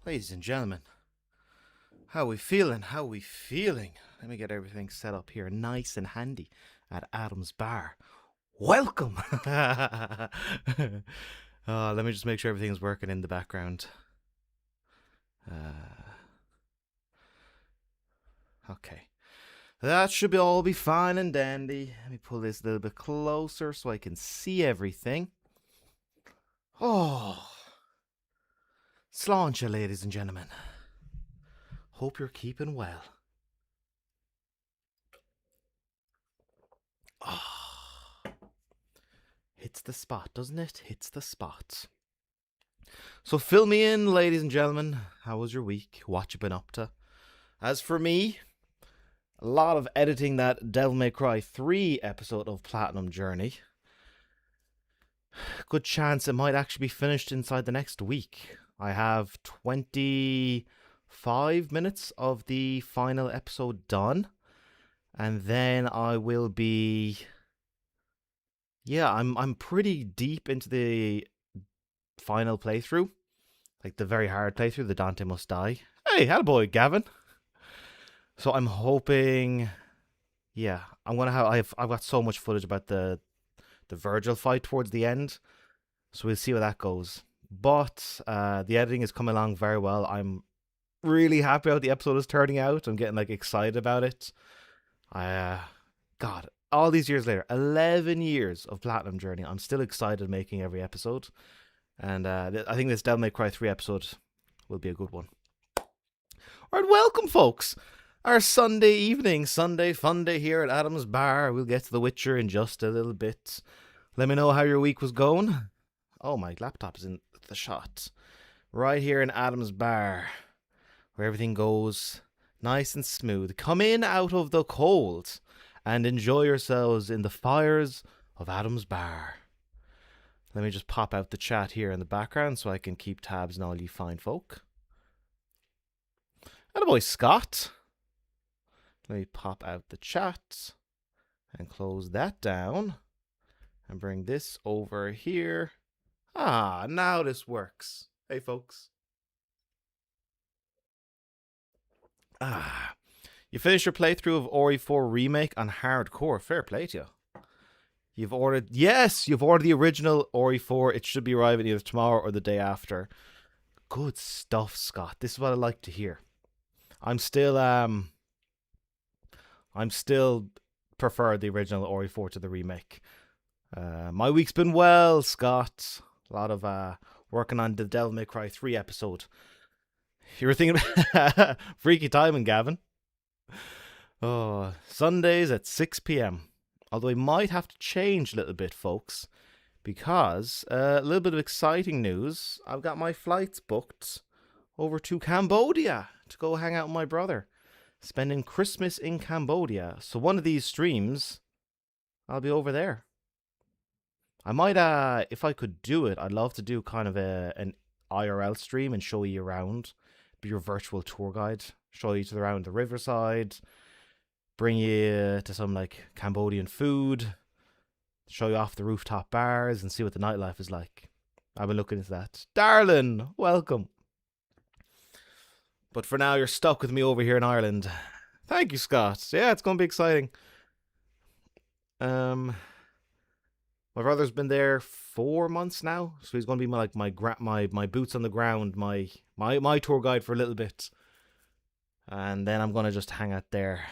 Ladies and gentlemen, how we feeling? How we feeling? Let me get everything set up here nice and handy at Adam's Bar. Welcome! Let me just make sure everything's working in the background. Okay. That should all be fine and dandy. Let me pull this a little bit closer so I can see everything. Oh. Sláinte, ladies and gentlemen. Hope you're keeping well. Hits the spot, doesn't it? Hits the spot. So fill me in, ladies and gentlemen. How was your week? What you been up to? As for me, a lot of editing that Devil May Cry 3 episode of Platinum Journey. Good chance it might actually be finished inside the next week. I have 25 minutes of the final episode done. And then I will be... Yeah, I'm pretty deep into the final playthrough. Like the very hard playthrough, the Dante Must Die. Hey, attaboy, Gavin. So I'm hoping... Yeah, I'm gonna have... I've got so much footage about the Virgil fight towards the end. So we'll see where that goes. But the editing is coming along very well. I'm really happy how the episode is turning out. I'm getting excited about it. God, all these years later, 11 years of Platinum Journey, I'm still excited making every episode. And I think this Devil May Cry 3 episode will be a good one. Alright, welcome folks. Our Sunday evening, Sunday fun day here at Adam's Bar. We'll get to The Witcher in just a little bit. Let me know how your week was going. Oh, my laptop is in the shot. Right here in Adam's Bar, where everything goes nice and smooth. Come in out of the cold and enjoy yourselves in the fires of Adam's Bar. Let me just pop out the chat here in the background so I can keep tabs on all you fine folk. Attaboy, Scott. Let me pop out the chat and close that down and bring this over here. Ah, now this works. Hey, folks. You finished your playthrough of Ori 4 Remake on hardcore. Fair play to you. You've ordered the original Ori 4. It should be arriving either tomorrow or the day after. Good stuff, Scott. This is what I like to hear. I'm still prefer the original Ori 4 to the remake. My week's been well, Scott. A lot of working on the Devil May Cry 3 episode. You were thinking about freaky timing, Gavin. Oh, Sundays at 6 p.m. Although I might have to change a little bit, folks, because a little bit of exciting news. I've got my flights booked over to Cambodia to go hang out with my brother, spending Christmas in Cambodia. So one of these streams, I'll be over there. I might, if I could do it, I'd love to do kind of an IRL stream and show you around, be your virtual tour guide, show you around the riverside, bring you to some Cambodian food, show you off the rooftop bars and see what the nightlife is like. I've been looking into that. Darlin, welcome. But for now, you're stuck with me over here in Ireland. Thank you, Scott. Yeah, it's going to be exciting. My brother's been there 4 months now, so he's going to be my boots on the ground, my tour guide for a little bit, and then I'm going to just hang out there.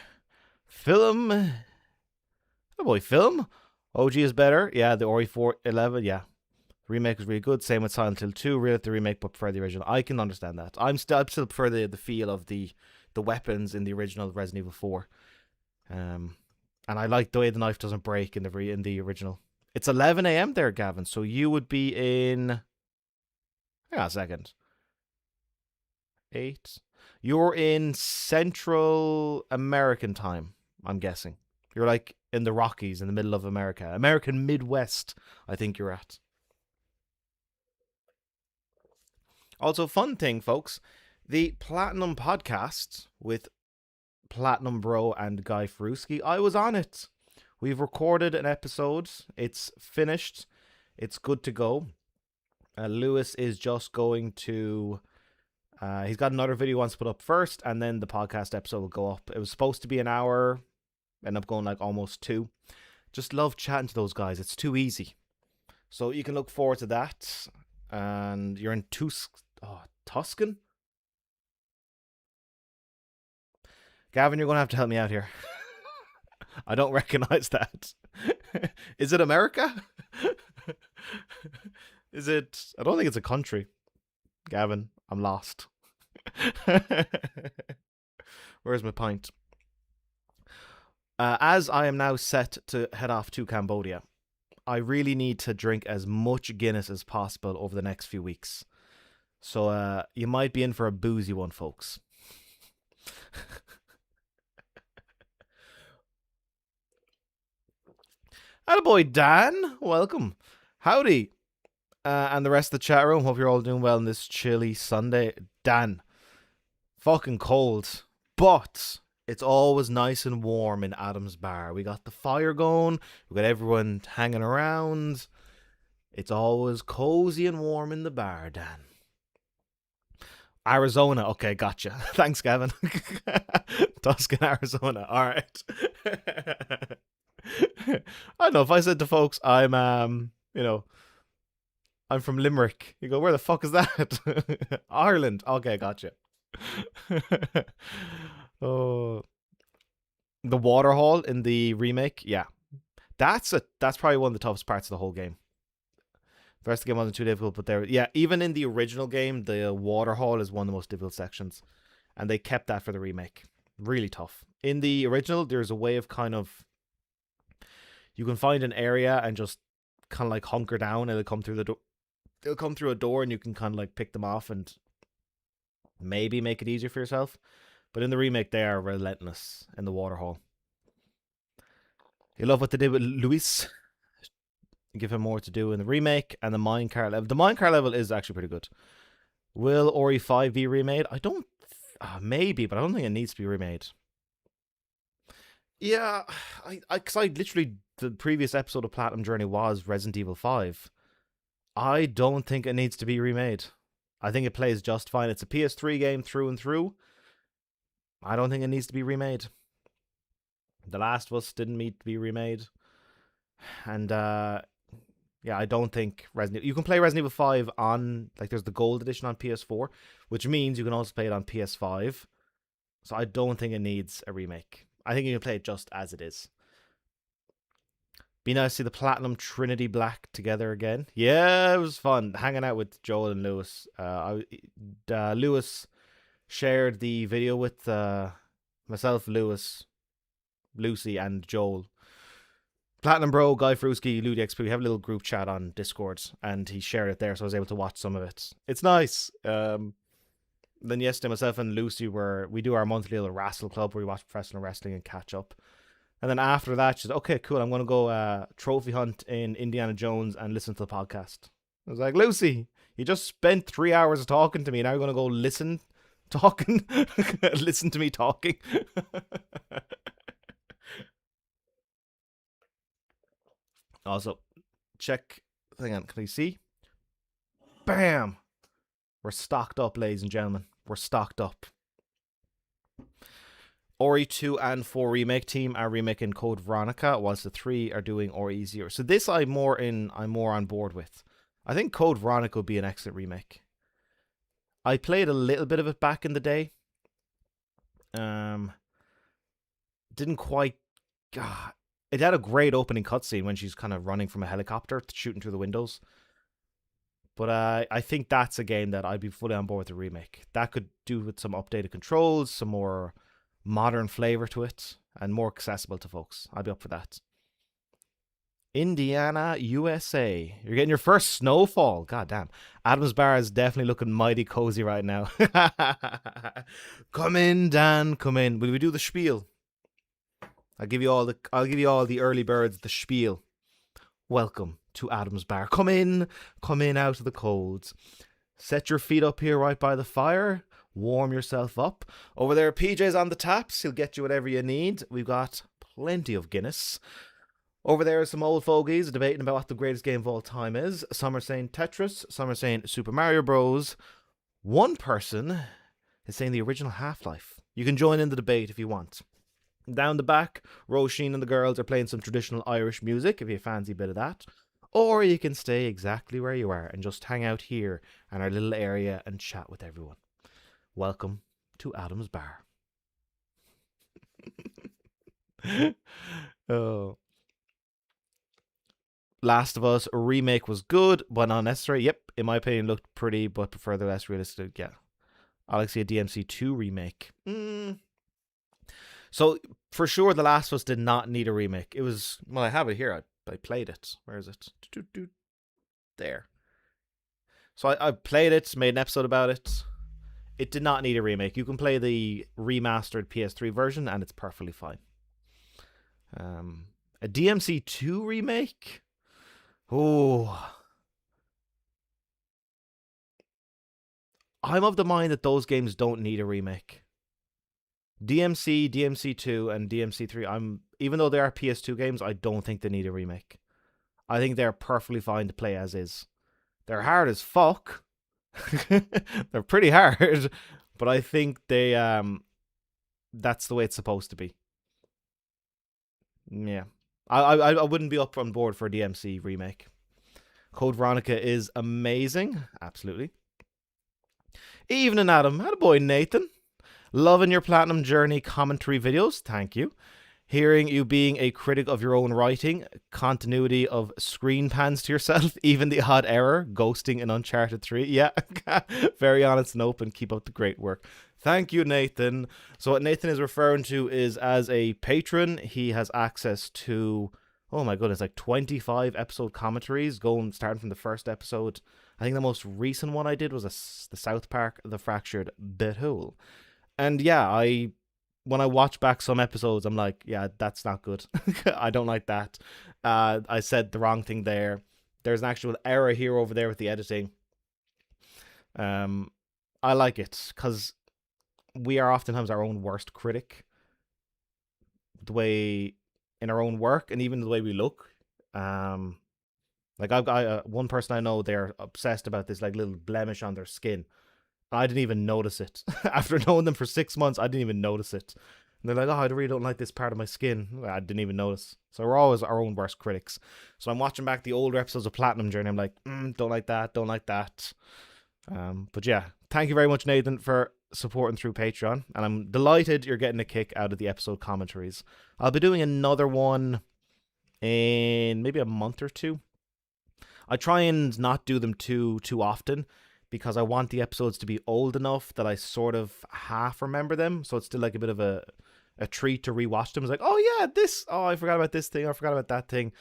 Film, oh boy, film. OG is better, yeah. The Ori 411, yeah. The remake is really good. Same with Silent Hill 2. Really, the remake, but prefer the original. I can understand that. I still prefer the feel of the weapons in the original Resident Evil 4. And I like the way the knife doesn't break in the original. It's 11 a.m. there, Gavin, so you would be in... Hang on a second. 8. You're in Central American time, I'm guessing. You're in the Rockies, in the middle of America. American Midwest, I think you're at. Also, fun thing, folks. The Platinum Podcast with Platinum Bro and Guy Ferruski, I was on it. We've recorded an episode. It's finished. It's good to go. Lewis is just going to He's got another video he wants to put up first, and then the podcast episode will go up. It was supposed to be an hour, ended up going like almost 2. Just love chatting to those guys. It's too easy. So you can look forward to that. And you're in Tuscan? Gavin, you're going to have to help me out here. I don't recognize that. Is it America? Is it... I don't think it's a country. Gavin, I'm lost. Where's my pint? As I am now set to head off to Cambodia, I really need to drink as much Guinness as possible over the next few weeks. So you might be in for a boozy one, folks. Attaboy, Dan. Welcome. Howdy. And the rest of the chat room. Hope you're all doing well on this chilly Sunday. Dan. Fucking cold. But it's always nice and warm in Adam's bar. We got the fire going. We got everyone hanging around. It's always cozy and warm in the bar, Dan. Arizona. Okay, gotcha. Thanks, Gavin. Tuscan, Arizona. All right. I don't know if I said to folks, I'm I'm from Limerick. You go, where the fuck is that? Ireland. Okay, gotcha. Oh, the waterhole in the remake. Yeah, that's probably one of the toughest parts of the whole game. The rest of the game wasn't too difficult, but even in the original game, the waterhole is one of the most difficult sections, and they kept that for the remake. Really tough. In the original, there's a way of you can find an area and just kind of like hunker down, and it'll come through the door. It'll come through a door, and you can kind of like pick them off and maybe make it easier for yourself. But in the remake, they are relentless in the waterhole. You love what they did with Luis. Give him more to do in the remake, and the minecart level. The minecart level is actually pretty good. Will Ori 5 be remade? I don't... maybe, but I don't think it needs to be remade. Yeah, because I literally... The previous episode of Platinum Journey was Resident Evil 5. I don't think it needs to be remade. I think it plays just fine. It's a PS3 game through and through. I don't think it needs to be remade. The Last of Us didn't need to be remade. And, yeah, I don't think Resident Evil... You can play Resident Evil 5 on... Like, there's the Gold Edition on PS4, which means you can also play it on PS5. So I don't think it needs a remake. I think you can play it just as it is. Be nice to see the Platinum Trinity Black together again. Yeah, it was fun hanging out with Joel and Lewis. Lewis shared the video with myself, Lewis, Lucy, and Joel. Platinum Bro, Guy Fruski, Ludi XP. We have a little group chat on Discord, and he shared it there, so I was able to watch some of it. It's nice. Then yesterday, myself and Lucy we do our monthly little wrestle club where we watch professional wrestling and catch up. And then after that, she said, okay, cool, I'm going to go trophy hunt in Indiana Jones and listen to the podcast. I was like, Lucy, you just spent 3 hours talking to me. Now you're going to go listen to me talking. Also, check. Hang on, can you see? Bam! We're stocked up, ladies and gentlemen. We're stocked up. Ori 2 and 4 remake team are remaking Code Veronica, whilst the 3 are doing Ori 0. So this I'm more on board with. I think Code Veronica would be an excellent remake. I played a little bit of it back in the day. Didn't quite... it had a great opening cutscene when she's kind of running from a helicopter, shooting through the windows. But I think that's a game that I'd be fully on board with the remake. That could do with some updated controls, some more modern flavor to it, and more accessible to folks. I'd be up for that. Indiana, USA. You're getting your first snowfall. God damn. Adam's bar is definitely looking mighty cozy right now. Come in, Dan. Come in. Will we do the spiel? I'll give you all the early birds the spiel. Welcome to Adam's bar. Come in out of the cold. Set your feet up here right by the fire. Warm yourself up. Over there, PJ's on the taps. He'll get you whatever you need. We've got plenty of Guinness. Over there are some old fogies debating about what the greatest game of all time is. Some are saying Tetris. Some are saying Super Mario Bros. One person is saying the original Half-Life. You can join in the debate if you want. Down the back, Roisin and the girls are playing some traditional Irish music, if you fancy a bit of that. Or you can stay exactly where you are and just hang out here in our little area and chat with everyone. Welcome to Adam's Bar. Oh. Last of Us remake was good, but not necessary. Yep, in my opinion, looked pretty, but prefer the less realistic. Yeah. Alexia DMC2 remake. So, for sure, The Last of Us did not need a remake. It was, well, I have it here. I played it. Where is it? There. So, I played it, made an episode about it. It did not need a remake. You can play the remastered PS3 version, and it's perfectly fine. A DMC2 remake? Oh. I'm of the mind that those games don't need a remake. DMC, DMC2, and DMC3, even though they are PS2 games, I don't think they need a remake. I think they're perfectly fine to play as is. They're hard as fuck. They're pretty hard, but I think that's the way it's supposed to be. Yeah. I wouldn't be up on board for a DMC remake. Code Veronica is amazing. Absolutely. Evening, Adam. Attaboy, Nathan. Loving your Platinum Journey commentary videos. Thank you. Hearing you being a critic of your own writing, continuity of screen pans to yourself, even the odd error, ghosting in Uncharted 3. Yeah, very honest and open. Keep up the great work. Thank you, Nathan. So what Nathan is referring to is, as a patron, he has access to, oh my goodness, like 25 episode commentaries, starting from the first episode. I think the most recent one I did was the South Park, The Fractured Butthole. And yeah, when I watch back some episodes, I'm like, yeah, that's not good. I don't like that. I said the wrong thing there. There's an actual error here over there with the editing. I like it because we are oftentimes our own worst critic. The way in our own work and even the way we look. Like I've got one person I know, they're obsessed about this like little blemish on their skin. I didn't even notice it. After knowing them for 6 months, I didn't even notice it. And they're like, oh, I really don't like this part of my skin. I didn't even notice. So we're always our own worst critics. So I'm watching back the older episodes of Platinum Journey. I'm like, don't like that, don't like that. But yeah, thank you very much, Nathan, for supporting through Patreon. And I'm delighted you're getting a kick out of the episode commentaries. I'll be doing another one in maybe a month or two. I try and not do them too often, because I want the episodes to be old enough that I sort of half remember them. So it's still like a bit of a treat to rewatch them. It's like, oh yeah, I forgot about this thing, I forgot about that thing.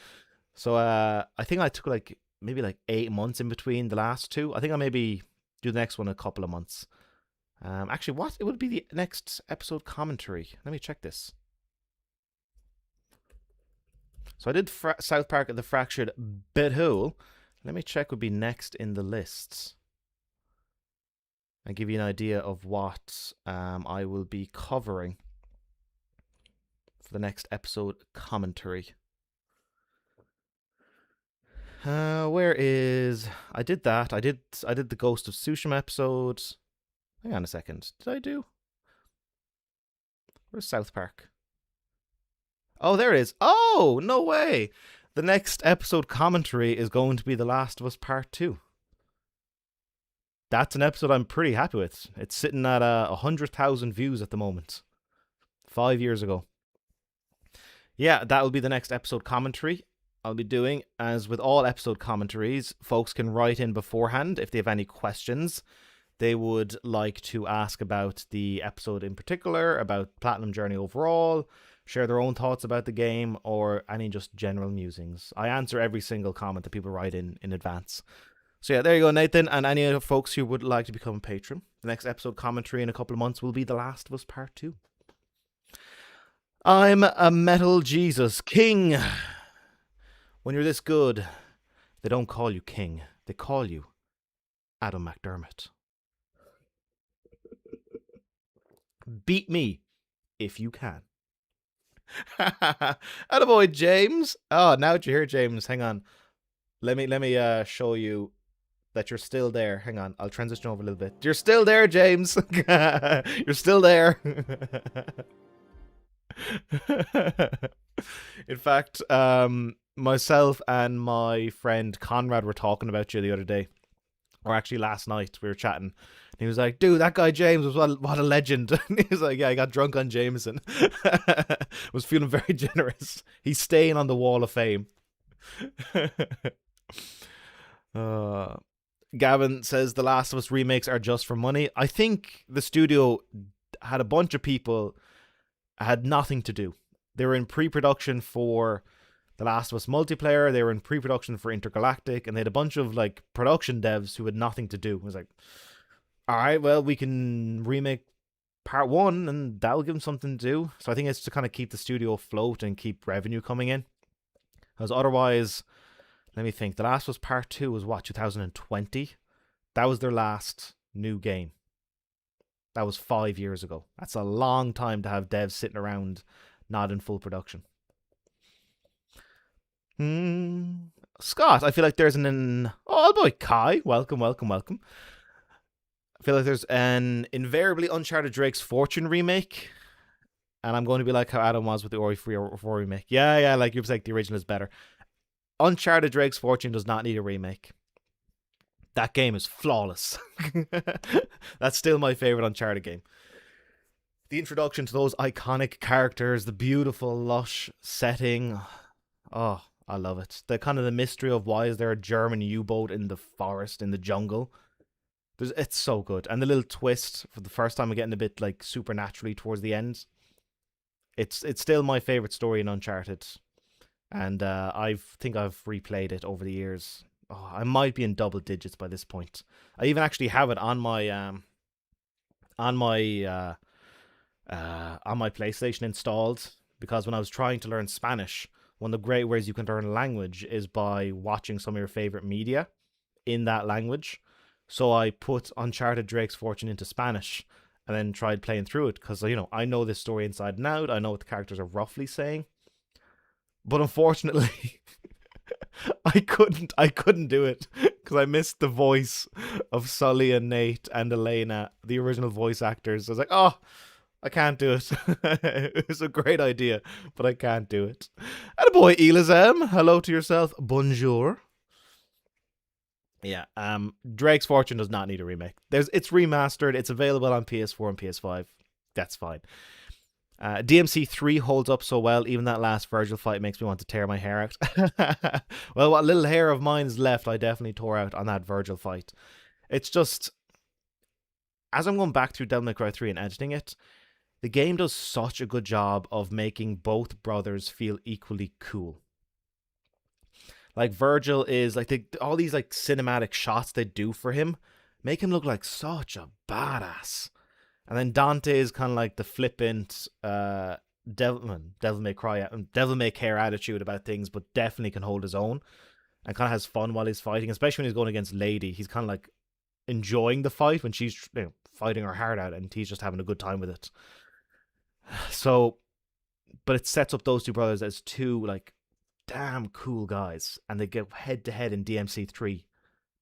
So I think I took maybe 8 months in between the last two. I think I'll maybe do the next one in a couple of months. Actually, what? It would be the next episode commentary. Let me check this. So I did South Park The Fractured Butthole. Let me check would be next in the list. And give you an idea of what I will be covering for the next episode commentary. Where is... I did that. I did the Ghost of Tsushima episode. Hang on a second. Did I do? Where's South Park? Oh, there it is. Oh, no way. The next episode commentary is going to be The Last of Us Part 2. That's an episode I'm pretty happy with. It's sitting at 100,000 views at the moment. 5 years ago. Yeah, that will be the next episode commentary I'll be doing. As with all episode commentaries, folks can write in beforehand if they have any questions they would like to ask about the episode in particular, about Platinum Journey overall, share their own thoughts about the game, or any just general musings. I answer every single comment that people write in advance. So yeah, there you go, Nathan. And any other folks who would like to become a patron, the next episode commentary in a couple of months will be The Last of Us Part 2. I'm a Metal Jesus King. When you're this good, they don't call you King. They call you Adam McDermott. Beat me if you can. Attaboy, James. Oh, now that you're here, James, hang on. Let me show you that you're still there. Hang on, I'll transition over a little bit. You're still there, James. You're still there. In fact, myself and my friend Conrad were talking about you the other day, or actually last night. We were chatting. And he was like, "Dude, that guy James was what a legend." And he was like, "Yeah, I got drunk on Jameson." Was feeling very generous. He's staying on the Wall of Fame. uh, Gavin says The Last of Us remakes are just for money. I think the studio had a bunch of people had nothing to do. They were in pre-production for The Last of Us multiplayer. They were in pre-production for Intergalactic, and they had a bunch of like production devs who had nothing to do. It was like, all right, well, we can remake part one, and that'll give them something to do. So I think it's to kind of keep the studio afloat and keep revenue coming in. Because otherwise, let me think. The Last of Us Part 2 was what, 2020? That was their last new game. That was 5 years ago. That's a long time to have devs sitting around not in full production. Scott, I feel like there's oh boy, Kai, welcome. I feel like there's an invariably Uncharted Drake's Fortune remake. And I'm going to be like how Adam was with the Ori 4 remake. Yeah, like you was like the original is better. Uncharted Drake's Fortune does not need a remake. That game is flawless. That's still my favorite Uncharted game. The introduction to those iconic characters, the beautiful, lush setting. Oh, I love it. The kind of the mystery of why is there a German U-boat in the forest, in the jungle. It's so good. And the little twist for the first time, I'm getting a bit like supernaturally towards the end. It's still my favorite story in Uncharted. And I think I've replayed it over the years. Oh, I might be in double digits by this point. I even actually have it on my PlayStation installed, because when I was trying to learn Spanish, one of the great ways you can learn a language is by watching some of your favorite media in that language. So I put Uncharted Drake's Fortune into Spanish and then tried playing through it, because I know this story inside and out. I know what the characters are roughly saying. But unfortunately, I couldn't do it because I missed the voice of Sully and Nate and Elena, the original voice actors. I was like, oh, I can't do it. It was a great idea, but I can't do it. And boy, Elizam, hello to yourself. Bonjour. Yeah, Drake's Fortune does not need a remake. It's remastered. It's available on PS4 and PS5. That's fine. DMC 3 holds up so well. Even that last Virgil fight makes me want to tear my hair out. Well, what little hair of mine is left, I definitely tore out on that Virgil fight. It's just, as I'm going back through Devil May Cry 3 and editing it, the game does such a good job of making both brothers feel equally cool. Like Virgil is like all these like cinematic shots they do for him make him look like such a badass. And then Dante is kind of like the flippant Devil May Care attitude about things, but definitely can hold his own and kind of has fun while he's fighting, especially when he's going against Lady. He's kind of like enjoying the fight when she's fighting her heart out, and he's just having a good time with it. So, but it sets up those two brothers as two like damn cool guys, and they get head to head in DMC 3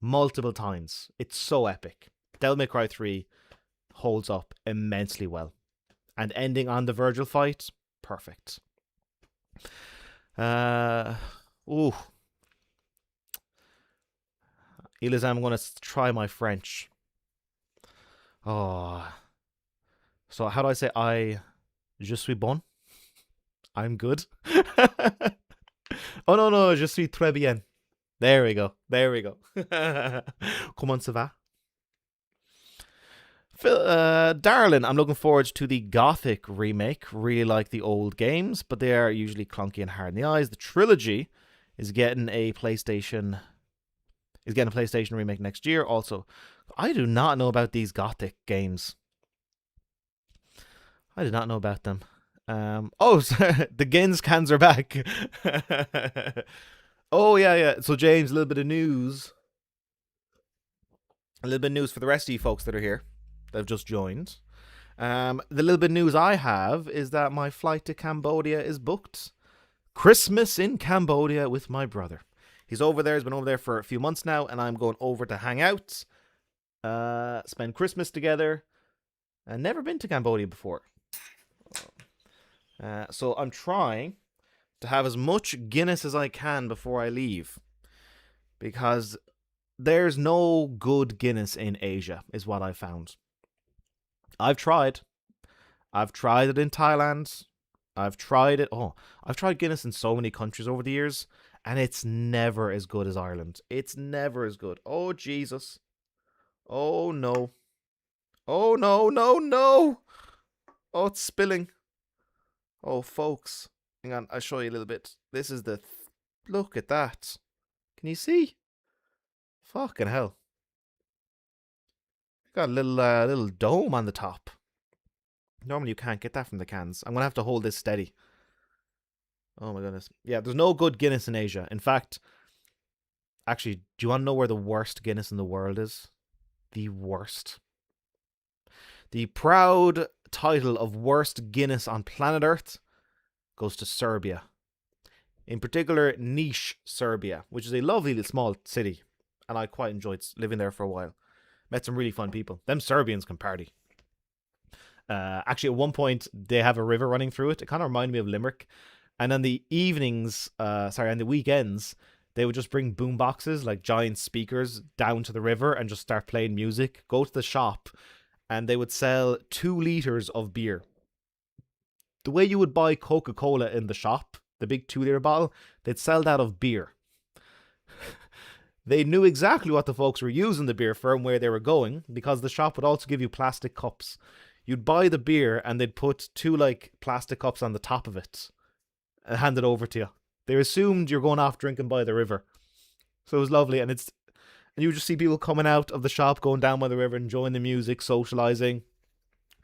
multiple times. It's so epic. Devil May Cry 3 holds up immensely well, and ending on the Virgil fight, perfect. Elizam, I'm going to try my French. Oh, so how do I say je suis bon? I'm good. Oh no, je suis très bien. There we go. Comment ça va? Darlin, I'm looking forward to the Gothic remake. Really like the old games, but they are usually clunky and hard in the eyes. The trilogy is getting a PlayStation remake next year. Also, I do not know about these Gothic games. I did not know about them. The Gens cans are back. Oh yeah. So James, a little bit of news for the rest of you folks that are here, that have just joined. The little bit of news I have is that my flight to Cambodia is booked. Christmas in Cambodia with my brother. He's over there. He's been over there for a few months now, and I'm going over to hang out, spend Christmas together. And never been to Cambodia before. So I'm trying to have as much Guinness as I can before I leave. Because there's no good Guinness in Asia, is what I found. I've tried. I've tried it in Thailand. I've tried it. Oh, I've tried Guinness in so many countries over the years, and it's never as good as Ireland. It's never as good. Oh, Jesus. Oh, no. Oh, no, no, no. Oh, it's spilling. Oh, folks. Hang on, I'll show you a little bit. This is the... Look at that. Can you see? Fucking hell. Got a little dome on the top. Normally you can't get that from the cans. I'm going to have to hold this steady. Oh my goodness. Yeah, there's no good Guinness in Asia. In fact, actually, do you want to know where the worst Guinness in the world is? The worst. The proud title of worst Guinness on planet Earth goes to Serbia. In particular, Niš, Serbia, which is a lovely little small city. And I quite enjoyed living there for a while. Met some really fun people. Them Serbians can party. Actually, at one point, they have a river running through it. It kind of reminded me of Limerick. And on the evenings, on the weekends, they would just bring boom boxes, like giant speakers, down to the river and just start playing music. Go to the shop, and they would sell 2 liters of beer. The way you would buy Coca-Cola in the shop, the big 2-liter bottle, they'd sell that of beer. They knew exactly what the folks were using the beer for and where they were going, because the shop would also give you plastic cups. You'd buy the beer and they'd put 2 plastic cups on the top of it and hand it over to you. They assumed you're going off drinking by the river. So it was lovely, and you just see people coming out of the shop, going down by the river, enjoying the music, socializing.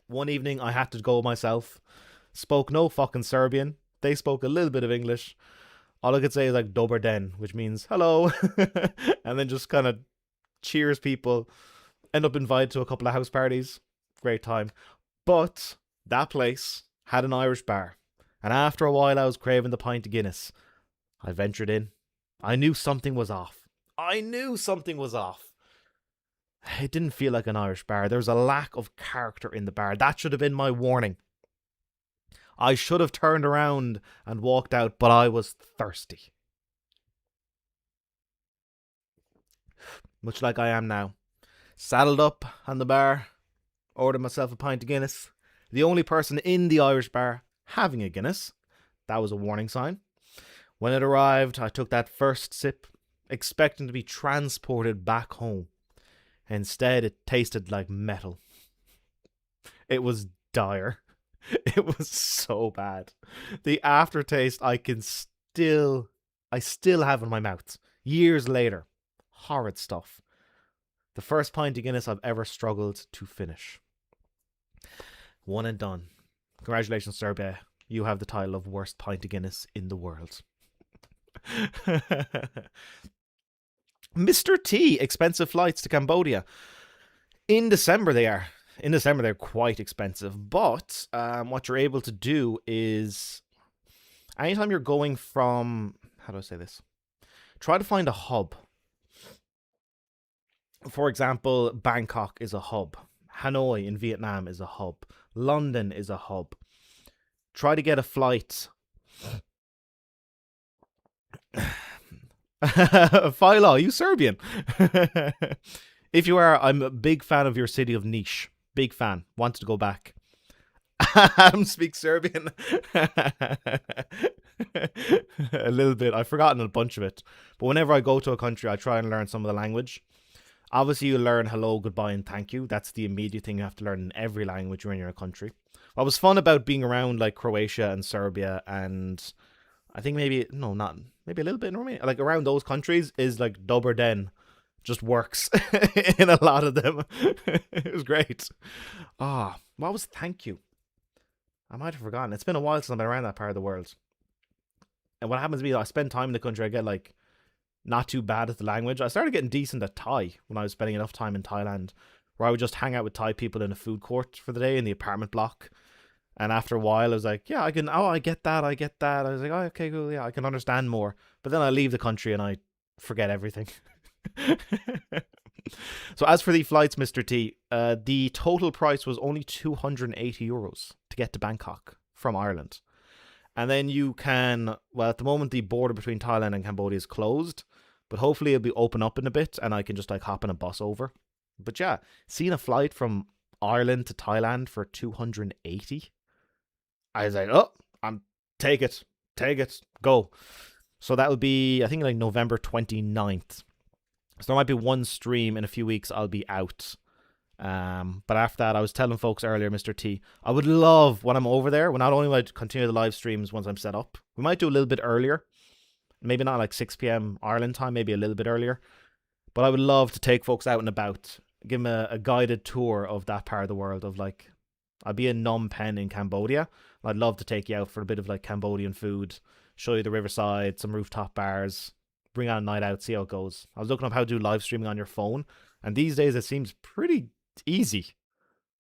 One evening I had to go myself. Spoke no fucking Serbian. They spoke a little bit of English. All I could say is Dober den, which means hello. And then just kind of cheers people. End up invited to a couple of house parties. Great time. But that place had an Irish bar. And after a while I was craving the pint of Guinness. I ventured in. I knew something was off. It didn't feel like an Irish bar. There was a lack of character in the bar. That should have been my warning. I should have turned around and walked out, but I was thirsty. Much like I am now. Saddled up on the bar, ordered myself a pint of Guinness. The only person in the Irish bar having a Guinness. That was a warning sign. When it arrived, I took that first sip, expecting to be transported back home. Instead, it tasted like metal. It was dire. It was so bad. The aftertaste I still have in my mouth. Years later. Horrid stuff. The first pint of Guinness I've ever struggled to finish. One and done. Congratulations, Serbia. You have the title of worst pint of Guinness in the world. Mr. T, expensive flights to Cambodia. In December they are. In December they're quite expensive, but what you're able to do is anytime you're going from, how do I say this? Try to find a hub. For example, Bangkok is a hub. Hanoi in Vietnam is a hub. London is a hub. Try to get a flight. Philo, you Serbian? If you are, I'm a big fan of your city of Niš. Big fan. Wanted to go back. Adam speaks Serbian. A little bit. I've forgotten a bunch of it. But whenever I go to a country, I try and learn some of the language. Obviously, you learn hello, goodbye, and thank you. That's the immediate thing you have to learn in every language when you're in a country. What was fun about being around Croatia and Serbia and I think maybe a little bit in Romania, around those countries is Dober den just works in a lot of them. It was great. What was thank you? I might have forgotten. It's been a while since I've been around that part of the world. And what happens to me, I spend time in the country, I get not too bad at the language. I started getting decent at Thai when I was spending enough time in Thailand, where I would just hang out with Thai people in a food court for the day in the apartment block. And after a while, I was like, yeah, I get that. I was like, oh, okay, cool, yeah, I can understand more. But then I leave the country and I forget everything. So as for the flights, Mr. T, the total price was only €280 to get to Bangkok from Ireland. And then you can, well, at the moment the border between Thailand and Cambodia is closed, but hopefully it'll be open up in a bit and I can just like hop in a bus over. But yeah, seeing a flight from Ireland to Thailand for 280, I was like, oh, I'm take it, go. So that would be, I think, like November 29th. So there might be one stream in a few weeks. I'll be out. But after that, I was telling folks earlier, Mr. T, I would love when I'm over there, when not only will I continue the live streams once I'm set up, we might do a little bit earlier. Maybe not like 6 p.m. Ireland time, maybe a little bit earlier. But I would love to take folks out and about, give them a guided tour of that part of the world. Of like, I'll be in Phnom Penh in Cambodia. I'd love to take you out for a bit of like Cambodian food, show you the riverside, some rooftop bars, bring out a night out, see how it goes. I was looking up how to do live streaming on your phone, and these days it seems pretty easy.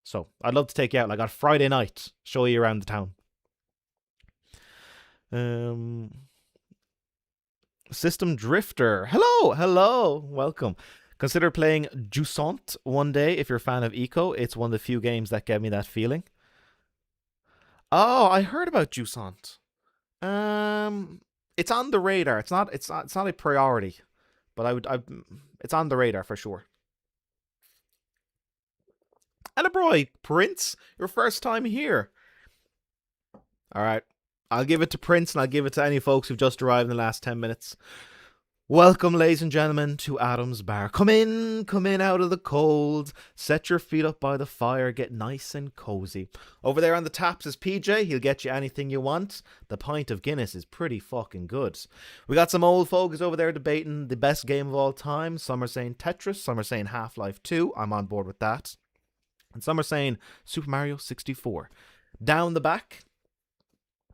So I'd love to take you out like on Friday night, show you around the town. System Drifter, hello, welcome. Consider playing Jusant one day if you're a fan of Eco. It's one of the few games that gave me that feeling. Oh, I heard about Jusant. It's on the radar. It's not a priority, but it's on the radar for sure. Attaboy, Prince, your first time here. All right, I'll give it to Prince, and I'll give it to any folks who've just arrived in the last 10 minutes. Welcome, ladies and gentlemen, to Adam's Bar. Come in out of the cold. Set your feet up by the fire. Get nice and cozy. Over there on the taps is PJ. He'll get you anything you want. The pint of Guinness is pretty fucking good. We got some old folks over there debating the best game of all time. Some are saying Tetris. Some are saying Half-Life 2. I'm on board with that. And some are saying Super Mario 64. Down the back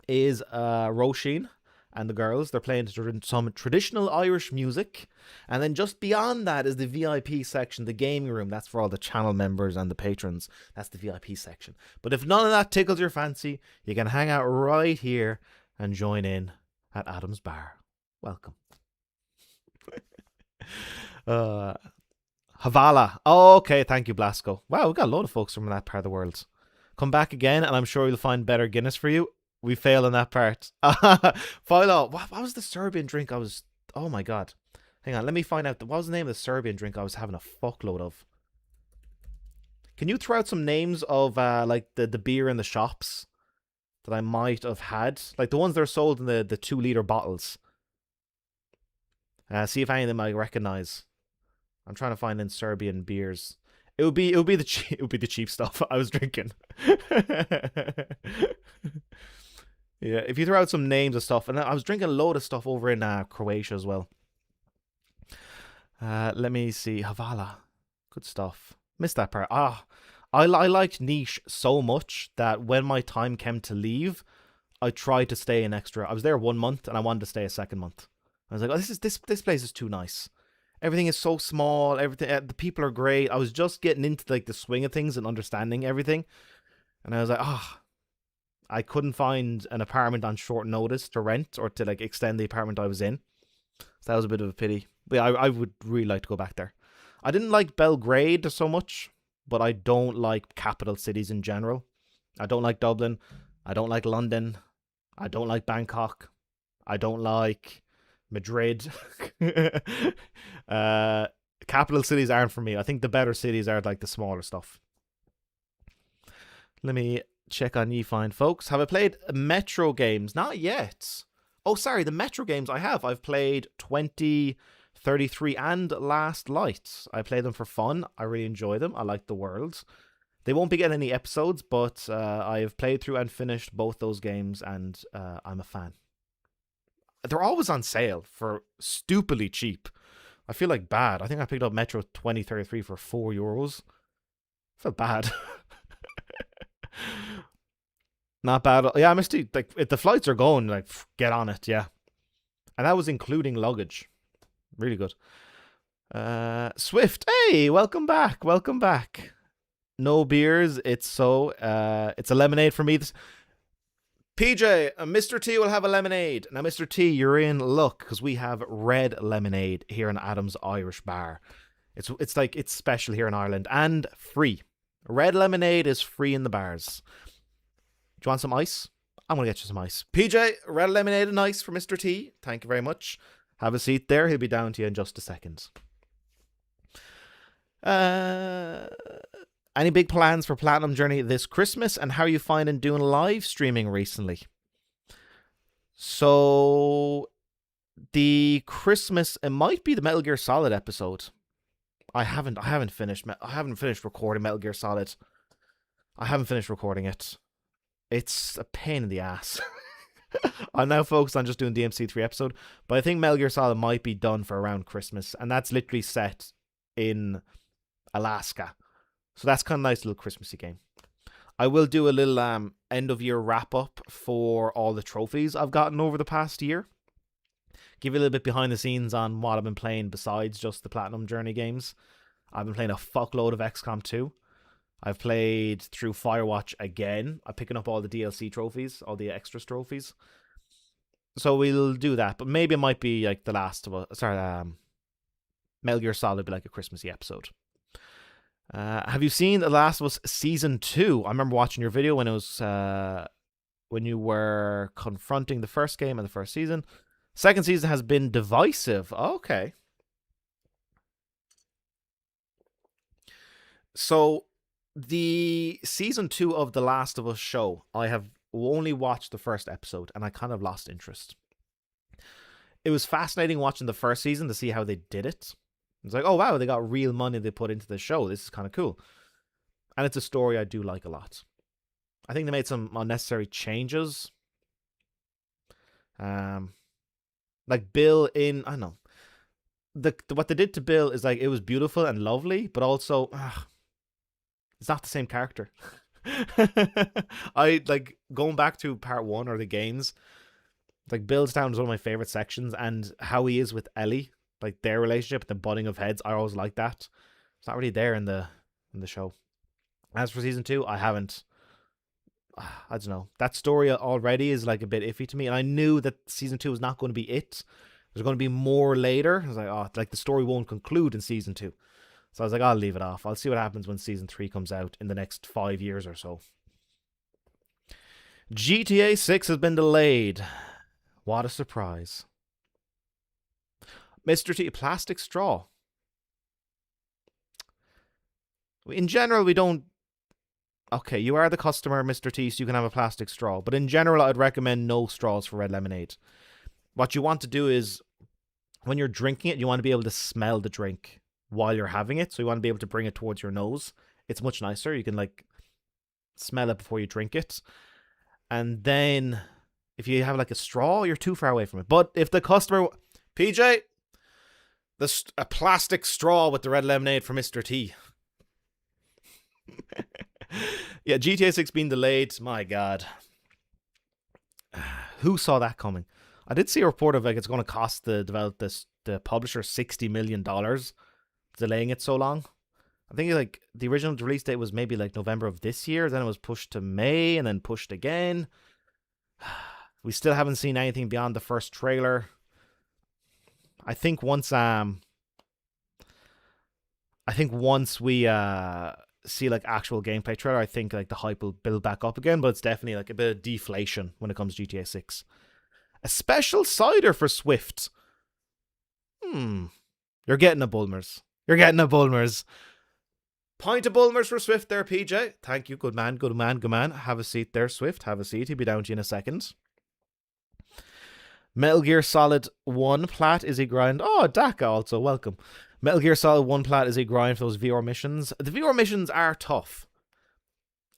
is Roisin and the girls. They're playing some traditional Irish music. And then just beyond that is the VIP section, the gaming room. That's for all the channel members and the patrons. That's the VIP section. But if none of that tickles your fancy, you can hang out right here and join in at Adam's Bar. Welcome. Havala. Oh, okay, thank you, Blasco. Wow, we've got a lot of folks from that part of the world. Come back again, and I'm sure you'll find better Guinness for you. We fail in that part. Philo, what was the Serbian drink I was... Oh, my God. Hang on, let me find out. What was the name of the Serbian drink I was having a fuckload of? Can you throw out some names of, like, the beer in the shops that I might have had? Like, the ones that are sold in the 2-liter bottles. See if any of them I recognize. I'm trying to find in Serbian beers. It would be the cheap stuff I was drinking. Yeah, if you throw out some names of stuff, and I was drinking a load of stuff over in Croatia as well. Let me see, Havala, good stuff. Missed that part. I liked Niche so much that when my time came to leave, I tried to stay an extra. I was there 1 month, and I wanted to stay a second month. I was like, oh, this place is too nice. Everything is so small. Everything, the people are great. I was just getting into like the swing of things and understanding everything, and I was like, I couldn't find an apartment on short notice to rent or to like extend the apartment I was in. So that was a bit of a pity. But yeah, I would really like to go back there. I didn't like Belgrade so much, but I don't like capital cities in general. I don't like Dublin. I don't like London. I don't like Bangkok. I don't like Madrid. Capital cities aren't for me. I think the better cities are like the smaller stuff. Let me check on ye fine folks. Have I played Metro games? Not yet. Oh, sorry, the Metro games I have. I've played 2033 and Last Light. I play them for fun. I really enjoy them. I like the worlds. They won't be getting any episodes, but I have played through and finished both those games, and I'm a fan. They're always on sale for stupidly cheap. I feel like bad. I think I picked up Metro 2033 for €4. I felt bad. Not bad. Yeah, I must do, like, if the flights are going, like, get on it, yeah. And that was including luggage. Really good. Swift, hey, welcome back. No beers. It's a lemonade for me. PJ, Mr. T will have a lemonade. Now, Mr. T, you're in luck because we have red lemonade here in Adam's Irish Bar. It's special here in Ireland and free. Red lemonade is free in the bars. Do you want some ice? I'm going to get you some ice. PJ, red lemonade and ice for Mr. T. Thank you very much. Have a seat there. He'll be down to you in just a second. Any big plans for Platinum Journey this Christmas, and how are you finding doing live streaming recently? So, the Christmas, it might be the Metal Gear Solid episode. I haven't finished recording Metal Gear Solid. I haven't finished recording it. It's a pain in the ass. I'm now focused on just doing the MC3 episode, but I think Metal Gear Solid might be done for around Christmas, and that's literally set in Alaska. So that's kind of a nice little Christmassy game. I will do a little end of year wrap up for all the trophies I've gotten over the past year. Give you a little bit behind the scenes on what I've been playing besides just the Platinum Journey games. I've been playing a fuckload of XCOM 2. I've played through Firewatch again. I'm picking up all the DLC trophies, all the extras trophies. So we'll do that, but maybe it might be like The Last of Us. Metal Gear Solid would be like a Christmassy episode. Have you seen The Last of Us Season 2? I remember watching your video when it was when you were confronting the first game and the first season. Second season has been divisive. Okay. So, the Season 2 of The Last of Us show, I have only watched the first episode, and I kind of lost interest. It was fascinating watching the first season to see how they did it. It's like, oh wow, they got real money they put into the show. This is kind of cool. And it's a story I do like a lot. I think they made some unnecessary changes. Like Bill in, I don't know. What they did to Bill is like, it was beautiful and lovely, but also, it's not the same character. I like going back to part 1 or the games. Like Bill's Town is one of my favorite sections, and how he is with Ellie, like their relationship, the butting of heads, I always like that. It's not really there in the show. As for season 2, I haven't. I don't know. That story already is like a bit iffy to me, and I knew that season 2 was not going to be it. There's going to be more later. I was like, oh, like the story won't conclude in season 2. So I was like, I'll leave it off. I'll see what happens when season 3 comes out in the next 5 years or so. GTA 6 has been delayed. What a surprise. Mr. T, plastic straw. In general, we don't... Okay, you are the customer, Mr. T, so you can have a plastic straw. But in general, I'd recommend no straws for red lemonade. What you want to do is, when you're drinking it, you want to be able to smell the drink while you're having it. So you want to be able to bring it towards your nose. It's much nicer. You can, like, smell it before you drink it. And then, if you have, like, a straw, you're too far away from it. But if the customer... PJ, a plastic straw with the red lemonade for Mr. T. Yeah, GTA 6 being delayed. My God. Who saw that coming? I did see a report of like it's going to cost the publisher $60 million delaying it so long. I think like the original release date was maybe like November of this year. Then it was pushed to May and then pushed again. We still haven't seen anything beyond the first trailer. I think once we see like actual gameplay trailer, I think like the hype will build back up again, but it's definitely like a bit of deflation when it comes to GTA 6. A special cider for Swift. You're getting a Bulmers. You're getting a Bulmers. Pint of Bulmers for Swift there, PJ. Thank you. Good man, good man, good man. Have a seat there, Swift. Have a seat. He'll be down to you in a second. Metal Gear Solid 1 plat is a grind. Oh, Daka also, welcome. Metal Gear Solid 1 plat is a grind for those VR missions. The VR missions are tough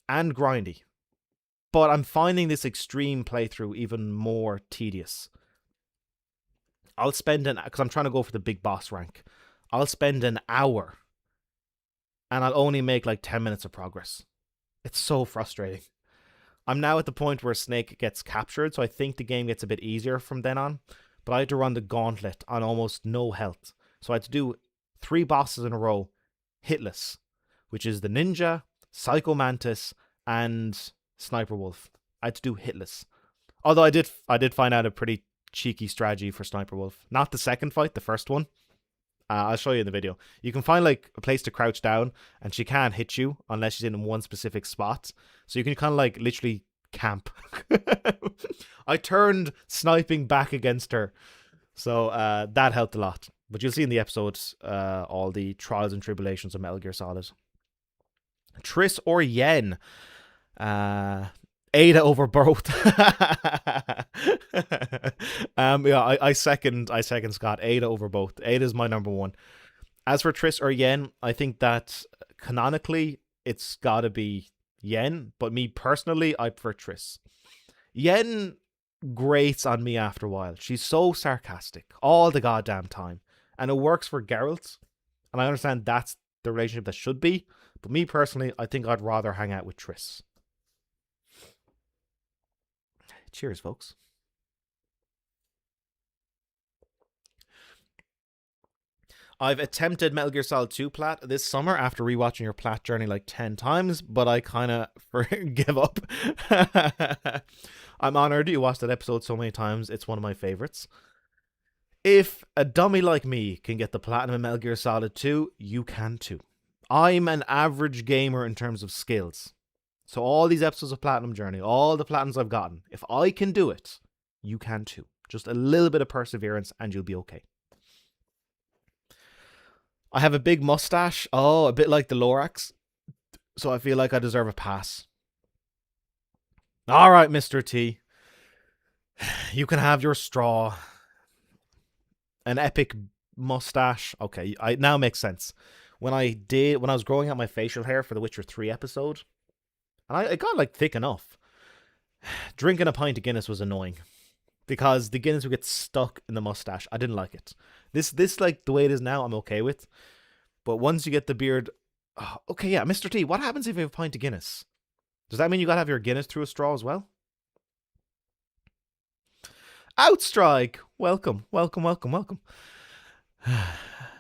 and grindy, but I'm finding this extreme playthrough even more tedious. I'll spend because I'm trying to go for the big boss rank. I'll spend an hour and I'll only make like 10 minutes of progress. It's so frustrating. I'm now at the point where Snake gets captured, so I think the game gets a bit easier from then on, but I had to run the gauntlet on almost no health. So I had to do 3 bosses in a row, hitless, which is the Ninja, Psycho Mantis, and Sniper Wolf. I had to do hitless. Although I did find out a pretty cheeky strategy for Sniper Wolf. Not the second fight, the first one. I'll show you in the video. You can find like a place to crouch down, and she can't hit you unless she's in one specific spot. So you can kind of like literally camp. I turned sniping back against her, so that helped a lot. But you'll see in the episodes all the trials and tribulations of Metal Gear Solid. Triss or Yen? Ada over both. Yeah, I second Scott. Ada over both. Ada is my number one. As for Triss or Yen, I think that canonically it's gotta be Yen, but me personally, I prefer Triss. Yen grates on me after a while. She's so sarcastic all the goddamn time, and it works for Geralt. And I understand that's the relationship that should be, but me personally, I think I'd rather hang out with Triss. Cheers, folks. I've attempted Metal Gear Solid 2 plat this summer after rewatching your plat journey like 10 times, but I kind of give up. I'm honored you watched that episode so many times. It's one of my favorites. If a dummy like me can get the platinum in Metal Gear Solid 2, you can too. I'm an average gamer in terms of skills. So all these episodes of Platinum Journey, all the platinums I've gotten, if I can do it, you can too. Just a little bit of perseverance and you'll be okay. I have a big mustache. Oh, a bit like the Lorax. So I feel like I deserve a pass. All right, Mr. T. You can have your straw. An epic mustache. Okay, it now makes sense. When I was growing out my facial hair for the Witcher 3 episode, and it got like thick enough, drinking a pint of Guinness was annoying. Because the Guinness would get stuck in the mustache. I didn't like it. This like the way it is now, I'm okay with. But once you get the beard, okay, yeah, Mr. T, what happens if you have a pint of Guinness? Does that mean you gotta have your Guinness through a straw as well? Outstrike! Welcome.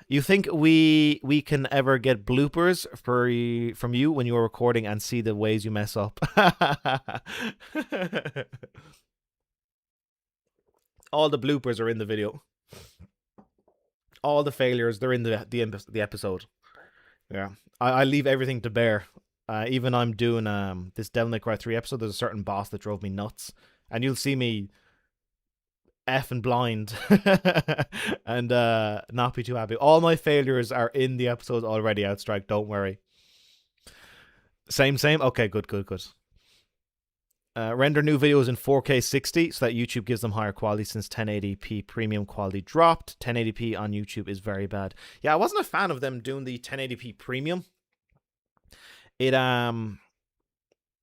You think we can ever get bloopers from you when you're recording and see the ways you mess up? All the bloopers are in the video. All the failures, they're in the episode. Yeah, I leave everything to bear. Even I'm doing this Devil May Cry 3 episode. There's a certain boss that drove me nuts, and you'll see me effing blind and not be too happy. All my failures are in the episode already. Outstrike, don't worry. Same. Okay, good. Render new videos in 4K 60 so that YouTube gives them higher quality since 1080p premium quality dropped. 1080p on YouTube is very bad. Yeah, I wasn't a fan of them doing the 1080p premium. It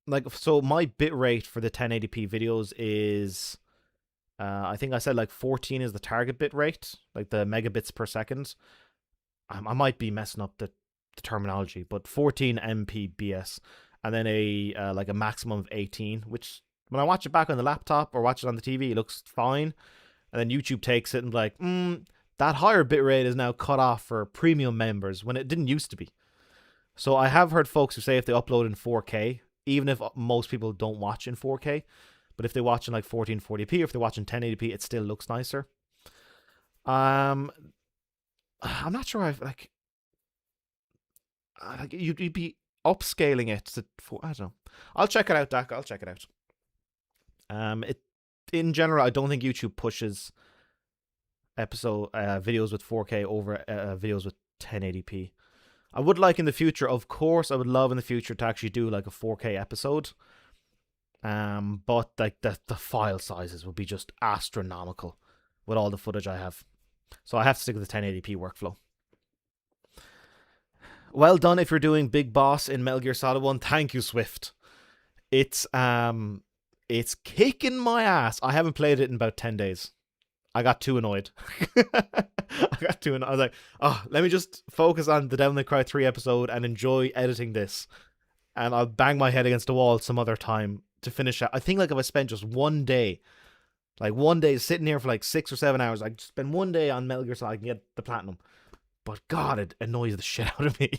like, so my bitrate for the 1080p videos is I think I said like 14 is the target bitrate, like the megabits per second. I might be messing up the terminology, but 14 Mbps. And then a like a maximum of 18, which when I watch it back on the laptop or watch it on the TV, it looks fine. And then YouTube takes it and like, that higher bitrate is now cut off for premium members when it didn't used to be. So I have heard folks who say if they upload in 4K, even if most people don't watch in 4K, but if they watch in like 1440p or if they watch in 1080p, it still looks nicer. I'm not sure I've like you'd be upscaling it to I don't know. I'll check it out, Dak. I'll check it out. It in general, I don't think YouTube pushes episode videos with 4K over videos with 1080p. I would like in the future, of course, I would love in the future to actually do like a 4K episode. But like the file sizes would be just astronomical with all the footage I have. So I have to stick with the 1080p workflow. Well done if you're doing Big Boss in Metal Gear Solid 1. Thank you, Swift. It's kicking my ass. I haven't played it in about 10 days. I got too annoyed. I was like, let me just focus on the Devil May Cry 3 episode and enjoy editing this. And I'll bang my head against the wall some other time to finish it. I think like if I spent just one day sitting here for like 6 or 7 hours, I just spend one day on Metal Gear Solid, I can get the platinum. But God, it annoys the shit out of me.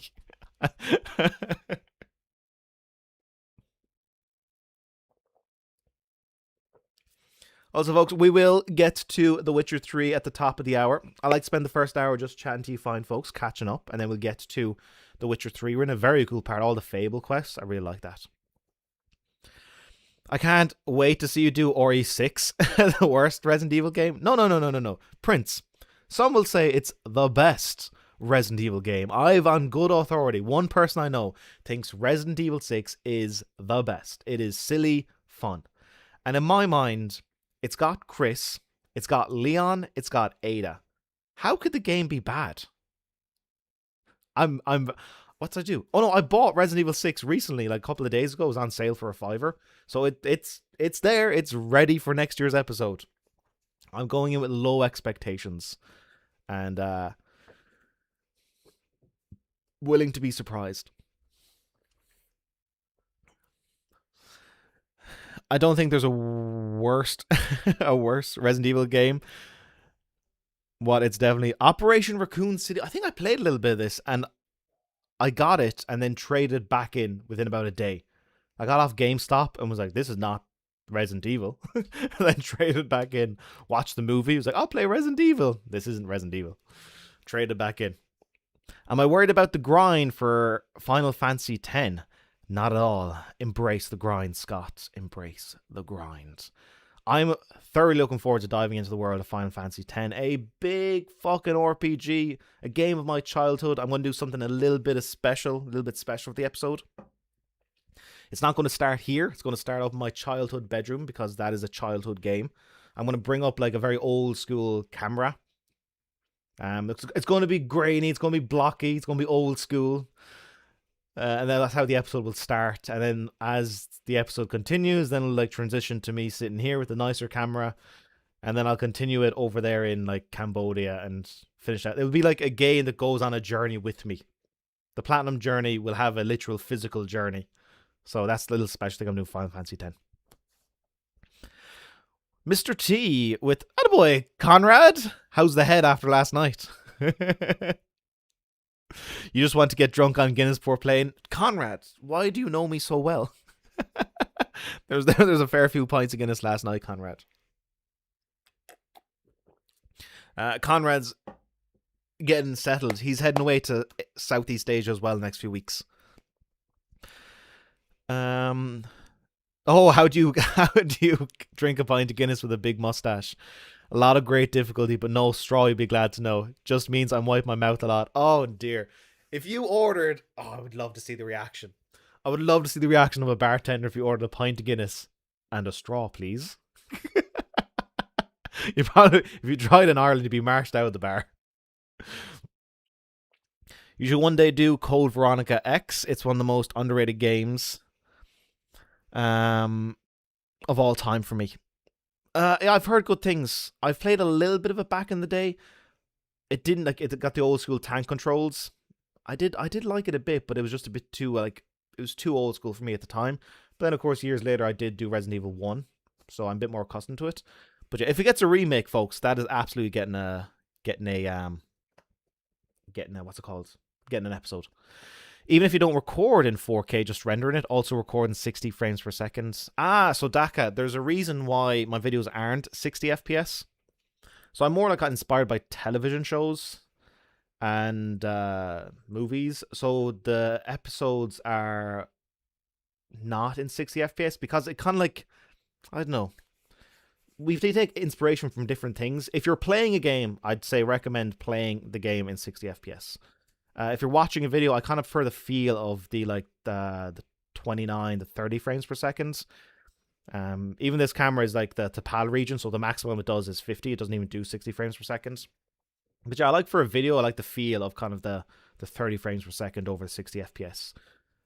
Also, folks, we will get to The Witcher 3 at the top of the hour. I like to spend the first hour just chatting to you fine folks, catching up, and then we'll get to The Witcher 3. We're in a very cool part, all the Fable quests. I really like that. I can't wait to see you do RE6, the worst Resident Evil game. No. Prince. Some will say it's the best Resident Evil game. I've on good authority, one person I know thinks Resident Evil 6 is the best. It is silly fun. And in my mind, it's got Chris, it's got Leon, it's got Ada. How could the game be bad? I'm what's I do? Oh no, I bought Resident Evil 6 recently, like a couple of days ago. It was on sale for $5. So it's there. It's ready for next year's episode. I'm going in with low expectations and willing to be surprised. I don't think there's a worse Resident Evil game. What, it's definitely Operation Raccoon City. I think I played a little bit of this and I got it and then traded back in within about a day. I got off GameStop and was like, this is not Resident Evil. And then traded back in, watched the movie, was like, I'll play Resident Evil. This isn't Resident Evil. Traded back in. Am I worried about the grind for Final Fantasy X? Not at all. Embrace the grind, Scott. Embrace the grind. I'm thoroughly looking forward to diving into the world of Final Fantasy X. A big fucking RPG. A game of my childhood. I'm going to do something a little bit special for the episode. It's not going to start here. It's going to start up in my childhood bedroom because that is a childhood game. I'm going to bring up like a very old school camera. It's going to be grainy. It's going to be blocky. It's going to be old school. And then that's how the episode will start. And then as the episode continues, then it'll like transition to me sitting here with a nicer camera. And then I'll continue it over there in like Cambodia and finish that. It will be like a game that goes on a journey with me. The Platinum journey will have a literal physical journey. So that's the little special thing I'm doing with Final Fantasy X. Mr. T with, attaboy, Conrad, how's the head after last night? You just want to get drunk on Guinness before playing? Conrad, why do you know me so well? There's a fair few pints of Guinness last night, Conrad. Conrad's getting settled. He's heading away to Southeast Asia as well next few weeks. How do you drink a pint of Guinness with a big mustache? A lot of great difficulty, but no straw, you'd be glad to know. Just means I'm wiping my mouth a lot. Oh dear. If you ordered, I would love to see the reaction. I would love to see the reaction of a bartender if you ordered a pint of Guinness and a straw, please. If you tried in Ireland, you'd be marched out of the bar. You should one day do Code Veronica X. It's one of the most underrated games of all time for me. I've heard good things. I've played a little bit of it back in the day. It didn't like it got the old school tank controls. I did like it a bit, but it was just a bit too it was too old school for me at the time. But then of course years later I did do Resident Evil 1, so I'm a bit more accustomed to it. But yeah, if it gets a remake, folks, that is absolutely getting an episode. Even if you don't record in 4K, just rendering it, also record in 60 frames per second. So Daka, there's a reason why my videos aren't 60 FPS. So I'm more like got inspired by television shows and movies. So the episodes are not in 60 FPS because it kind of like, I don't know. They take inspiration from different things. If you're playing a game, I'd say recommend playing the game in 60 FPS. If you're watching a video, I kind of prefer the feel of the 29 to 30 frames per second. Even this camera is like the PAL region, so the maximum it does is 50. It doesn't even do 60 frames per second. But yeah, I like for a video, I like the feel of kind of the 30 frames per second over 60 FPS.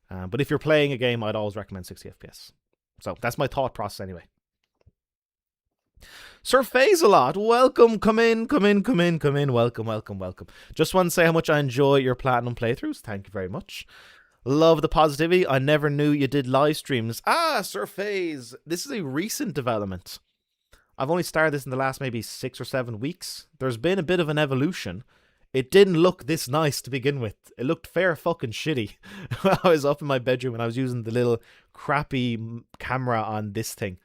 But if you're playing a game, I'd always recommend 60 FPS. So that's my thought process anyway. Sir Fazelot, welcome, come in, welcome. Just want to say how much I enjoy your Platinum playthroughs. Thank you very much. Love the positivity. I never knew you did live streams. Sir Faze, this is a recent development. I've only started this in the last maybe 6 or 7 weeks. There's been a bit of an evolution. It didn't look this nice to begin with. It looked fair fucking shitty. I was up in my bedroom and I was using the little crappy camera on this thing.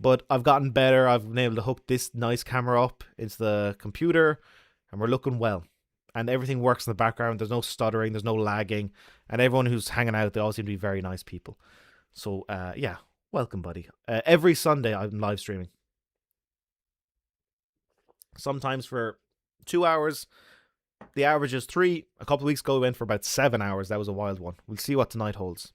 But I've gotten better. I've been able to hook this nice camera up into the computer, and we're looking well. And everything works in the background. There's no stuttering, there's no lagging, and everyone who's hanging out, they all seem to be very nice people. So yeah, welcome, buddy. Every Sunday I'm live streaming. Sometimes for 2 hours. The average is 3. A couple of weeks ago we went for about 7 hours. That was a wild one. We'll see what tonight holds.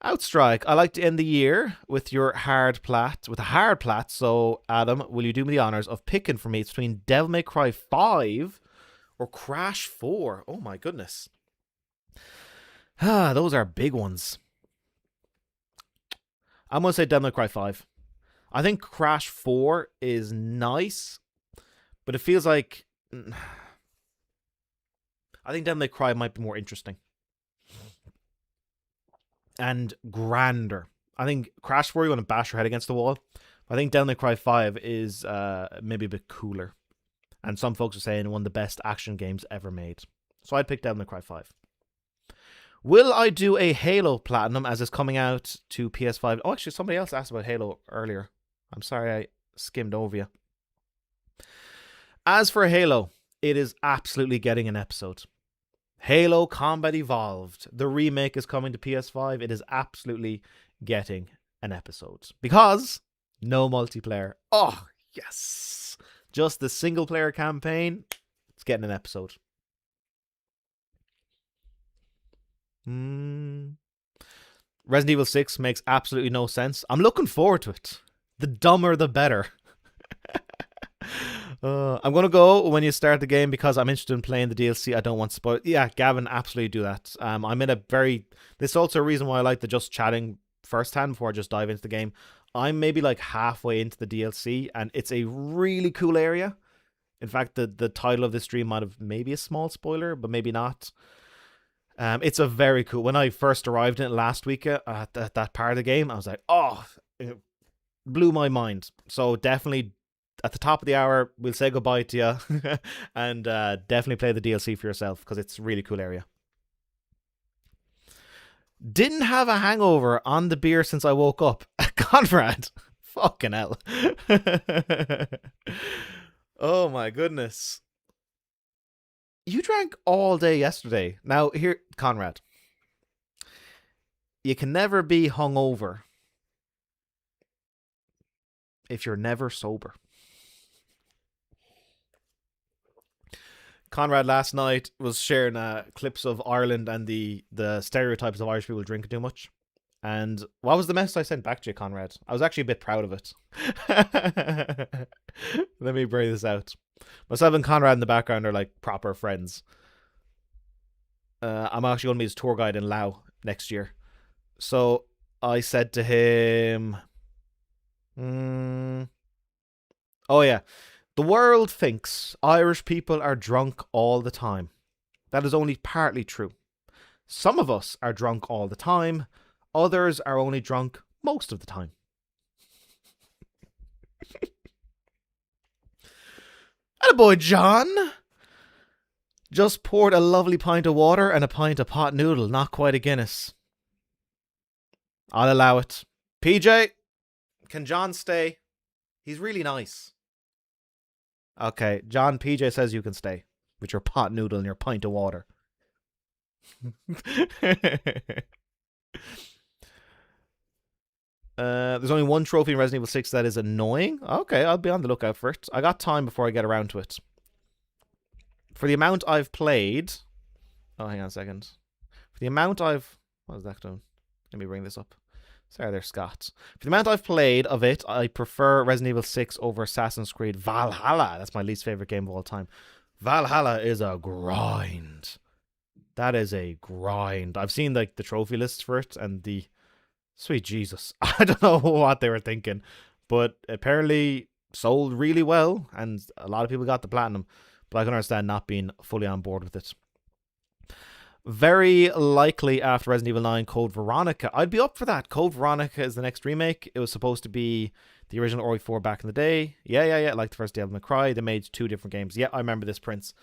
Outstrike. I like to end the year with your hard plat. With a hard plat. So, Adam, will you do me the honors of picking for me? It's between Devil May Cry 5 or Crash 4. Oh my goodness. Those are big ones. I'm going to say Devil May Cry 5. I think Crash 4 is nice, but it feels like... I think Devil May Cry might be more interesting. And grander. I think Crash 4, you want to bash your head against the wall. I think Devil May Cry 5 is maybe a bit cooler. And some folks are saying one of the best action games ever made. So I'd pick Devil May Cry 5. Will I do a Halo Platinum as it's coming out to PS5? Oh, actually, somebody else asked about Halo earlier. I'm sorry I skimmed over you. As for Halo, it is absolutely getting an episode. Halo Combat Evolved. The remake is coming to PS5. It is absolutely getting an episode. Because no multiplayer. Oh, yes. Just the single player campaign. It's getting an episode. Resident Evil 6 makes absolutely no sense. I'm looking forward to it. The dumber, the better. I'm going to go when you start the game because I'm interested in playing the DLC. I don't want to spoil. Yeah, Gavin, absolutely do that. I'm in a very... This is also a reason why I like the just chatting firsthand before I just dive into the game. I'm maybe like halfway into the DLC and it's a really cool area. In fact, the title of this stream might have maybe a small spoiler, but maybe not. It's a very cool... When I first arrived in it last week at that part of the game, I was like, oh, it blew my mind. So definitely... At the top of the hour, we'll say goodbye to you and definitely play the DLC for yourself because it's a really cool area. Didn't have a hangover on the beer since I woke up. Conrad. Fucking hell. Oh my goodness. You drank all day yesterday. Now, here, Conrad. You can never be hungover if you're never sober. Conrad last night was sharing clips of Ireland and the stereotypes of Irish people drinking too much. And what was the message I sent back to you, Conrad? I was actually a bit proud of it. Let me bring this out. Myself and Conrad in the background are like proper friends. I'm actually going to be his tour guide in Laos next year. So I said to him... Oh yeah. The world thinks Irish people are drunk all the time. That is only partly true. Some of us are drunk all the time. Others are only drunk most of the time. Attaboy, John! Just poured a lovely pint of water and a pint of pot noodle, not quite a Guinness. I'll allow it. PJ, can John stay? He's really nice. Okay, John, PJ says you can stay with your pot noodle and your pint of water. There's only one trophy in Resident Evil 6 that is annoying. Okay, I'll be on the lookout for it. I got time before I get around to it. For the amount I've played... Oh, hang on a second. For the amount I've... What is that doing? Let me bring this up. Sorry there, Scott. For the amount I've played of it, I prefer Resident Evil 6 over Assassin's Creed Valhalla. That's my least favorite game of all time. Valhalla is a grind. That is a grind. I've seen like the trophy lists for it and the... Sweet Jesus. I don't know what they were thinking. But apparently sold really well and a lot of people got the platinum. But I can understand not being fully on board with it. Very likely after Resident Evil 9, Code Veronica. I'd be up for that. Code Veronica is the next remake. It was supposed to be the original RE4 back in the day. Yeah. Like the first Devil May Cry. They made 2 different games. Yeah, I remember this, Prince.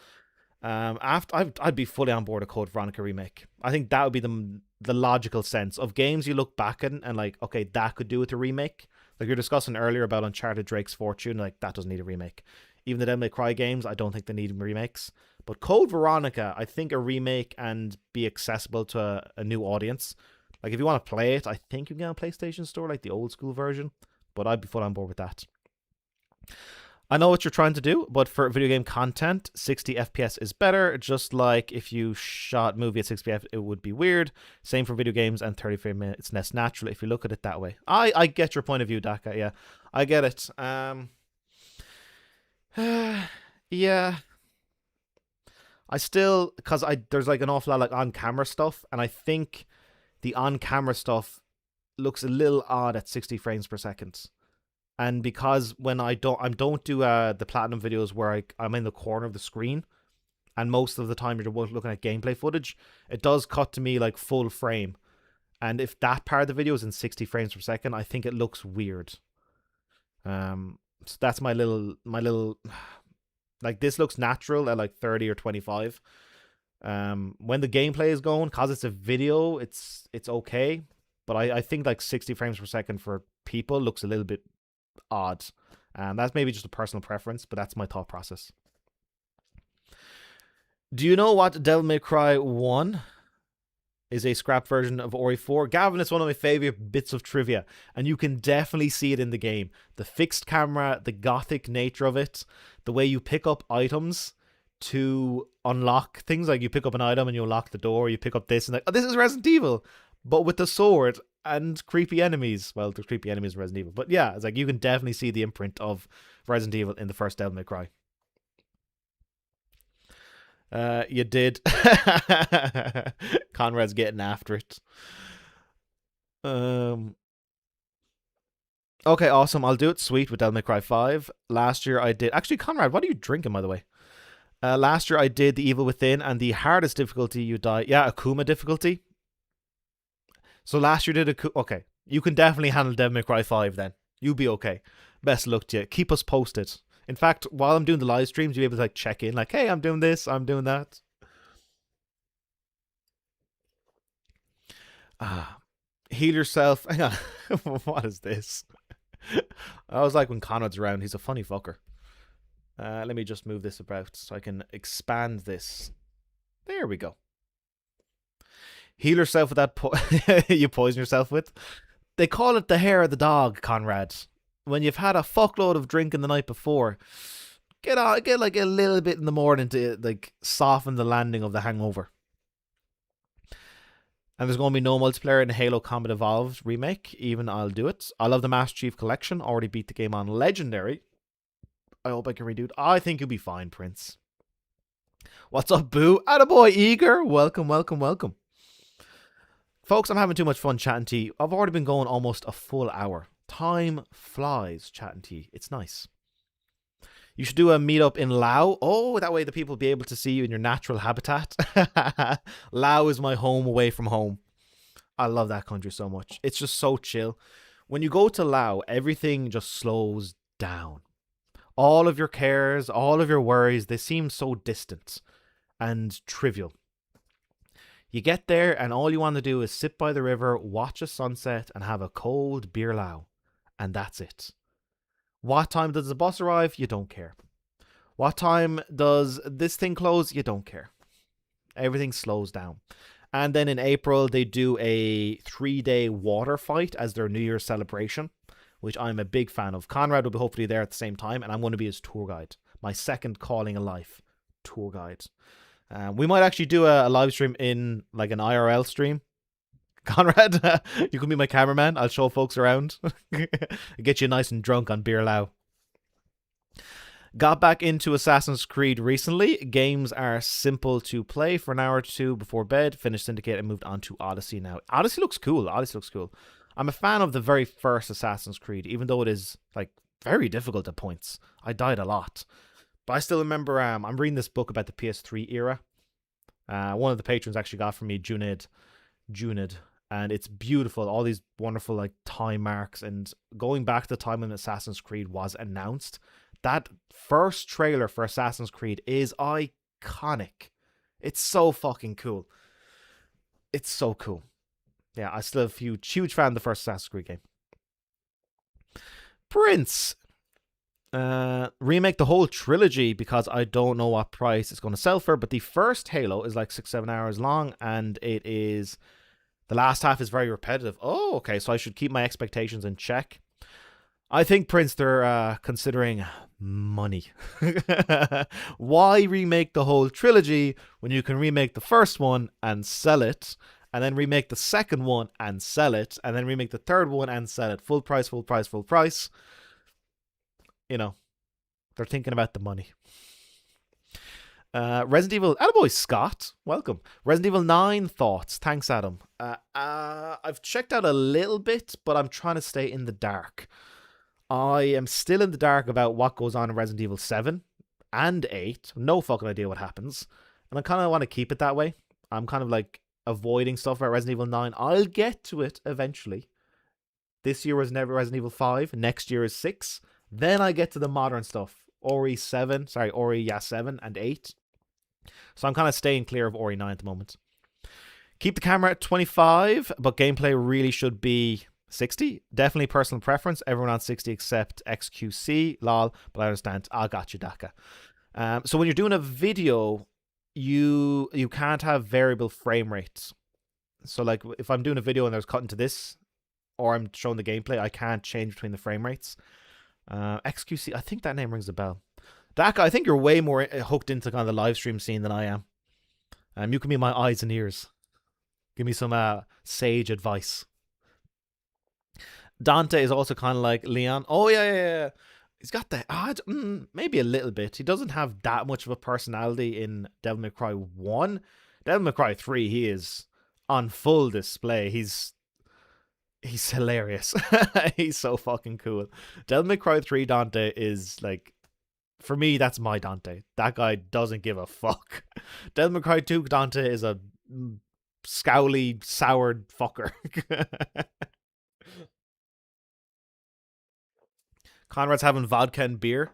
I'd be fully on board a Code Veronica remake. I think that would be the logical sense of games you look back at and like, okay, that could do with a remake. Like you're discussing earlier about Uncharted Drake's Fortune, like that doesn't need a remake. Even the Devil May Cry games, I don't think they need remakes. But Code Veronica, I think a remake and be accessible to a new audience. Like if you want to play it, I think you can get on PlayStation Store, like the old school version. But I'd be full on board with that. I know what you're trying to do, but for video game content, 60 FPS is better. Just like if you shot movie at 60 FPS, it would be weird. Same for video games, and 30 frame minutes, it's less natural if you look at it that way. I get your point of view, Daka. Yeah, I get it. Yeah, I still, because there's like an awful lot like on camera stuff, and I think the on camera stuff looks a little odd at 60 frames per second. And because when I don't do the platinum videos where I'm in the corner of the screen, and most of the time you're looking at gameplay footage, it does cut to me like full frame. And if that part of the video is in 60 frames per second, I think it looks weird. So that's my little like this looks natural at like 30 or 25. When the gameplay is going, cause it's a video, it's okay. But I think like 60 frames per second for people looks a little bit odd. That's maybe just a personal preference, but that's my thought process. Do you know what Devil May Cry 1 is a scrap version of Ori 4? Gavin, it's one of my favorite bits of trivia, and you can definitely see it in the game. The fixed camera, the gothic nature of it, the way you pick up items to unlock things, like you pick up an item and you unlock the door, you pick up this and like, oh, this is Resident Evil, but with the sword and creepy enemies. Well, there's creepy enemies in Resident Evil, but yeah, it's like you can definitely see the imprint of Resident Evil in the first Devil May Cry. You did. Conrad's getting after it. Okay, awesome. I'll do it sweet with Devil May Cry 5. Last year I did... Actually, Conrad, what are you drinking, by the way? Last year I did The Evil Within, and the hardest difficulty you die... Yeah, Akuma difficulty. So last year did okay. You can definitely handle Devil May Cry 5 then. You'll be okay. Best luck to you. Keep us posted. In fact, while I'm doing the live streams, you'll be able to like check in, like, hey, I'm doing this, I'm doing that. Heal yourself. Hang on. What is this? I was like, when Conrad's around, he's a funny fucker. Let me just move this about so I can expand this. There we go. Heal yourself with that you poison yourself with. They call it the hair of the dog, Conrad. When you've had a fuckload of drinking the night before, get like a little bit in the morning to like soften the landing of the hangover. And there's going to be no multiplayer in Halo Combat Evolved remake. Even I'll do it. I love the Master Chief Collection. Already beat the game on Legendary. I hope I can redo it. I think you'll be fine, Prince. What's up, Boo? Attaboy, Eager. Welcome, welcome, welcome. Folks, I'm having too much fun chatting to you. I've already been going almost a full hour. Time flies chatting to you. It's nice. You should do a meetup in Laos. Oh, that way the people will be able to see you in your natural habitat. Laos is my home away from home. I love that country so much. It's just so chill. When you go to Laos, everything just slows down. All of your cares, all of your worries, they seem so distant and trivial. You get there and all you want to do is sit by the river, watch a sunset and have a cold beer lao. And that's it. What time does the bus arrive? You don't care. What time does this thing close? You don't care. Everything slows down. And then in April, they do a 3-day water fight as their New Year's celebration, which I'm a big fan of. Conrad will be hopefully there at the same time, and I'm going to be his tour guide. My second calling in life, tour guide. We might actually do a live stream in like an IRL stream. Conrad, you can be my cameraman. I'll show folks around. Get you nice and drunk on beer lao. Got back into Assassin's Creed recently. Games are simple to play for an hour or two before bed. Finished Syndicate and moved on to Odyssey now. Odyssey looks cool. I'm a fan of the very first Assassin's Creed, even though it is like very difficult at points. I died a lot. But I still remember, I'm reading this book about the PS3 era. One of the patrons actually got from me, Junid, and it's beautiful. All these wonderful like time marks, and going back to the time when Assassin's Creed was announced, that first trailer for Assassin's Creed is iconic. It's so fucking cool. It's so cool. Yeah, I still have a huge fan of the first Assassin's Creed game. Prince. Remake the whole trilogy because I don't know what price it's going to sell for, but the first Halo is like 6-7 hours long, and the last half is very repetitive. Oh, okay, so I should keep my expectations in check. I think, Prince, they're considering money. Why remake the whole trilogy when you can remake the first one and sell it, and then remake the second one and sell it, and then remake the third one and sell it? Full price, full price, full price. You know, they're thinking about the money. Resident Evil, attaboy Scott, welcome. Resident Evil 9 thoughts. Thanks, Adam. I've checked out a little bit, but I'm trying to stay in the dark. I am still in the dark about what goes on in Resident Evil 7 and 8. No fucking idea what happens. And I kind of want to keep it that way. I'm kind of like avoiding stuff about Resident Evil 9. I'll get to it eventually. This year was never Resident Evil 5. Next year is 6. Then I get to the modern stuff. Ori 7 and 8. So I'm kind of staying clear of Ori 9 at the moment. Keep the camera at 25, but gameplay really should be 60. Definitely personal preference. Everyone on 60 except XQC. Lol. But I understand. I got you, Daka. So when you're doing a video, you can't have variable frame rates. So like if I'm doing a video and there's cutting to this, or I'm showing the gameplay, I can't change between the frame rates. XQC, I think that name rings a bell. Daka, I think you're way more hooked into kind of the live stream scene than I am. You can be my eyes and ears. Give me some sage advice. Dante is also kind of like Leon. Oh, yeah. He's got that. Maybe a little bit. He doesn't have that much of a personality in Devil May Cry 1. Devil May Cry 3, he is on full display. He's hilarious. He's so fucking cool. Devil May Cry 3 Dante is like, for me, that's my Dante. That guy doesn't give a fuck. Devil May Cry 2 Dante is a scowly, soured fucker. Conrad's having vodka and beer.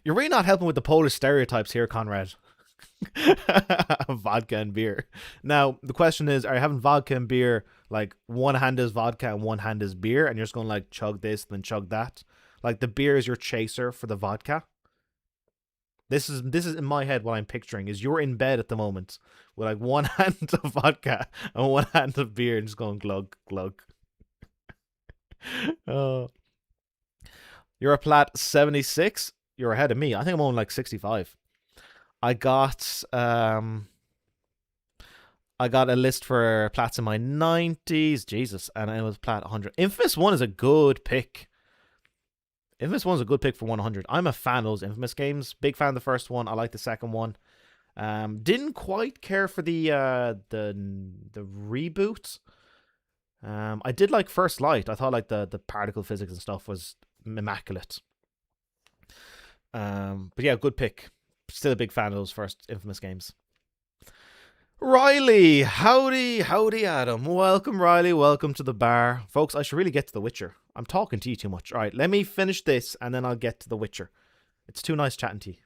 You're really not helping with the Polish stereotypes here, Conrad. Vodka and beer. Now, the question is, are you having vodka and beer, like one hand is vodka and one hand is beer, and you're just going to like chug this and then chug that? Like the beer is your chaser for the vodka? This is in my head what I'm picturing is you're in bed at the moment with like one hand of vodka and one hand of beer and just going glug, glug. Oh. You're a plat 76. You're ahead of me. I think I'm on like 65. I got a list for plats in my 90s. Jesus. And it was plat 100. Infamous 1 is a good pick. Infamous 1 is a good pick for 100. I'm a fan of those Infamous games. Big fan of the first one. I like the second one. Didn't quite care for the reboot. I did like First Light. I thought like the particle physics and stuff was immaculate. But yeah, good pick. Still a big fan of those first Infamous games. Riley, howdy Adam. Welcome, Riley, welcome to the bar. Folks, I should really get to The Witcher. I'm talking to you too much. Alright, let me finish this and then I'll get to The Witcher. It's too nice chatting to you.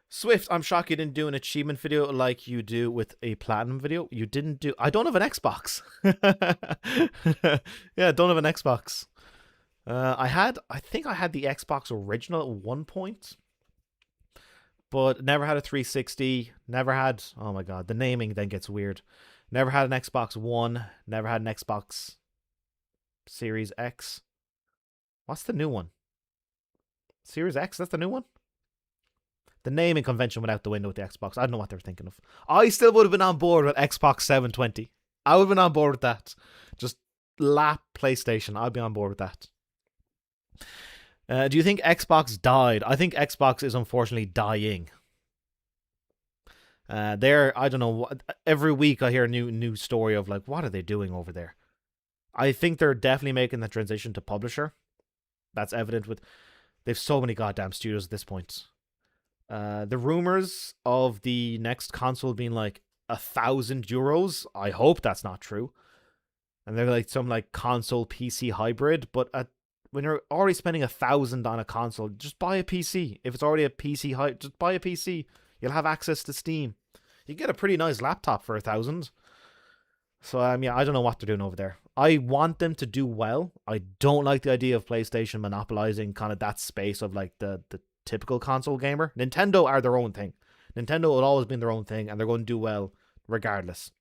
Swift, I'm shocked you didn't do an achievement video like you do with a platinum video. You didn't do... I don't have an Xbox. Yeah, I don't have an Xbox. I think I had the Xbox original at one point, but never had a 360. Never had... Oh my god, the naming then gets weird. Never had an Xbox One. Never had an Xbox Series X. What's the new one? Series X, that's the new one? The naming convention went out the window with the Xbox. I don't know what they were thinking of. I still would have been on board with Xbox 720. I would have been on board with that. Just lap PlayStation. I'd be on board with that. Do you think Xbox died? I think Xbox is unfortunately dying. I don't know. Every week I hear a new story of like, what are they doing over there? I think they're definitely making the transition to publisher. That's evident with... They've so many goddamn studios at this point. The rumors of the next console being like €1,000. I hope that's not true. And they're like some like console PC hybrid. But when you're already spending $1,000 on a console, just buy a PC. If it's already a PC just buy a PC. You'll have access to Steam. You get a pretty nice laptop for $1,000. So yeah, I don't know what they're doing over there. I want them to do well. I don't like the idea of PlayStation monopolizing kind of that space of like the typical console gamer. Nintendo are their own thing. Nintendo will always be their own thing, and they're going to do well regardless.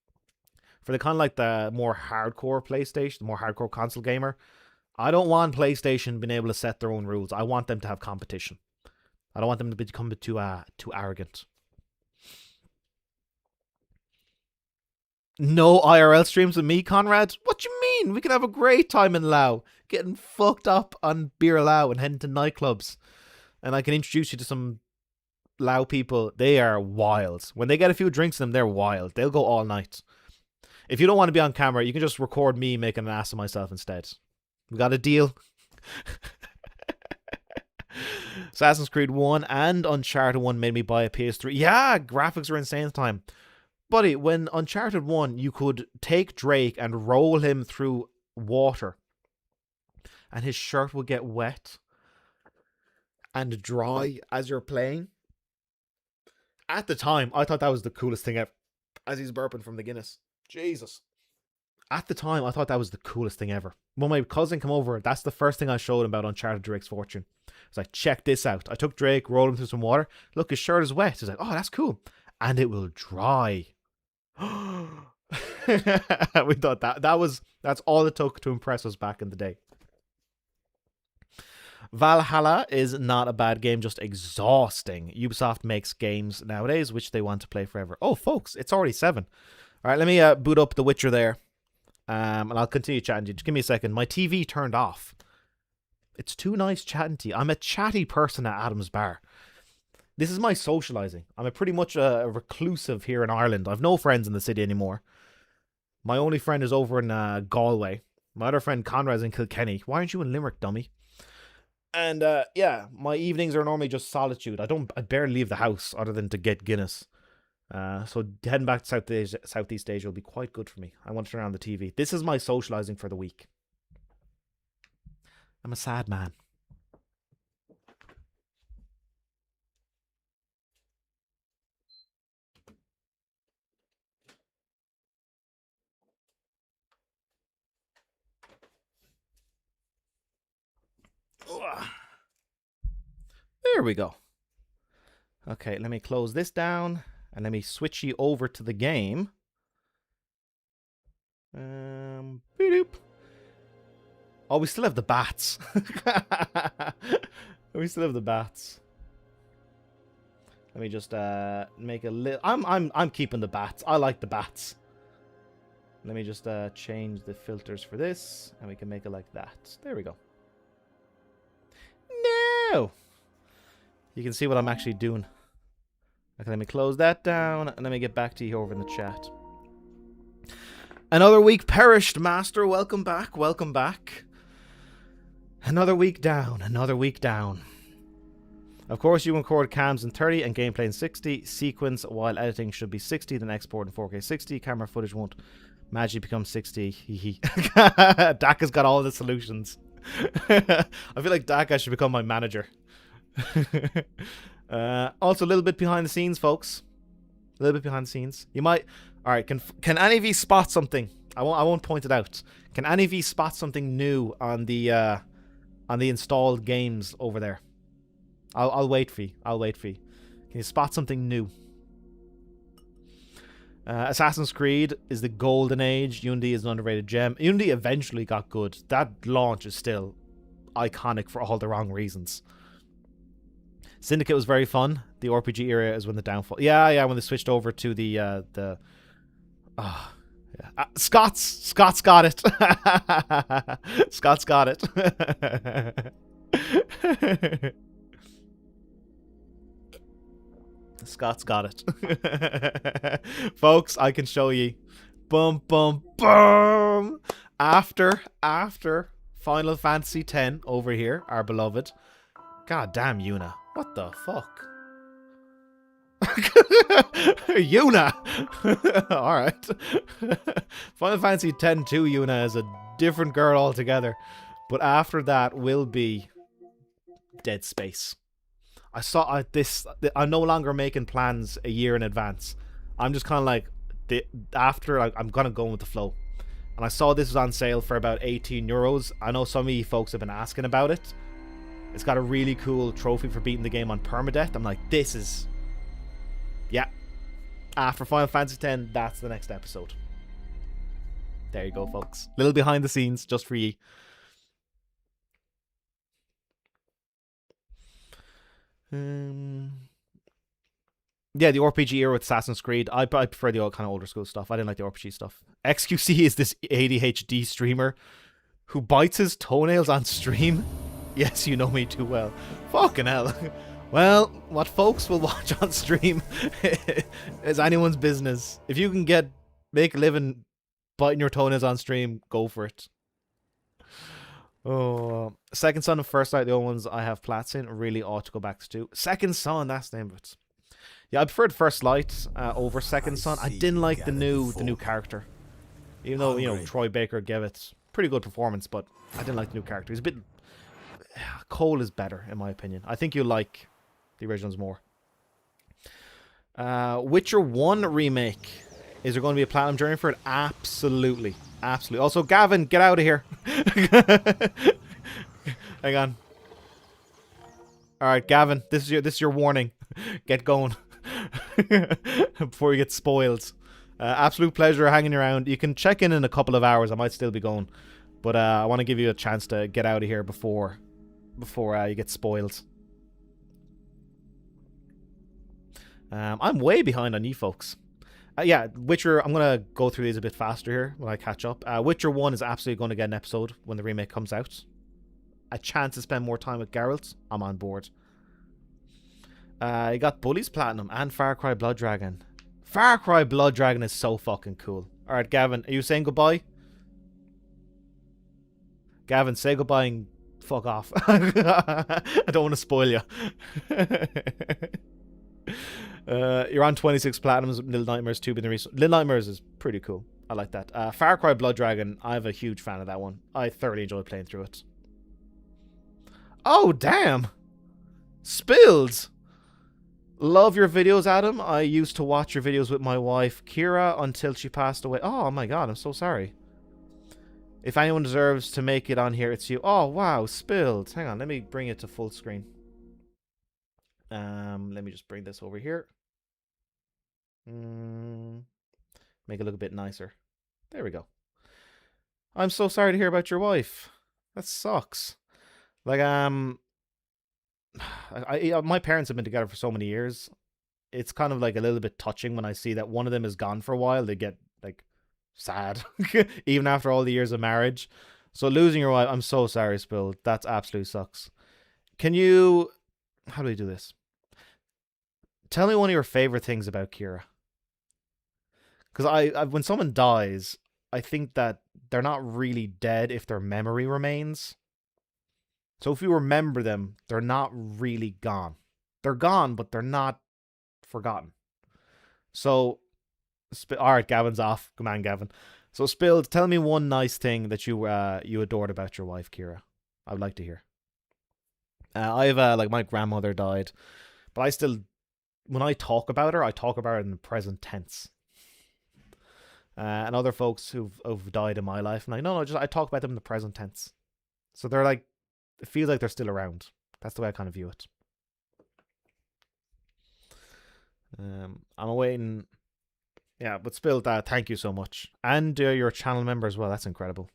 For the kind of like the more hardcore PlayStation, the more hardcore console gamer, I don't want PlayStation being able to set their own rules. I want them to have competition. I don't want them to become too arrogant. No IRL streams with me, Conrad? What you mean? We can have a great time in Lao, getting fucked up on Beer Lao and heading to nightclubs. And I can introduce you to some Lao people. They are wild. When they get a few drinks in them, they're wild. They'll go all night. If you don't want to be on camera, you can just record me making an ass of myself instead. We got a deal. Assassin's Creed 1 and Uncharted 1 made me buy a PS3. Yeah, graphics are insane at the time. Buddy, when Uncharted 1, you could take Drake and roll him through water, and his shirt would get wet and dry as you're playing. At the time, I thought that was the coolest thing ever. As he's burping from the Guinness. Jesus. At the time, I thought that was the coolest thing ever. When my cousin came over, that's the first thing I showed him about Uncharted Drake's Fortune. I was like, check this out. I took Drake, rolled him through some water. Look, his shirt is wet. He's like, oh, that's cool. And it will dry. We thought that's all it took to impress us back in the day. Valhalla is not a bad game, just exhausting. Ubisoft makes games nowadays which they want to play forever. Oh, folks, it's already 7. All right, let me boot up The Witcher there, and I'll continue chatting to you. Just give me a second. My TV turned off. It's too nice chatting to you. I'm a chatty person at Adam's Bar. This is my socializing. I'm pretty much a reclusive here in Ireland. I've no friends in the city anymore. My only friend is over in Galway. My other friend Conrad's in Kilkenny. Why aren't you in Limerick, dummy? And yeah, my evenings are normally just solitude. I barely leave the house other than to get Guinness. So heading back to Southeast Asia will be quite good for me. I want to turn on the TV. This is my socializing for the week. I'm a sad man. There we go. Okay, let me close this down and let me switch you over to the game. Boop. Oh, we still have the bats. We still have the bats. Let me just make a little. I'm keeping the bats. I like the bats. Let me just change the filters for this, and we can make it like that. There we go. No. You can see what I'm actually doing. Okay, let me close that down, and let me get back to you over in the chat. Another week perished, Master. Welcome back. Welcome back. Another week down. Another week down. Of course, you record cams in 30 and gameplay in 60. Sequence while editing should be 60, then export in 4K 60. Camera footage won't magically become 60. Daka's got all the solutions. I feel like Daka should become my manager. Also, a little bit behind the scenes, folks. A little bit behind the scenes. You might. All right. Can any of you spot something? I won't point it out. Can any of you spot something new on the installed games over there? I'll wait for you. I'll wait for you. Can you spot something new? Assassin's Creed is the golden age. Unity is an underrated gem. Unity eventually got good. That launch is still iconic for all the wrong reasons. Syndicate was very fun. The RPG era is when the downfall. Yeah, when they switched over to the Scott's got it. Scott's got it. Scott's got it. Folks, I can show you. Boom, boom, boom. After Final Fantasy X over here, our beloved. God damn, Yuna. What the fuck? Yuna! Alright. Final Fantasy X-2 Yuna is a different girl altogether. But after that will be Dead Space. I'm no longer making plans a year in advance. I'm just kind of like, I'm going to go with the flow. and I saw this was on sale for about €18. I know some of you folks have been asking about it. It's got a really cool trophy for beating the game on permadeath. I'm like, this is, yeah. After Final Fantasy X, that's the next episode. There you go, folks. Little behind the scenes just for ye. Yeah, the RPG era with Assassin's Creed. I prefer the old kind of older school stuff. I didn't like the RPG stuff. XQC is this ADHD streamer who bites his toenails on stream. Yes, you know me too well. Fucking hell. Well, what folks will watch on stream is anyone's business. If you can make a living biting your toenails on stream, go for it. Oh, Second Son and First Light, the old ones I have plats in, really ought to go back to. Second Son, that's the name of it. Yeah, I preferred First Light over Second Son. I didn't like the new character, even though Troy Baker gave it pretty good performance, but I didn't like the new character. He's a bit. Cole is better in my opinion. I think you like the originals more. Witcher 1 remake. Is there going to be a platinum journey for it? Absolutely. Absolutely. Also, Gavin, get out of here. Hang on. Alright, Gavin, this is your warning. Get going. Before you get spoiled. Absolute pleasure hanging around. You can check in a couple of hours. I might still be going. But I want to give you a chance to get out of here before you get spoiled. I'm way behind on you folks. Yeah, Witcher, I'm going to go through these a bit faster here when I catch up. Witcher 1 is absolutely going to get an episode when the remake comes out. A chance to spend more time with Geralt, I'm on board. You got Bully's Platinum and Far Cry Blood Dragon. Far Cry Blood Dragon is so fucking cool. Alright, Gavin, are you saying goodbye? Gavin, say goodbye and fuck off. I don't want to spoil you. You're on 26 platinums. Little Nightmares 2 being the recent. Little Nightmares is pretty cool. I like that. Far Cry Blood Dragon, I'm a huge fan of that one. I thoroughly enjoy playing through it. Oh, damn! Spilled! Love your videos, Adam. I used to watch your videos with my wife, Kira, until she passed away. Oh my god, I'm so sorry. If anyone deserves to make it on here, it's you. Oh, wow, spilled. Hang on, let me bring it to full screen. Let me just bring this over here. Make it look a bit nicer. There we go. I'm so sorry to hear about your wife. That sucks. Like, my parents have been together for so many years. It's kind of like a little bit touching when I see that one of them is gone for a while. They get like sad, even after all the years of marriage. So losing your wife, I'm so sorry, Spill. That absolutely sucks. Can you? How do we do this? Tell me one of your favorite things about Kira. Because I when someone dies, I think that they're not really dead if their memory remains. So if you remember them, they're not really gone. They're gone, but they're not forgotten. So, all right, Gavin's off. Come on, Gavin. So, Spilled, tell me one nice thing that you adored about your wife, Kira. I would like to hear. I've like my grandmother died, but I still, when I talk about her, I talk about her in the present tense. And other folks who've died in my life, I'm like, no, just I talk about them in the present tense. So they're like, it feels like they're still around. That's the way I kind of view it. I'm awaiting. Yeah, but Spilled, thank you so much. And your channel member as well. That's incredible.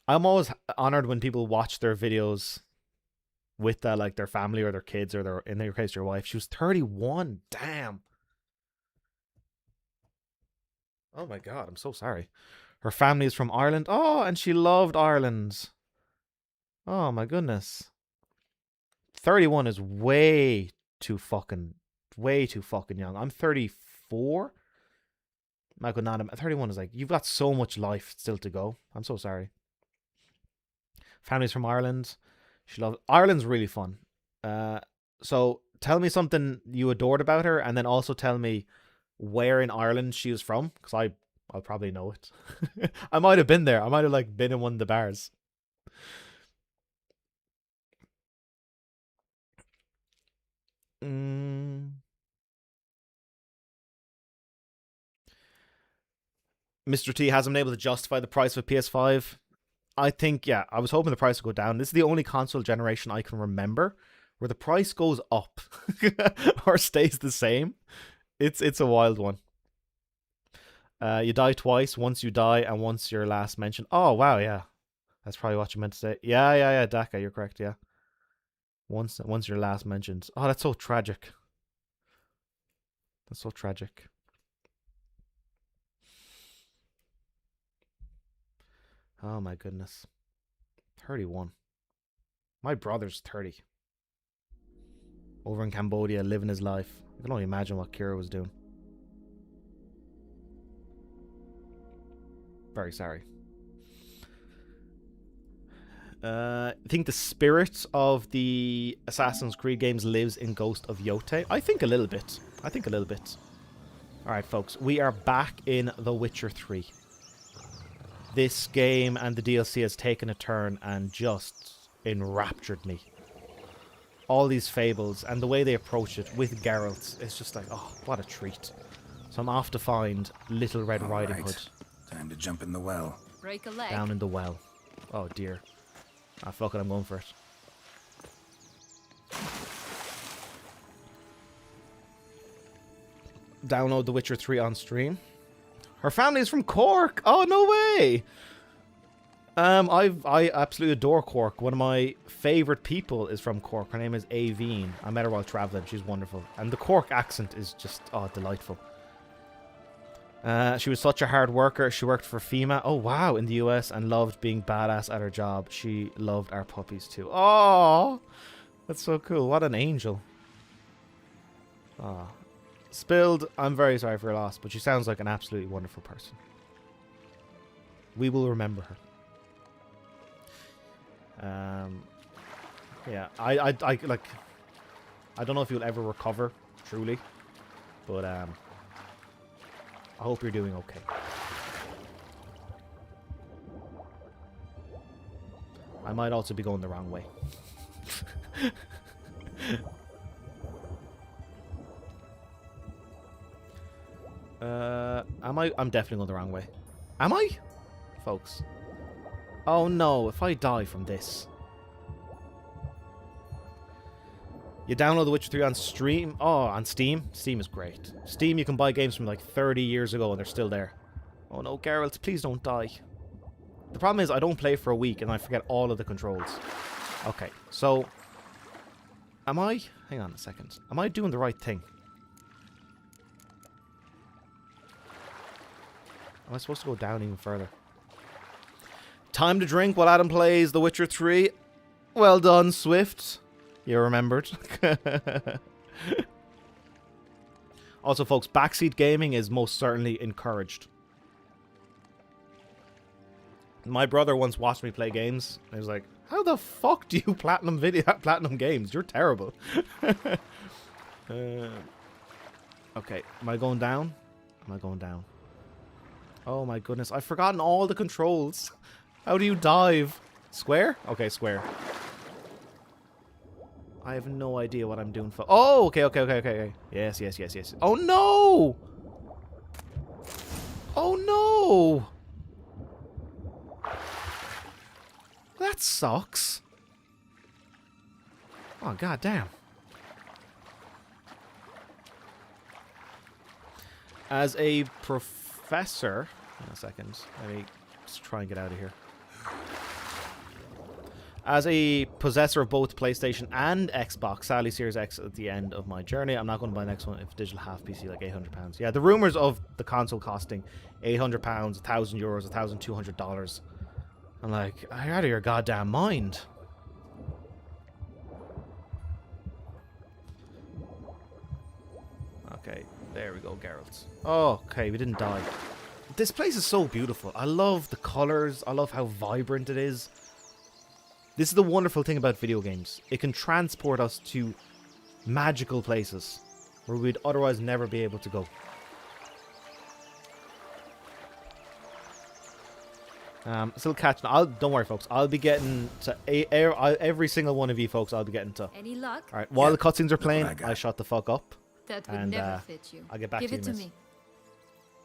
I'm always honored when people watch their videos with like their family or their kids or in their case, your wife. She was 31. Damn. Oh my god, I'm so sorry. Her family is from Ireland. Oh, and she loved Ireland. Oh my goodness. 31 is way too fucking young. I'm 34. My god, not 31 is like, you've got so much life still to go. I'm so sorry. Family's from Ireland. She loved Ireland's really fun. So tell me something you adored about her, and then also tell me where in Ireland she was from, because I'll probably know it. I might have been there. I might have like been in one of the bars. Mr. T hasn't been able to justify the price of a PS5. I think, yeah, I was hoping the price would go down. This is the only console generation I can remember where the price goes up or stays the same. It's a wild one. You die twice. Once you die and once your last mention. Oh, wow, yeah. That's probably what you meant to say. Yeah, Daka, you're correct, yeah. Once your last mentioned. Oh, that's so tragic. That's so tragic. Oh my goodness. 31. My brother's 30. Over in Cambodia, living his life. I can only imagine what Kira was doing. Very sorry. I think the spirit of the Assassin's Creed games lives in Ghost of Yotei. I think a little bit. Alright, folks. We are back in The Witcher 3. This game and the DLC has taken a turn and just enraptured me. All these fables and the way they approach it with Geralt, it's just like, oh, what a treat. So I'm off to find Little Red Riding Hood. Time to jump in the well. Break a leg. Down in the well. Oh dear. Ah, fuck it, I'm going for it. Download The Witcher 3 on stream. Her family is from Cork. Oh, no way. I absolutely adore Cork. One of my favourite people is from Cork. Her name is Aveen. I met her while travelling. She's wonderful. And the Cork accent is just, oh, delightful. She was such a hard worker. She worked for FEMA. Oh, wow, in the US and loved being badass at her job. She loved our puppies too. Oh, that's so cool. What an angel. Oh. Spilled, I'm very sorry for her loss, but she sounds like an absolutely wonderful person. We will remember her. Yeah, I like. I don't know if you'll ever recover, truly, but I hope you're doing okay. I might also be going the wrong way. Am I? I'm definitely going the wrong way. Am I? Folks. Oh no, if I die from this. You download The Witcher 3 on stream? Oh, on Steam? Steam is great. Steam, you can buy games from like 30 years ago and they're still there. Oh no, Geralt, please don't die. The problem is I don't play for a week and I forget all of the controls. Okay, so... Am I... Hang on a second. Am I doing the right thing? Am I supposed to go down even further? Time to drink while Adam plays The Witcher 3. Well done, Swift. You remembered. Also, folks, backseat gaming is most certainly encouraged. My brother once watched me play games. And he was like, how the fuck do you platinum games? You're terrible. Okay, am I going down? Am I going down? Oh my goodness, I've forgotten all the controls. How do you dive? Square? Okay, square. I have no idea what I'm doing for... Oh, okay. Yes. Oh no! Oh no! That sucks. Oh, goddamn. As a professor... Hang on a second. Let me just try and get out of here. As a possessor of both PlayStation and Xbox, sadly Series X at the end of my journey, I'm not going to buy the next one if digital half PC like £800. Yeah, the rumours of the console costing £800, €1,000, $1,200. I'm like, you're out of your goddamn mind. Okay, there we go, Geralt. Oh, okay, we didn't die. This place is so beautiful. I love the colours. I love how vibrant it is. This is the wonderful thing about video games. It can transport us to magical places where we'd otherwise never be able to go. Still catching. Don't worry, folks. I'll be getting to every single one of you, folks. I'll be getting to. Any luck? All right. While the cutscenes are playing, I shut the fuck up. That would never fit you. I'll get back Give to you, it to miss. me.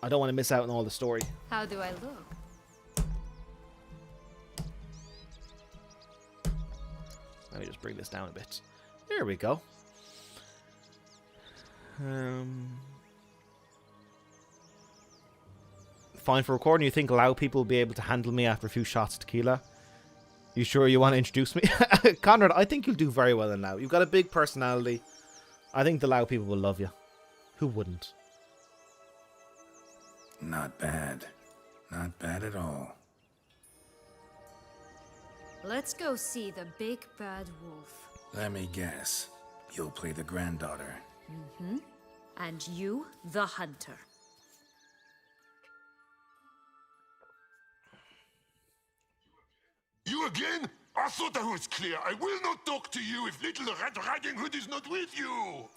I don't want to miss out on all the story. How do I look? Let me just bring this down a bit. There we go. Fine for recording. You think Lao people will be able to handle me after a few shots of tequila? You sure you want to introduce me? Conrad, I think you'll do very well in Lao. You've got a big personality. I think the Lao people will love you. Who wouldn't? Not bad. Not bad at all. Let's go see the big bad wolf. Let me guess. You'll play the granddaughter. And you, the hunter. You again? I thought I was clear. I will not talk to you if little Red Riding Hood is not with you.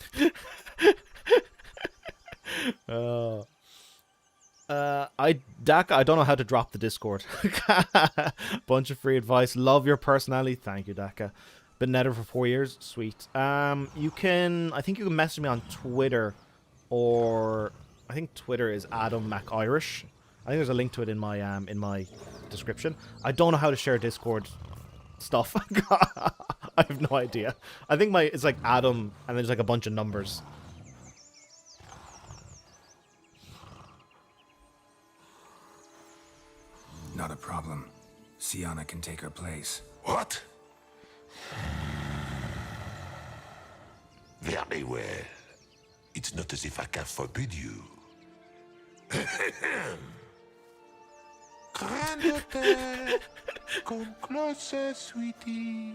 Daka, I don't know how to drop the Discord. Bunch of free advice. Love your personality. Thank you, Daka. Been nether for 4 years. Sweet. I think you can message me on Twitter, or I think Twitter is Adam MacIrish. I think there's a link to it in my description. I don't know how to share Discord stuff. I have no idea. I think it's like Adam, and there's like a bunch of numbers. Not a problem. Sienna can take her place. What? Very well. It's not as if I can forbid you. Granddaughter, come closer, sweetie.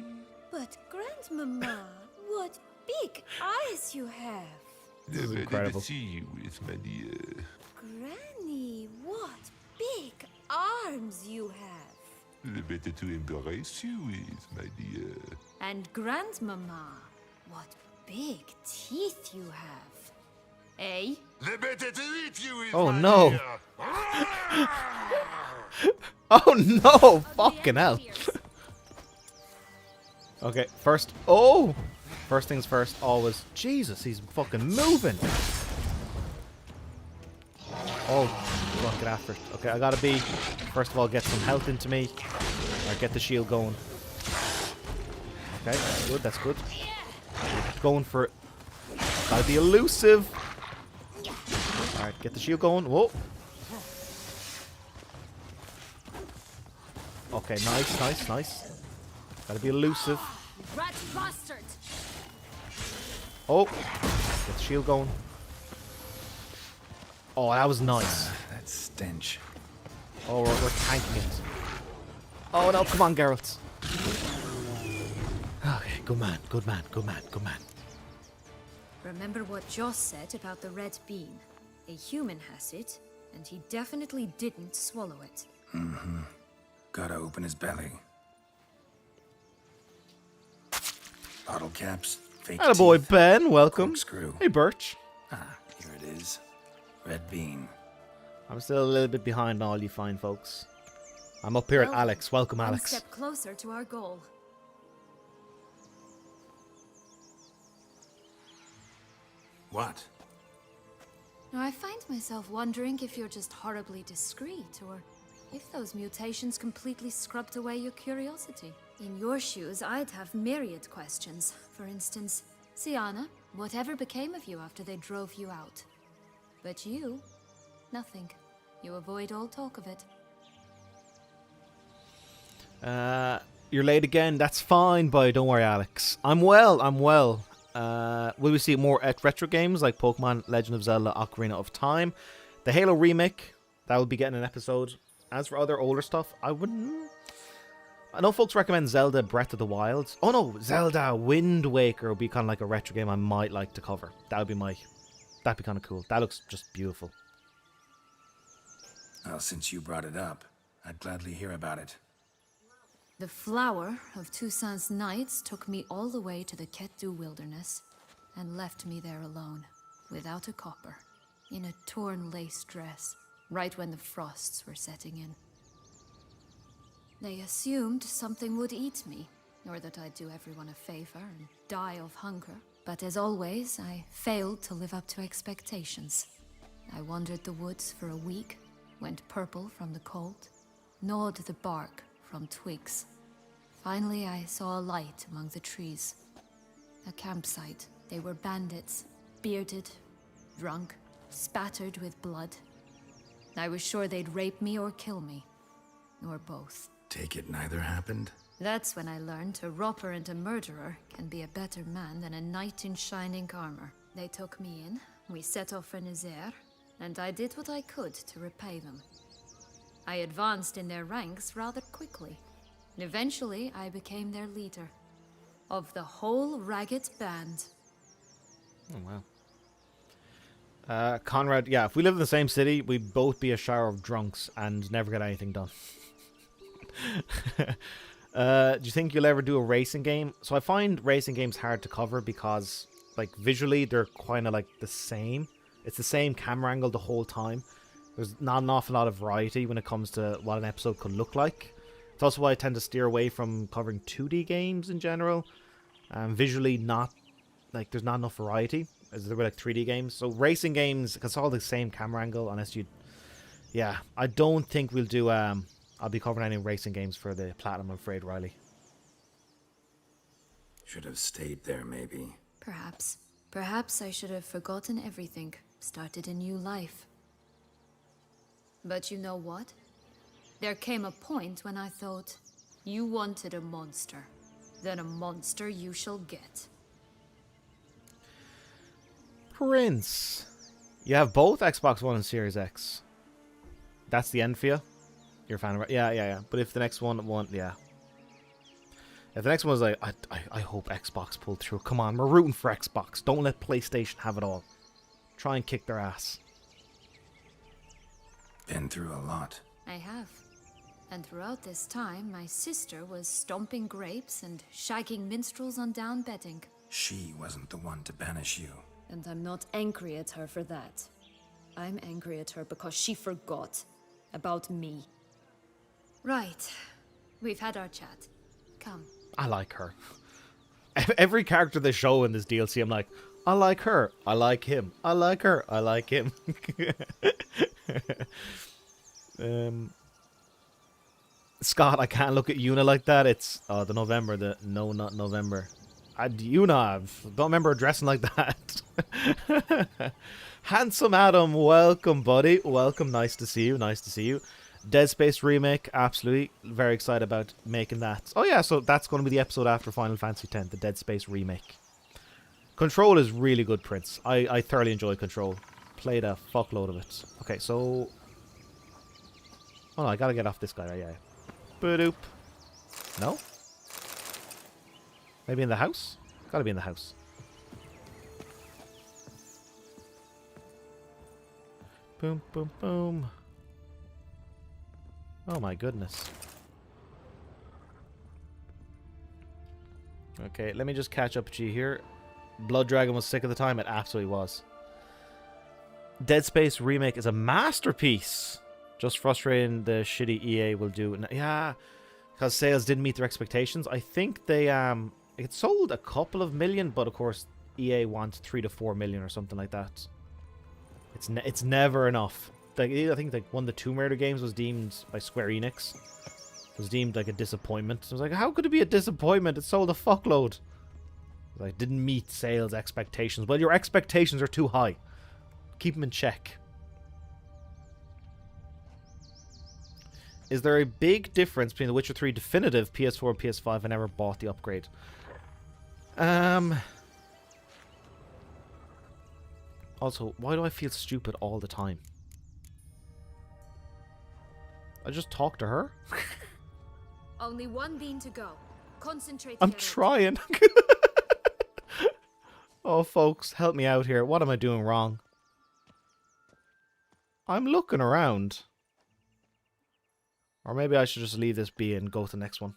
But Grandmama, what big eyes you have. This is incredible. To see you with my dear. Granny, what big arms you have. The better to embrace you with, my dear. And Grandmama, what big teeth you have. Eh? The better to eat you with, Oh, my no. dear. Oh no! Fucking hell. Okay, first things first, always. Jesus, he's fucking moving. Oh, go on, get after it. Okay, I gotta be, first of all, get some health into me. Or get the shield going. Okay, that's good, that's good. Going for it. Gotta be elusive. Alright, get the shield going. Whoa. Okay, nice. Gotta be elusive. Rat bastard! Oh, get the shield going. Oh, that was nice. That stench. Oh, we're tanking it. Oh no, come on, Geralt. Okay, good man. Remember what Joss said about the red bean. A human has it, and he definitely didn't swallow it. Gotta open his belly. Bottle caps, fake Attaboy, teeth, Ben, welcome. corkscrew. Hey, Birch. Ah, here it is. Red bean. I'm still a little bit behind all you fine folks. I'm up here at Well, Alex. Welcome, One Alex. step closer to our goal. What? Now, I find myself wondering if you're just horribly discreet, or if those mutations completely scrubbed away your curiosity. In your shoes, I'd have myriad questions. For instance, Sienna, whatever became of you after they drove you out? But you, nothing. You avoid all talk of it. You're late again. That's fine, boy. Don't worry, Alex. I'm well. Will we see more retro games like Pokemon, Legend of Zelda, Ocarina of Time? The Halo remake, that will be getting an episode. As for other older stuff, I wouldn't... I know folks recommend Zelda Breath of the Wild. Oh no, Zelda Wind Waker would be kind of like a retro game I might like to cover. That'd be kind of cool. That looks just beautiful. Well, since you brought it up, I'd gladly hear about it. The flower of Toussaint's Knights took me all the way to the Ketdu wilderness and left me there alone, without a copper, in a torn lace dress, right when the frosts were setting in. They assumed something would eat me, or that I'd do everyone a favor and die of hunger. But as always, I failed to live up to expectations. I wandered the woods for a week, went purple from the cold, gnawed the bark from twigs. Finally, I saw a light among the trees. A campsite. They were bandits, bearded, drunk, spattered with blood. I was sure they'd rape me or kill me. Or both. Take it neither happened? That's when I learned a robber and a murderer can be a better man than a knight in shining armor. They took me in, we set off for Nazaire, and I did what I could to repay them. I advanced in their ranks rather quickly. And eventually, I became their leader. Of the whole ragged band. Oh, wow. Conrad, yeah, if we live in the same city, we'd both be a shower of drunks and never get anything done. Do you think you'll ever do a racing game? So I find racing games hard to cover because, like, visually they're kind of like the same. It's the same camera angle the whole time. There's not an awful lot of variety when it comes to what an episode could look like. It's also why I tend to steer away from covering 2D games in general. Visually, not like there's not enough variety as there were like 3D games. So racing games, it's all the same camera angle. Unless you, yeah, I don't think we'll do. I'll be covering any racing games for the Platinum, I'm afraid, Riley. Should have stayed there, maybe. Perhaps. Perhaps I should have forgotten everything, started a new life. But you know what? There came a point when I thought, you wanted a monster. Then a monster you shall get. Prince. You have both Xbox One and Series X. That's the end for you? You're a fan of it? Yeah. But if the next one, yeah. If the next one was like, I hope Xbox pulled through. Come on, we're rooting for Xbox. Don't let PlayStation have it all. Try and kick their ass. Been through a lot. I have. And throughout this time, my sister was stomping grapes and shagging minstrels on down bedding. She wasn't the one to banish you. And I'm not angry at her for that. I'm angry at her because she forgot about me. Right. We've had our chat. Come. I like her. Every character they show in this DLC, I'm like, I like her. I like him. I like her. I like him. Scott, I can't look at Yuna like that. It's the November. No, not November. Yuna, don't remember her dressing like that. Handsome Adam, welcome, buddy. Welcome. Nice to see you. Nice to see you. Dead Space remake, absolutely. Very excited about making that. Oh yeah, so that's going to be the episode after Final Fantasy X, the Dead Space remake. Control is really good, Prince. I thoroughly enjoy Control. Played a fuckload of it. Okay, so... Oh no, I gotta get off this guy. Yeah. Boop. No? Maybe in the house? Gotta be in the house. Boom, boom, boom. Oh my goodness. Okay, let me just catch up to you here. Blood Dragon was sick at the time. It absolutely was. Dead Space remake is a masterpiece. Just frustrating the shitty EA will do. Yeah, because sales didn't meet their expectations. I think they it sold a couple of million, but of course EA wants 3 to 4 million or something like that. It's never enough. Like, I think like one of the Tomb Raider games was deemed by Square Enix was deemed like a disappointment. I was like, how could it be a disappointment? It sold a fuckload. Like, didn't meet sales expectations. Well, your expectations are too high. Keep them in check. Is there a big difference between The Witcher 3 Definitive PS4 and PS5? I never bought the upgrade. Also, why do I feel stupid all the time? I just talked to her. Only one bean to go. Concentrate. I'm trying. Oh, folks, help me out here. What am I doing wrong? I'm looking around. Or maybe I should just leave this be and go to the next one.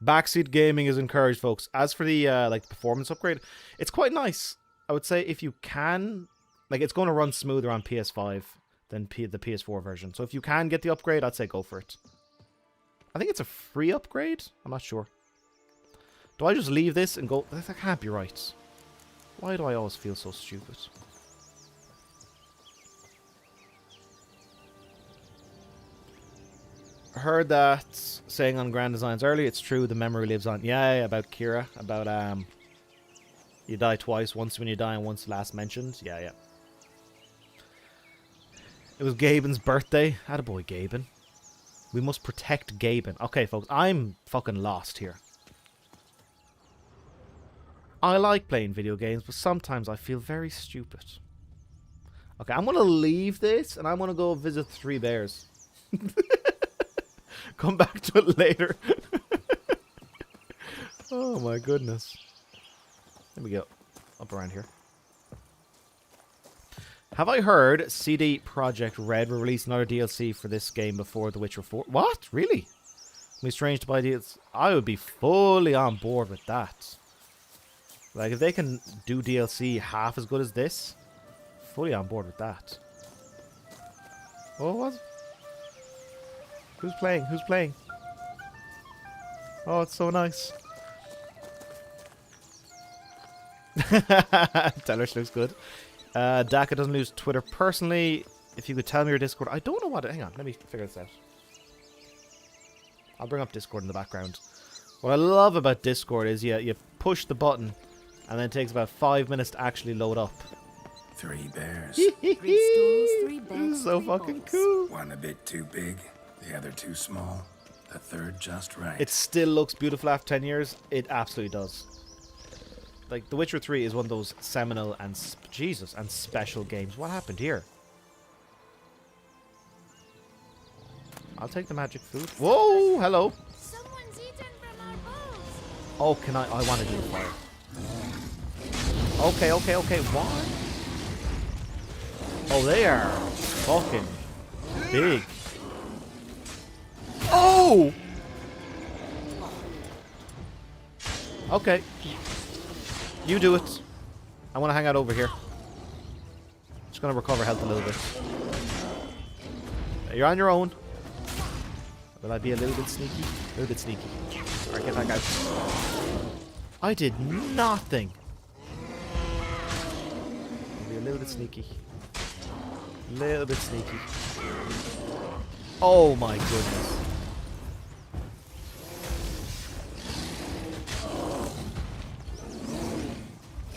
Backseat gaming is encouraged, folks. As for the like performance upgrade, it's quite nice. I would say if you can, like, it's going to run smoother on PS5 than the PS4 version. So if you can get the upgrade, I'd say go for it. I think it's a free upgrade. I'm not sure. Do I just leave this and go? That can't be right. Why do I always feel so stupid? heard that saying on Grand Designs earlier. It's true. The memory lives on. Yeah, about Kira. About you die twice. Once when you die and once last mentioned. Yeah, yeah. It was Gaben's birthday. Attaboy, Gaben. We must protect Gaben. Okay, folks. I'm fucking lost here. I like playing video games, but sometimes I feel very stupid. Okay, I'm going to leave this, and I'm going to go visit 3 bears. Come back to it later. Oh my goodness. There we go. Up around here. Have I heard CD Projekt Red will release another DLC for this game before The Witcher 4? What? Really? It'd be strange to buy deals. I would be fully on board with that. Like, if they can do DLC half as good as this, fully on board with that. Oh, what? Who's playing? Who's playing? Oh, it's so nice. Tellersh looks good. Daka doesn't use Twitter personally. If you could tell me your Discord. I don't know what... Hang on, let me figure this out. I'll bring up Discord in the background. What I love about Discord is you push the button and then it takes about 5 minutes to actually load up. 3 bears. 3 stools, 3 beds, This is so 3 fucking balls. cool. One a bit too big, the other too small, the third just right. It still looks beautiful after 10 years. It absolutely does. Like, The Witcher 3 is one of those seminal and... Jesus, and special games. What happened here? I'll take the magic food. Whoa, hello. Someone's eaten from our bowls. Oh, can I want to do the fire. Okay, okay, okay. Why? Oh, they are fucking big. Oh! Okay. You do it. I want to hang out over here. Just going to recover health a little bit. You're on your own. Will I be a little bit sneaky? A little bit sneaky. Alright, get back out. I did nothing. I'll be a little bit sneaky. Little bit sneaky. Oh my goodness.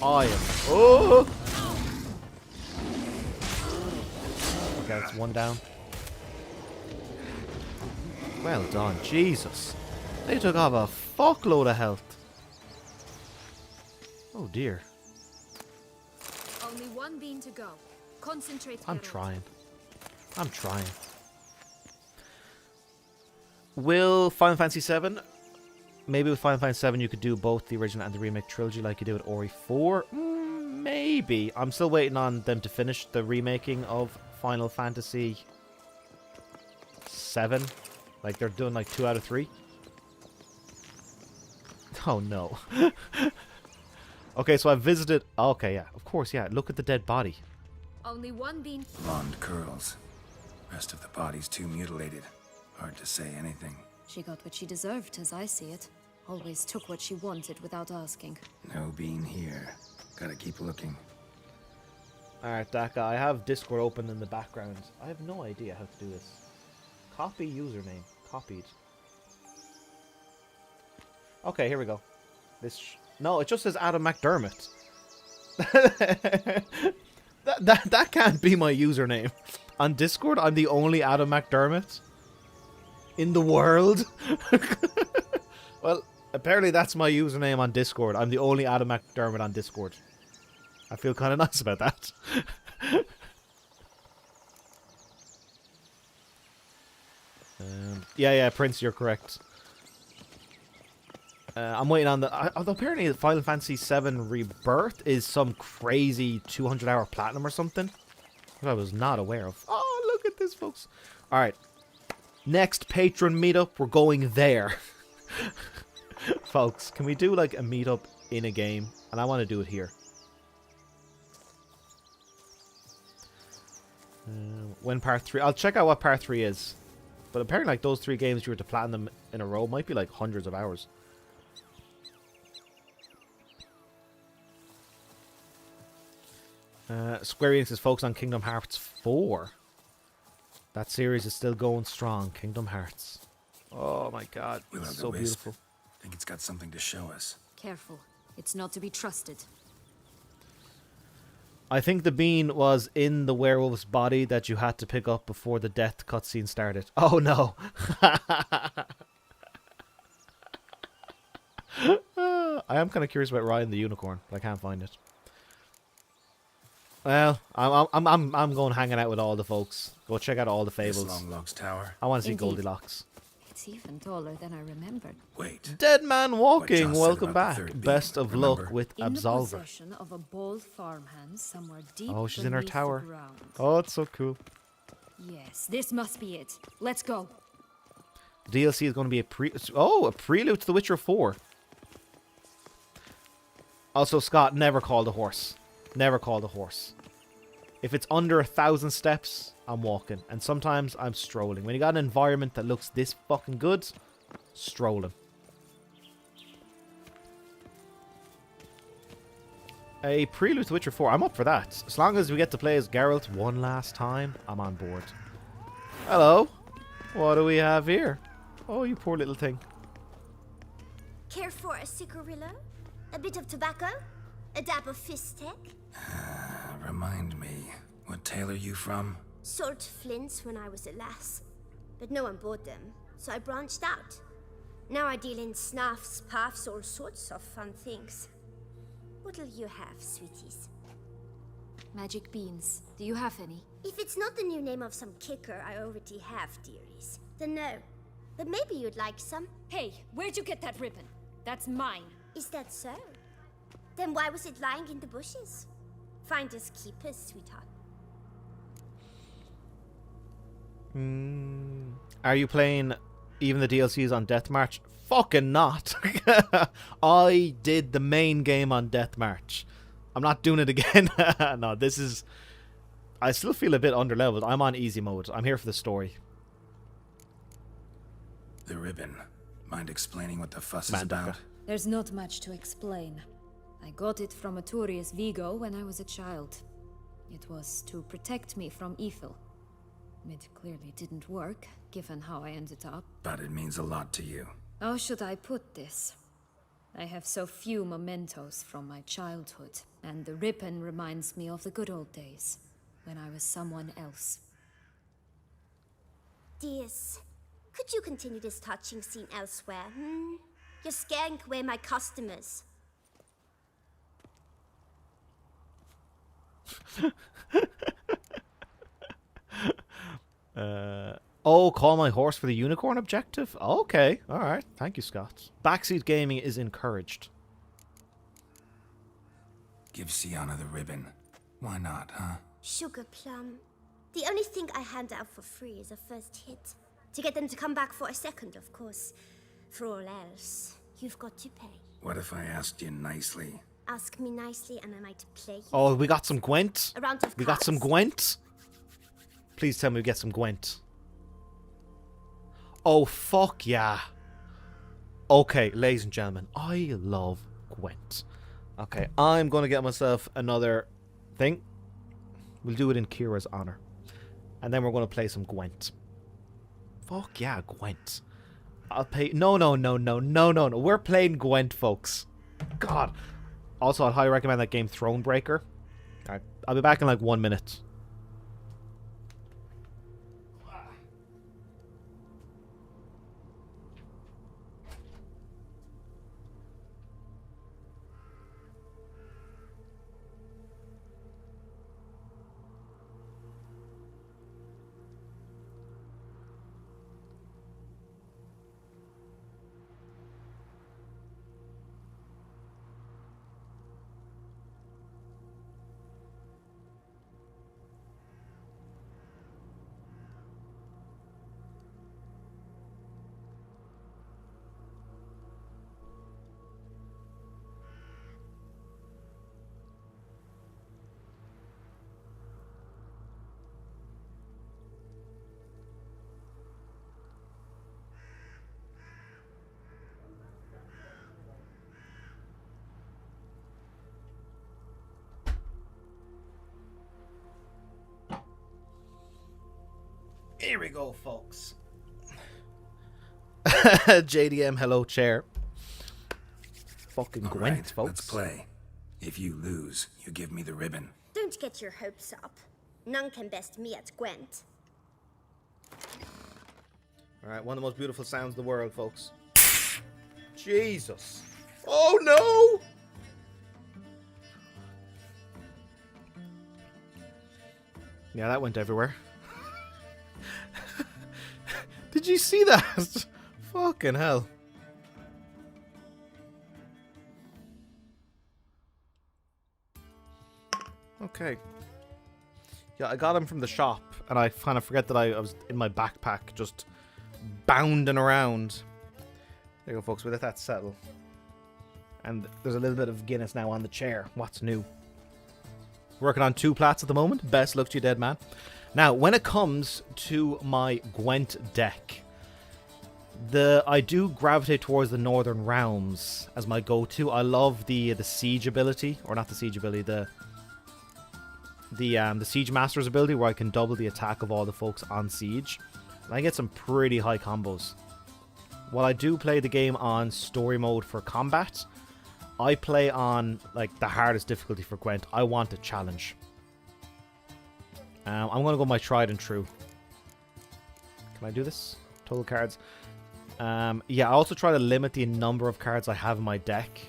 I am... Oh! Okay, that's 1 down. Well done. Jesus. They took off a fuckload of health. Oh dear. Only 1 bean to go. Concentrate. I'm Geralt. trying. I'm trying. Will Final Fantasy 7? Maybe with Final Fantasy 7 you could do both the original and the remake trilogy like you did with Ori 4. Maybe. I'm still waiting on them to finish the remaking of Final Fantasy 7. Like they're doing like 2 out of 3. Oh no. Okay, so I visited... Okay, yeah. Of course, yeah. Look at the dead body. Only 1 bean. Blonde curls. Rest of the body's too mutilated. Hard to say anything. She got what she deserved, as I see it. Always took what she wanted without asking. No bean here. Gotta keep looking. Alright, Daka, I have Discord open in the background. I have no idea how to do this. Copy username. Copied. Okay, here we go. No, it just says Adam McDermott. that can't be my username. On Discord, I'm the only Adam McDermott in the world. Well, apparently that's my username on Discord. I'm the only Adam McDermott on Discord. I feel kind of nice about that. Yeah, Prince, you're correct. I'm waiting on the... although apparently Final Fantasy VII Rebirth is some crazy 200-hour platinum or something. Which I was not aware of. Oh, look at this, folks. Alright. Next patron meetup, we're going there. Folks, can we do like a meetup in a game? And I want to do it here. When part 3... I'll check out what part 3 is. But apparently like those 3 games you were to platinum in a row might be like hundreds of hours. Square Enix is focused on Kingdom Hearts 4. That series is still going strong. Kingdom Hearts. Oh my god, Will it's o' the so Wisp. beautiful. Think it's got something to show us. Careful. It's not to be trusted. I think the bean was in the werewolf's body that you had to pick up before the death cutscene started. Oh no. I am kind of curious about Ryan the Unicorn, but I can't find it. Well, I'm going hanging out with all the folks. Go check out all the This Fables. Longlock's tower. I want to see Indeed. Goldilocks. It's even taller than I remembered. Wait. Dead Man Walking, Josh said welcome about the back. third Best beam, of luck remember? with In the Absolver. possession of a bold farmhand somewhere deep Oh, she's in her beneath the tower. ground. Oh, it's so cool. Yes, this must be it. Let's go. DLC is going to be a prelude to The Witcher 4. Also, Scott, never call the horse. Never call the horse. If it's under 1,000 steps, I'm walking. And sometimes I'm strolling. When you got an environment that looks this fucking good, strolling. A prelude to Witcher 4. I'm up for that. As long as we get to play as Geralt one last time, I'm on board. Hello. What do we have here? Oh, you poor little thing. Care for a cigarillo? A bit of tobacco? A dab of fistek? Remind me, what tale are you from? Sold flints when I was a lass. But no one bought them, so I branched out. Now I deal in snuffs, puffs, all sorts of fun things. What'll you have, sweeties? Magic beans. Do you have any? If it's not the new name of some kicker I already have, dearies, then no. But maybe you'd like some. Hey, where'd you get that ribbon? That's mine. Is that so? Then why was it lying in the bushes? Finders keepers, sweetheart. Are you playing even the DLCs on Deathmarch? Fucking not. I did the main game on Deathmarch. I'm not doing it again. No, this is... I still feel a bit underleveled. I'm on easy mode. I'm here for the story. The ribbon. Mind explaining what the fuss is Mandaka. about? There's not much to explain. I got it from Aturius Vigo when I was a child. It was to protect me from evil. It clearly didn't work, given how I ended up. But it means a lot to you. How should I put this? I have so few mementos from my childhood, and the ribbon reminds me of the good old days, when I was someone else. Dears, could you continue this touching scene elsewhere, You're scaring away my customers. Oh, call my horse for the unicorn objective? Okay, alright. Thank you, Scott. Backseat gaming is encouraged. Give Sienna the ribbon. Why not, huh? Sugar plum. The only thing I hand out for free is a first hit. To get them to come back for a second, of course. For all else, you've got to pay. What if I asked you nicely? Ask me nicely and I might play you. Oh, we got some Gwent? A round of We got some cards. Gwent? Please tell me we get some Gwent. Oh, fuck yeah. Okay, ladies and gentlemen, I love Gwent. Okay, I'm going to get myself another thing. We'll do it in Kira's honor. And then we're going to play some Gwent. Fuck yeah, Gwent. I'll pay... No. We're playing Gwent, folks. God. Also, I'd highly recommend that game Thronebreaker. Alright, I'll be back in like 1 minute. Here we go, folks. JDM, hello, chair. Fucking All Gwent, right, folks. let's play. If you lose, you give me the ribbon. Don't get your hopes up. None can best me at Gwent. Alright, one of the most beautiful sounds in the world, folks. Jesus. Oh no! Yeah, that went everywhere. Did you see that? Fucking hell. Okay. Yeah, I got him from the shop, and I kind of forget that I was in my backpack, just bounding around. There you go, folks. We let that settle. And there's a little bit of Guinness now on the chair. What's new? Working on 2 plats at the moment. Best luck to you, dead man. Now, when it comes to my Gwent deck, I do gravitate towards the Northern Realms as my go-to. I love the siege ability, or not the siege ability, the Siege Master's ability, where I can double the attack of all the folks on siege. And I get some pretty high combos. While I do play the game on story mode for combat, I play on like the hardest difficulty for Gwent. I want a challenge. I'm going to go my tried and true. Can I do this? Total cards. Yeah, I also try to limit the number of cards I have in my deck,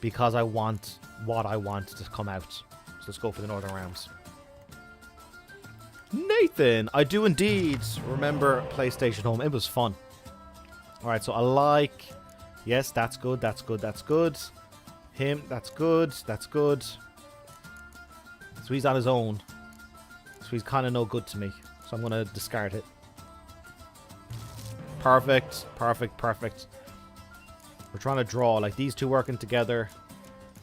because I want what I want to come out. So let's go for the Northern Realms. Nathan, I do indeed remember PlayStation Home. It was fun. Alright, so I like... Yes, that's good, that's good, that's good. Him, that's good, that's good. So he's on his own. So he's kind of no good to me. So I'm going to discard it. Perfect, perfect, perfect. We're trying to draw, like these two working together.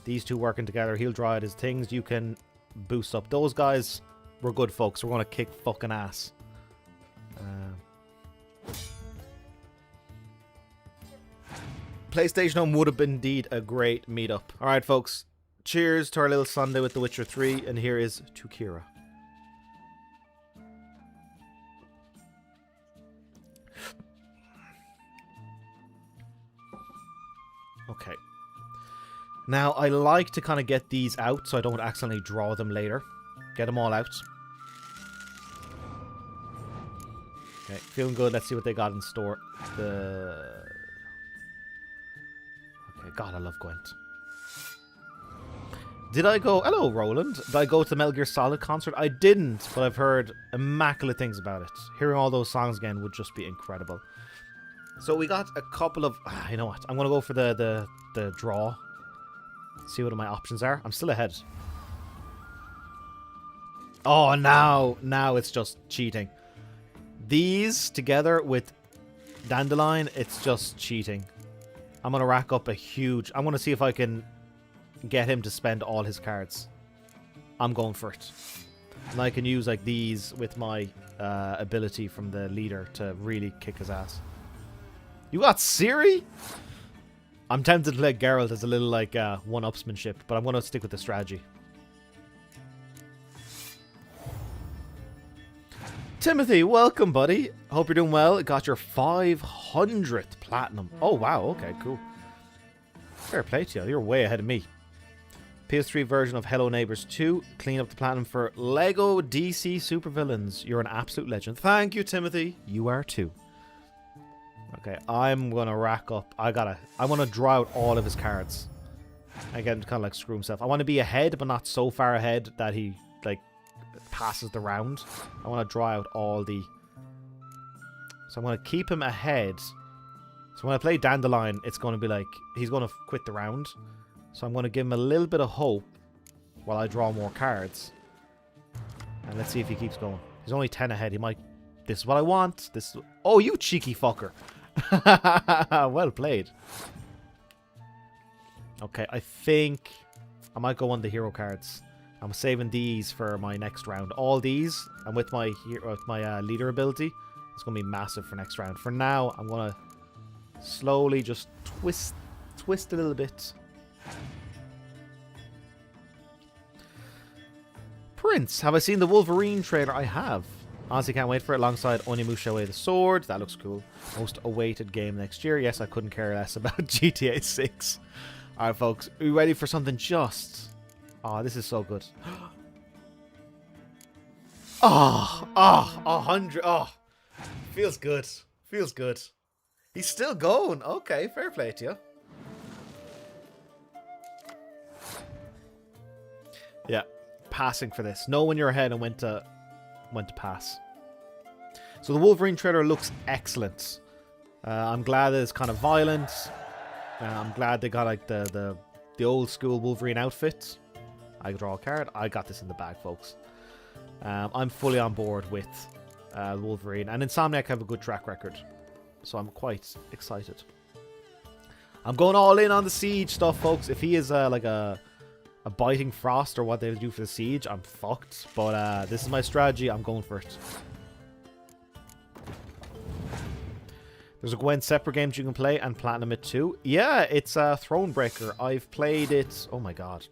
These two working together. He'll draw out his things. You can boost up those guys. We're good, folks. We're going to kick fucking ass. PlayStation Home would have been indeed a great meetup. Alright, folks. Cheers to our little Sunday with The Witcher 3. And here is to Kira. Okay. Now, I like to kind of get these out so I don't accidentally draw them later. Get them all out. Okay, feeling good. Let's see what they got in store. Okay, God, I love Gwent. Did I go... Hello, Roland. Did I go to the Metal Gear Solid concert? I didn't, but I've heard immaculate things about it. Hearing all those songs again would just be incredible. So we got a couple of... You know what? I'm going to go for the draw. See what my options are. I'm still ahead. Oh, now it's just cheating. These together with Dandelion, it's just cheating. I'm going to rack up a huge... I'm going to see if I can get him to spend all his cards. I'm going for it. And I can use like these with my ability from the leader to really kick his ass. You got Ciri? I'm tempted to play Geralt as a little like one-upsmanship, but I'm going to stick with the strategy. Timothy, welcome, buddy. Hope you're doing well. Got your 500th platinum. Oh, wow. Okay, cool. Fair play to you. You're way ahead of me. PS3 version of Hello Neighbors 2. Clean up the platinum for Lego DC Supervillains. You're an absolute legend. Thank you, Timothy. You are too. Okay, I'm going to rack up. I want to draw out all of his cards. Again, kind of like screw himself. I want to be ahead, but not so far ahead that he, like, passes the round. I want to draw out all the... So I'm going to keep him ahead. So when I play Dandelion, it's going to be like... He's going to quit the round. So I'm going to give him a little bit of hope while I draw more cards. And let's see if he keeps going. He's only 10 ahead. He might... This is what I want. This is... Oh, you cheeky fucker. Well played. Okay, I think I might go on the hero cards. I'm saving these for my next round. All these, and with my leader ability, it's going to be massive for next round. For now, I'm going to slowly just twist a little bit. Prince, have I seen the Wolverine trailer? I have. Honestly, can't wait for it alongside Onimusha Away the Sword. That looks cool. Most awaited game next year. Yes, I couldn't care less about GTA 6. Alright, folks. Are you ready for something just... Oh, this is so good. Oh, 100. Oh, feels good. Feels good. He's still going. Okay, fair play to you. Yeah, passing for this. Know when you're ahead and when to pass. So the Wolverine trailer looks excellent. I'm glad that it's kind of violent. I'm glad they got like the old school Wolverine outfit. I draw a card. I got this in the bag, folks. I'm fully on board with Wolverine, and Insomniac have a good track record, so I'm quite excited. I'm going all in on the Siege stuff, folks. If he is like a biting frost or what they do for the Siege, I'm fucked. But this is my strategy. I'm going for it. There's a Gwen separate games you can play and platinum it too. Yeah, it's Thronebreaker. I've played it. Oh my god.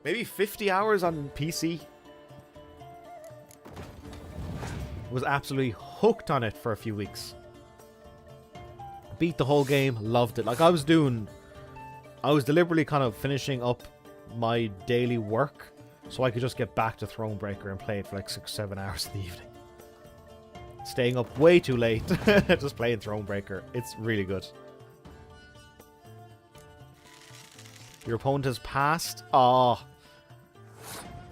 Maybe 50 hours on PC. Was absolutely hooked on it for a few weeks. Beat the whole game, loved it. Like I was deliberately kind of finishing up my daily work so I could just get back to Thronebreaker and play it for like 6-7 hours in the evening. Staying up way too late, just playing Thronebreaker. It's really good. Your opponent has passed. Oh.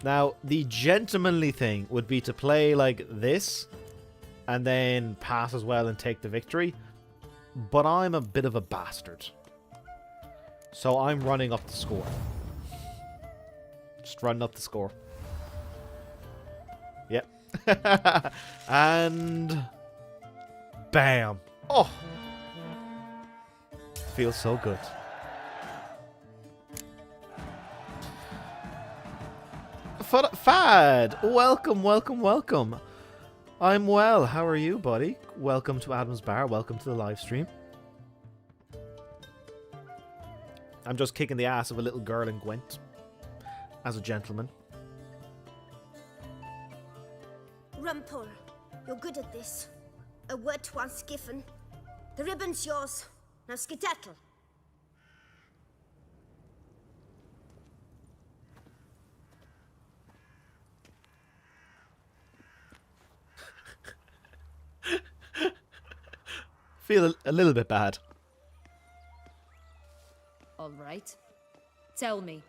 Now, the gentlemanly thing would be to play like this and then pass as well and take the victory. But I'm a bit of a bastard. So I'm running up the score. Just running up the score. Yep. And... bam. Oh. Feels so good. Fad, welcome, welcome, welcome. I'm well. How are you, buddy? Welcome to Adam's Bar. Welcome to the live stream. I'm just kicking the ass of a little girl in Gwent. As a gentleman. Rumpole, you're good at this. A word once given. The ribbon's yours. Now skedaddle. Feel a little bit bad. All right. Tell me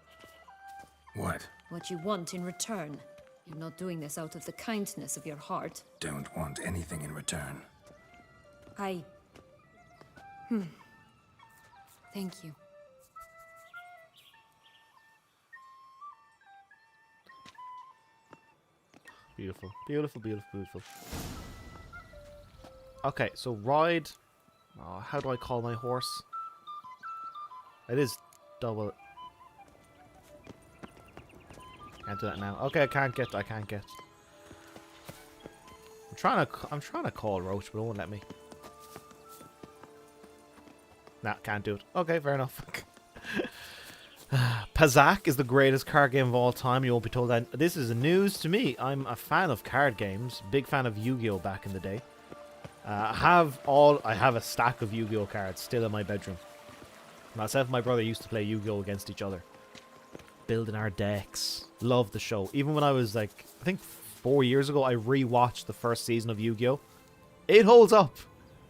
What? what you want in return. You're not doing this out of the kindness of your heart. Don't want anything in return. Thank you. Beautiful, beautiful, beautiful, beautiful. Okay, so ride. Oh, how do I call my horse? It is double. Can't do that now. Okay, I can't get. I'm trying to call Roach, but it won't let me. Nah, can't do it. Okay, fair enough. Pazak is the greatest card game of all time. You won't be told that. This is news to me. I'm a fan of card games. Big fan of Yu-Gi-Oh back in the day. I have a stack of Yu-Gi-Oh cards still in my bedroom. Myself and my brother used to play Yu-Gi-Oh against each other. Building our decks. Loved the show. Even when I was like, I think 4 years ago, I rewatched the first season of Yu-Gi-Oh. It holds up.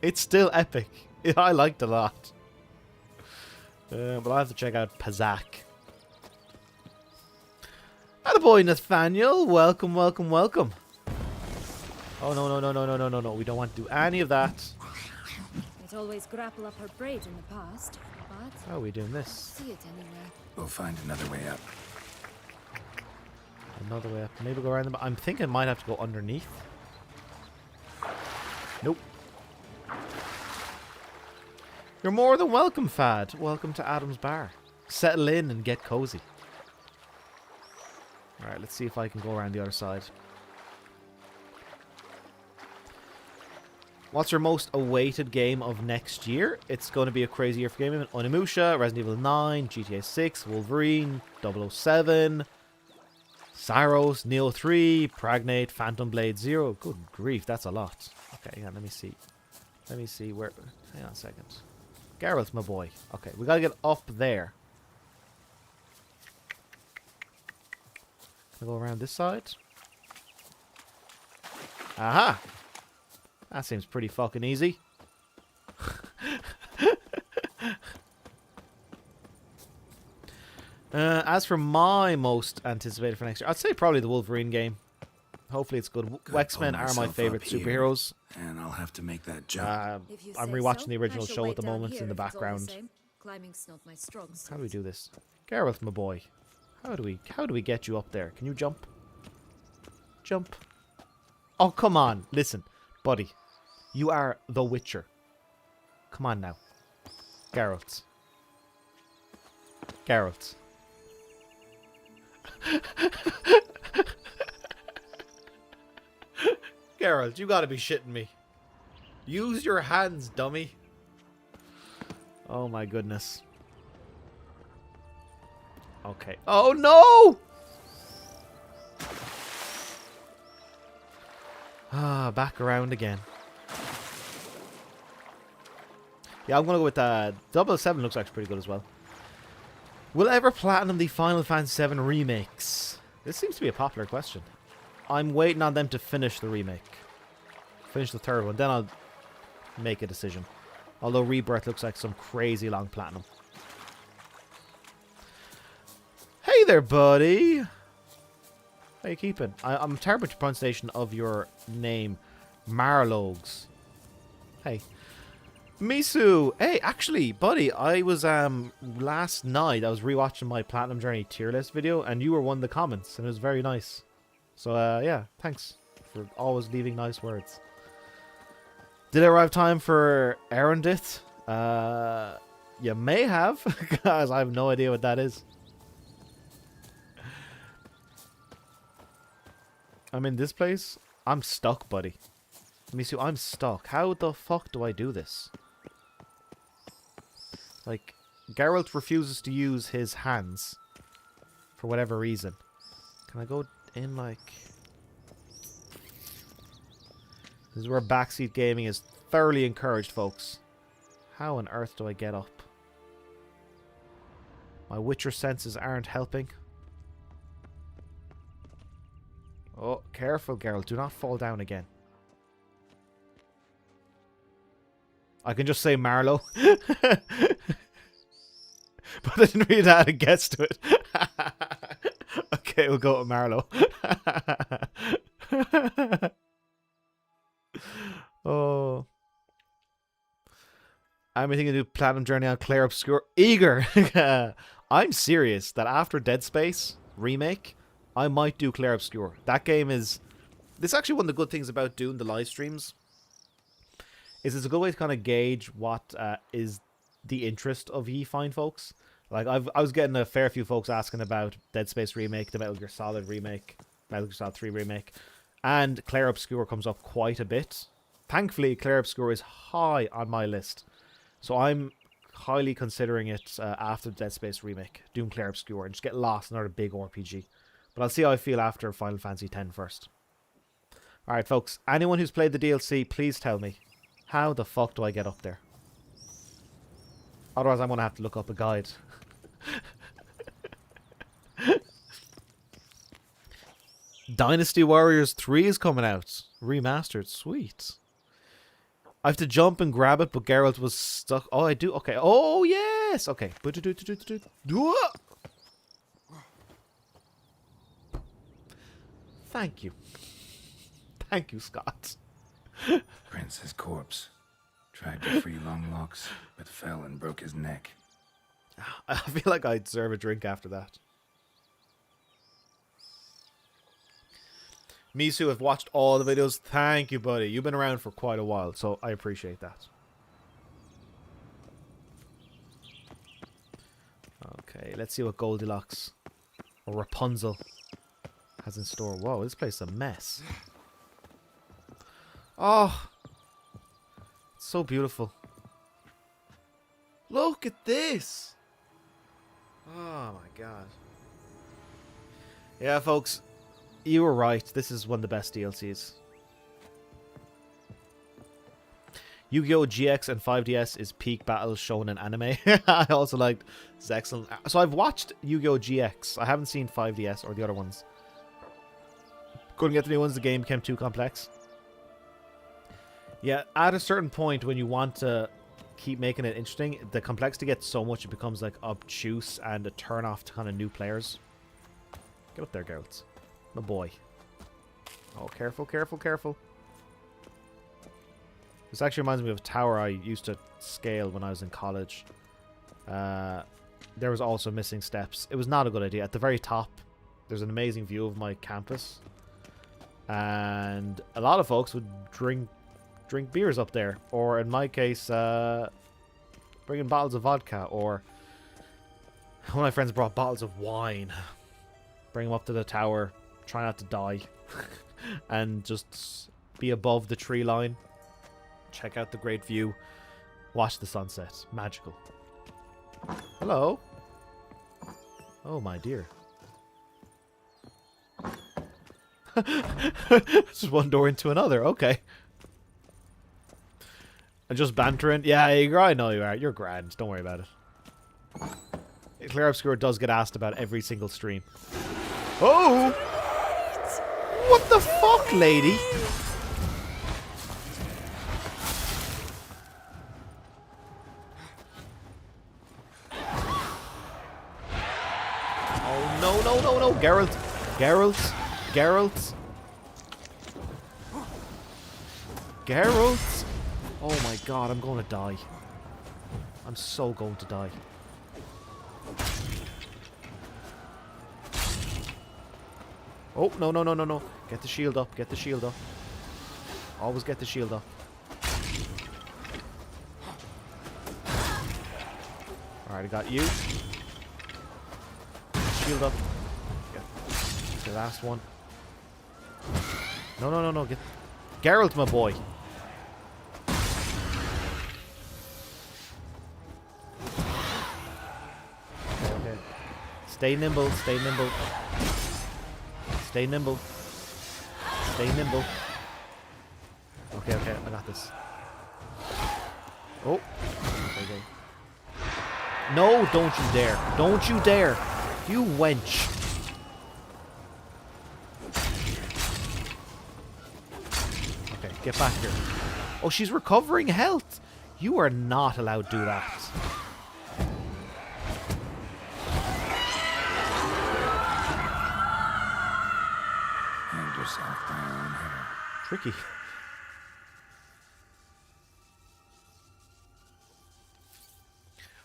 It's still epic. I liked it a lot. But I'll have to check out Pazak. Attaboy, Nathaniel. Welcome, welcome, welcome. Oh, no. We don't want to do any of that. I'd always grapple up her braid in the past, but How are we doing this? see it anywhere. We'll find another way up. Another way up. Maybe go around the... I'm thinking I might have to go underneath. Nope. You're more than welcome, Fad. Welcome to Adam's Bar. Settle in and get cozy. Alright, let's see if I can go around the other side. What's your most awaited game of next year? It's going to be a crazy year for gaming. Onimusha, Resident Evil 9, GTA 6, Wolverine, 007, Saros, Neo 3, Pragnate, Phantom Blade 0. Good grief, that's a lot. Okay, yeah, let me see. Let me see where... Hang on a second. Geralt, my boy. Okay, we gotta get up there. Can I go around this side? Aha! That seems pretty fucking easy. As for my most anticipated for next year, I'd say probably the Wolverine game. Hopefully it's good. X-Men are my favorite superheroes. And I'll have to make that jump. I'm rewatching the original show at the moment in the background. Climbing's not my strong suit. How do we do this? Geralt, my boy. How do we get you up there? Can you jump? Jump. Oh, come on. Listen, buddy. You are the Witcher. Come on now. Geralt. Geralt. Geralt, you gotta be shitting me. Use your hands, dummy. Oh my goodness. Okay. Oh no! Ah, back around again. Yeah, I'm gonna go with 007. Looks like pretty good as well. Will ever platinum the Final Fantasy VII remakes? This seems to be a popular question. I'm waiting on them to finish the remake. Finish the third one, then I'll make a decision. Although Rebirth looks like some crazy long platinum. Hey there, buddy! How you keeping? I'm terrible with the pronunciation of your name. Marlogs. Hey. Misu! Hey, actually, buddy, I was, last night, I was rewatching my Platinum Journey tier list video, and you were one of the comments, and it was very nice. So, yeah, thanks for always leaving nice words. Did I arrive time for Erendith? You may have, because I have no idea what that is. I'm in this place? I'm stuck, buddy. Misu, I'm stuck. How the fuck do I do this? Like, Geralt refuses to use his hands. For whatever reason. Can I go in, like... This is where backseat gaming is thoroughly encouraged, folks. How on earth do I get up? My Witcher senses aren't helping. Oh, careful, Geralt. Do not fall down again. I can just say Marlowe. But I didn't really know how to guess to it. Okay, we'll go with Marlowe. Oh. I'm thinking to do Platinum Journey on Clair Obscur. Eager! I'm serious that after Dead Space remake, I might do Clair Obscur. That game is... This is actually one of the good things about doing the live streams. Is it's a good way to kind of gauge what is the interest of ye fine folks. Like, I was getting a fair few folks asking about Dead Space remake, the Metal Gear Solid remake, Metal Gear Solid 3 remake, and Clair Obscur comes up quite a bit. Thankfully, Clair Obscur is high on my list. So I'm highly considering it after the Dead Space remake, doing Clair Obscur, and just get lost in another big RPG. But I'll see how I feel after Final Fantasy X first. Alright, folks, anyone who's played the DLC, please tell me, how the fuck do I get up there? Otherwise, I'm going to have to look up a guide. Dynasty Warriors 3 is coming out. Remastered. Sweet. I have to jump and grab it, but Geralt was stuck. Oh, I do. Okay. Oh, yes. Okay. Thank you. Thank you, Scott. Prince's corpse. Tried to free Longlocks, but fell and broke his neck. I feel like I deserve a drink after that. Misu, have watched all the videos. Thank you, buddy. You've been around for quite a while, so I appreciate that. Okay, let's see what Goldilocks or Rapunzel has in store. Whoa, this place is a mess. Oh, it's so beautiful. Look at this. Oh my god. Yeah, folks, you were right. This is one of the best DLCs. Yu-Gi-Oh! GX and 5DS is peak battles shown in anime. I also liked it's excellent. So I've watched Yu-Gi-Oh! GX. I haven't seen 5DS or the other ones. Couldn't get the new ones. The game became too complex. Yeah, at a certain point when you want to keep making it interesting, the complexity gets so much it becomes like obtuse and a turn off to kind of new players. Get up there, girls. My boy. Oh, careful, careful, careful. This actually reminds me of a tower I used to scale when I was in college. There was also missing steps. It was not a good idea. At the very top, there's an amazing view of my campus. And a lot of folks would drink beers up there. Or in my case, bring in bottles of vodka. Or one of my friends brought bottles of wine. Bring them up to the tower. Try not to die. And just be above the tree line. Check out the great view. Watch the sunset. Magical. Hello. Oh, my dear. Just one door into another. Okay. And just bantering. Yeah, I know you are. You're grand. Don't worry about it. Clear Obscure does get asked about every single stream. Oh! What the fuck, lady? Oh, no, no, no, no. Geralt. Geralt. Geralt. Geralt. Oh my god, I'm going to die. I'm so going to die. Oh, no, no, no, no, no. Get the shield up. Get the shield up. Always get the shield up. Alright, I got you. Shield up. Get the last one. No, no, no, no. Get Geralt, my boy. Okay, okay. Stay nimble. Stay nimble. Stay nimble. Stay nimble. Okay, okay. I got this. Oh. Okay, okay. No, don't you dare. Don't you dare. You wench. Okay, get back here. Oh, she's recovering health. You are not allowed to do that. Hanged yourself by your own hair. Tricky.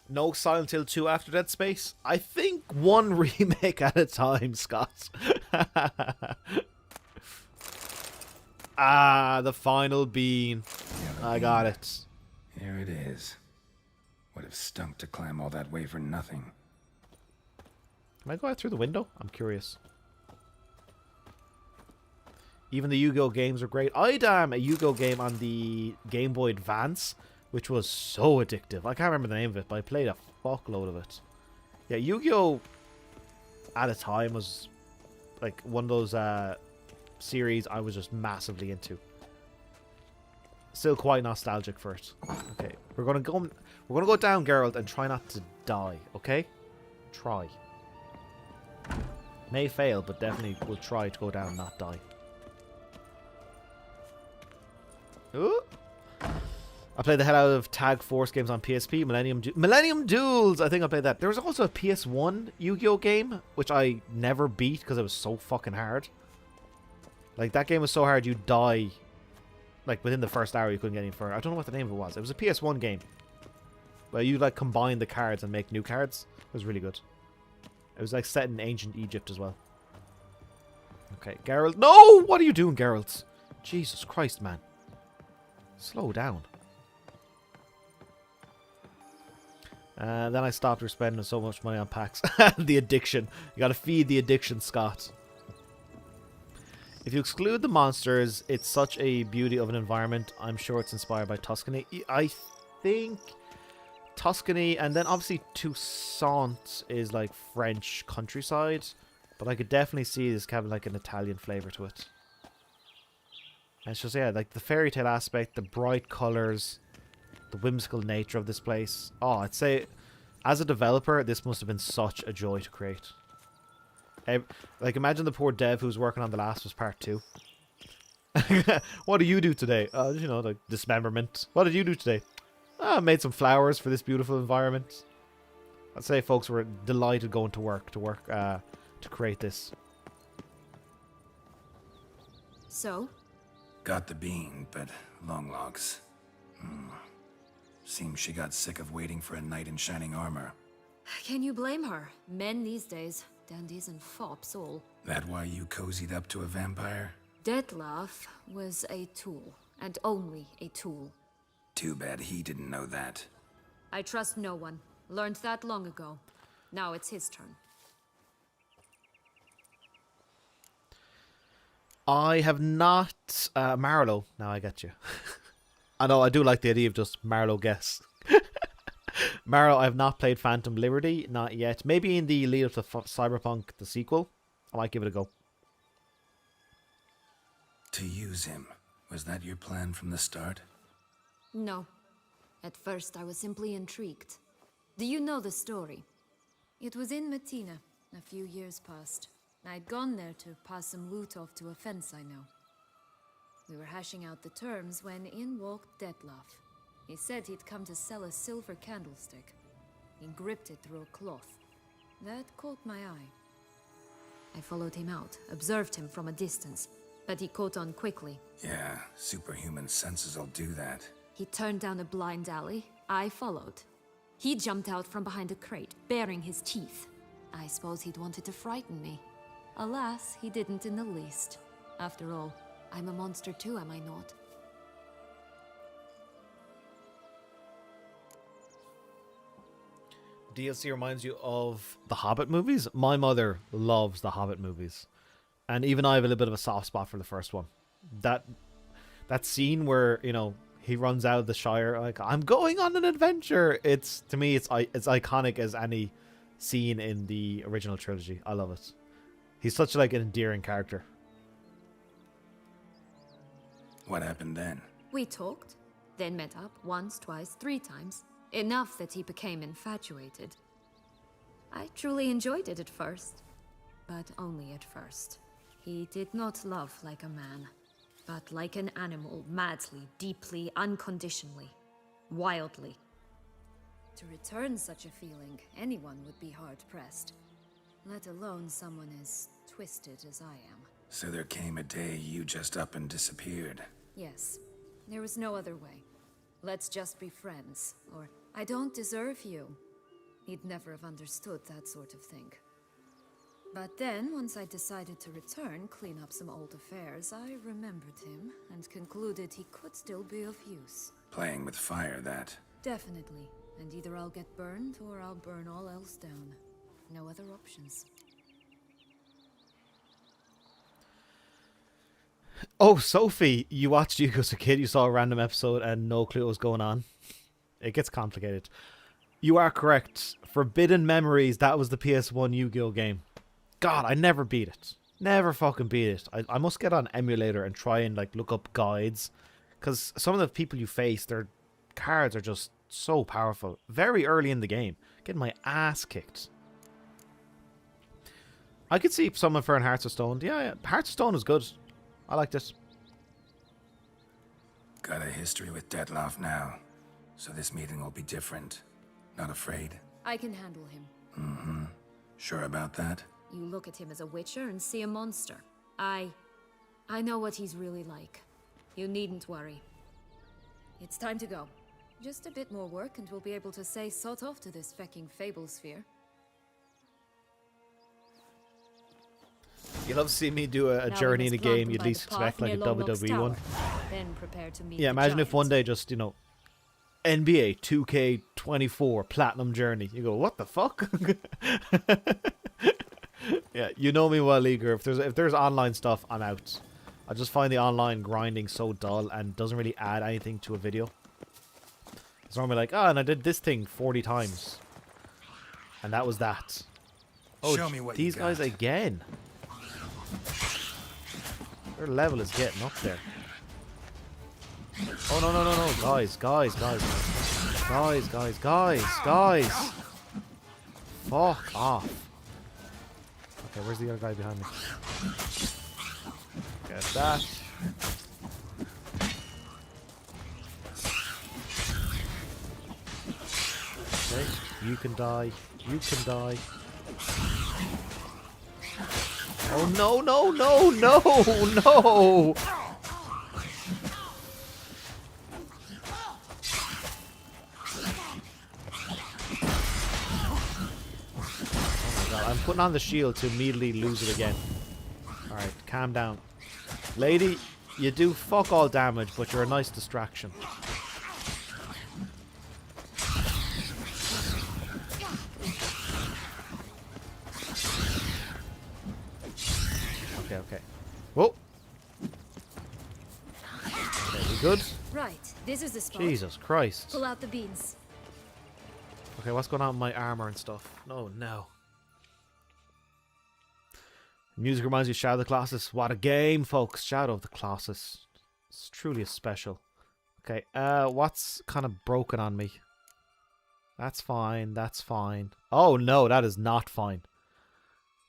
No Silent Hill 2 after Dead Space? I think one remake at a time, Scott. Ah, the final bean. I got it. Here it is. Would have stunk to climb all that way for nothing. Can I go out through the window? I'm curious. Even the Yu-Gi-Oh games are great. I damn a Yu-Gi-Oh game on the Game Boy Advance, which was so addictive. I can't remember the name of it, but I played a fuckload of it. Yeah, Yu-Gi-Oh! At a time was like one of those series I was just massively into. Still quite nostalgic for it. Okay, we're gonna go down, Geralt, and try not to die. Okay, try. May fail, but definitely will try to go down and not die. Ooh. I played the hell out of Tag Force games on PSP. Millennium Duels. I think I played that. There was also a PS1 Yu-Gi-Oh game which I never beat because it was so fucking hard. Like that game was so hard you die. Like within the first hour you couldn't get any further. I don't know what the name of it was. It was a PS1 game where you like combine the cards and make new cards. It was really good. It was like set in ancient Egypt as well. Okay, Geralt. No! What are you doing, Geralt? Jesus Christ, man. Slow down. Then I stopped spending so much money on packs. The addiction. You gotta feed the addiction, Scott. If you exclude the monsters, it's such a beauty of an environment. I'm sure it's inspired by Tuscany. I think Tuscany, and then obviously Toussaint is like French countryside. but I could definitely see this having like an Italian flavour to it. And it's just, yeah, like the fairy tale aspect, the bright colours, the whimsical nature of this place. Oh, I'd say, as a developer, this must have been such a joy to create. Like, imagine the poor dev who's working on The Last of Us Part 2. What do you do today? You know, like dismemberment. What did you do today? I made some flowers for this beautiful environment. I'd say folks were delighted going to work to create this. So? Got the bean, but long logs. Seems she got sick of waiting for a knight in shining armor. Can you blame her? Men these days, dandies and fops all. That why you cozied up to a vampire? Detlef was a tool, and only a tool. Too bad he didn't know that. I trust no one. Learned that long ago. Now it's his turn. I have not... Marlowe. Now I get you. I know, I do like the idea of just Marlowe guess. Marlowe, I have not played Phantom Liberty. Not yet. Maybe in the lead up to Cyberpunk, the sequel. I might give it a go. To use him. Was that your plan from the start? No. At first, I was simply intrigued. Do you know the story? It was in Matina, a few years past. I'd gone there to pass some loot off to a fence I know. We were hashing out the terms when in walked Detlef. He said he'd come to sell a silver candlestick. He gripped it through a cloth. That caught my eye. I followed him out, observed him from a distance, but he caught on quickly. Yeah, superhuman senses will do that. He turned down a blind alley. I followed. He jumped out from behind a crate, baring his teeth. I suppose he'd wanted to frighten me. Alas, he didn't in the least. After all, I'm a monster too, am I not? DLC reminds you of the Hobbit movies. My mother loves the Hobbit movies. And even I have a little bit of a soft spot for the first one. That scene where, you know, he runs out of the Shire like, I'm going on an adventure. It's, to me, it's iconic as any scene in the original trilogy. I love it. He's such like an endearing character. What happened then? We talked, then met up once, twice, 3 times. Enough that he became infatuated. I truly enjoyed it at first, but only at first. He did not love like a man, but like an animal, madly, deeply, unconditionally, wildly. To return such a feeling, anyone would be hard-pressed, let alone someone as twisted as I am. So there came a day you just up and disappeared. Yes, there was no other way. Let's just be friends, or I don't deserve you. He'd never have understood that sort of thing. But then, once I decided to return, clean up some old affairs, I remembered him and concluded he could still be of use. Playing with fire, that. Definitely. And either I'll get burned or I'll burn all else down. No other options. Oh, Sophie, you watched Yu-Gi-Oh! As a kid, you saw a random episode and no clue what was going on. It gets complicated. You are correct. Forbidden Memories, that was the PS1 Yu-Gi-Oh! Game. God, I never beat it. Never fucking beat it. I must get on emulator and try and like look up guides. Because some of the people you face, their cards are just so powerful. Very early in the game. Getting my ass kicked. I could see someone for Hearts of Stone. Yeah, Hearts of Stone is good. I liked it. Got a history with Detlef now, so this meeting will be different. Not afraid? I can handle him. Mm-hmm. Sure about that? You look at him as a witcher and see a monster. I know what he's really like. You needn't worry. It's time to go. Just a bit more work and we'll be able to say sod off to this fecking Fables sphere. You love to see me do a Now journey we in a must plant game them you'd by the least path expect, like a near Longlock's WWE one. tower. Then prepare to meet Yeah, the imagine if one giant. day just, you know, NBA 2K24 Platinum Journey. You go, what the fuck? Yeah, you know me well, Eager. If there's online stuff, I'm out. I just find the online grinding so dull and doesn't really add anything to a video. It's normally like, oh, and I did this thing 40 times. And that was that. Oh, Show me what these you guys got. again. Their level is getting up there. Oh, no, no, no, no. Guys, guys, guys. Guys, guys, guys, guys. Fuck off. Okay, where's the other guy behind me? Get that. Okay, you can die. You can die. Oh no, no, no, no, no! Oh my god, I'm putting on the shield to immediately lose it again. Alright, calm down. Lady, you do fuck all damage, but you're a nice distraction. Okay, okay. Whoa! Okay, we good? Right, this is the spot. Jesus Christ. Pull out the beans. Okay, what's going on with my armor and stuff? Oh no. Music reminds me of Shadow of the Colossus. What a game, folks. Shadow of the Colossus. It's truly a special. Okay, what's kind of broken on me? That's fine, that's fine. Oh no, that is not fine.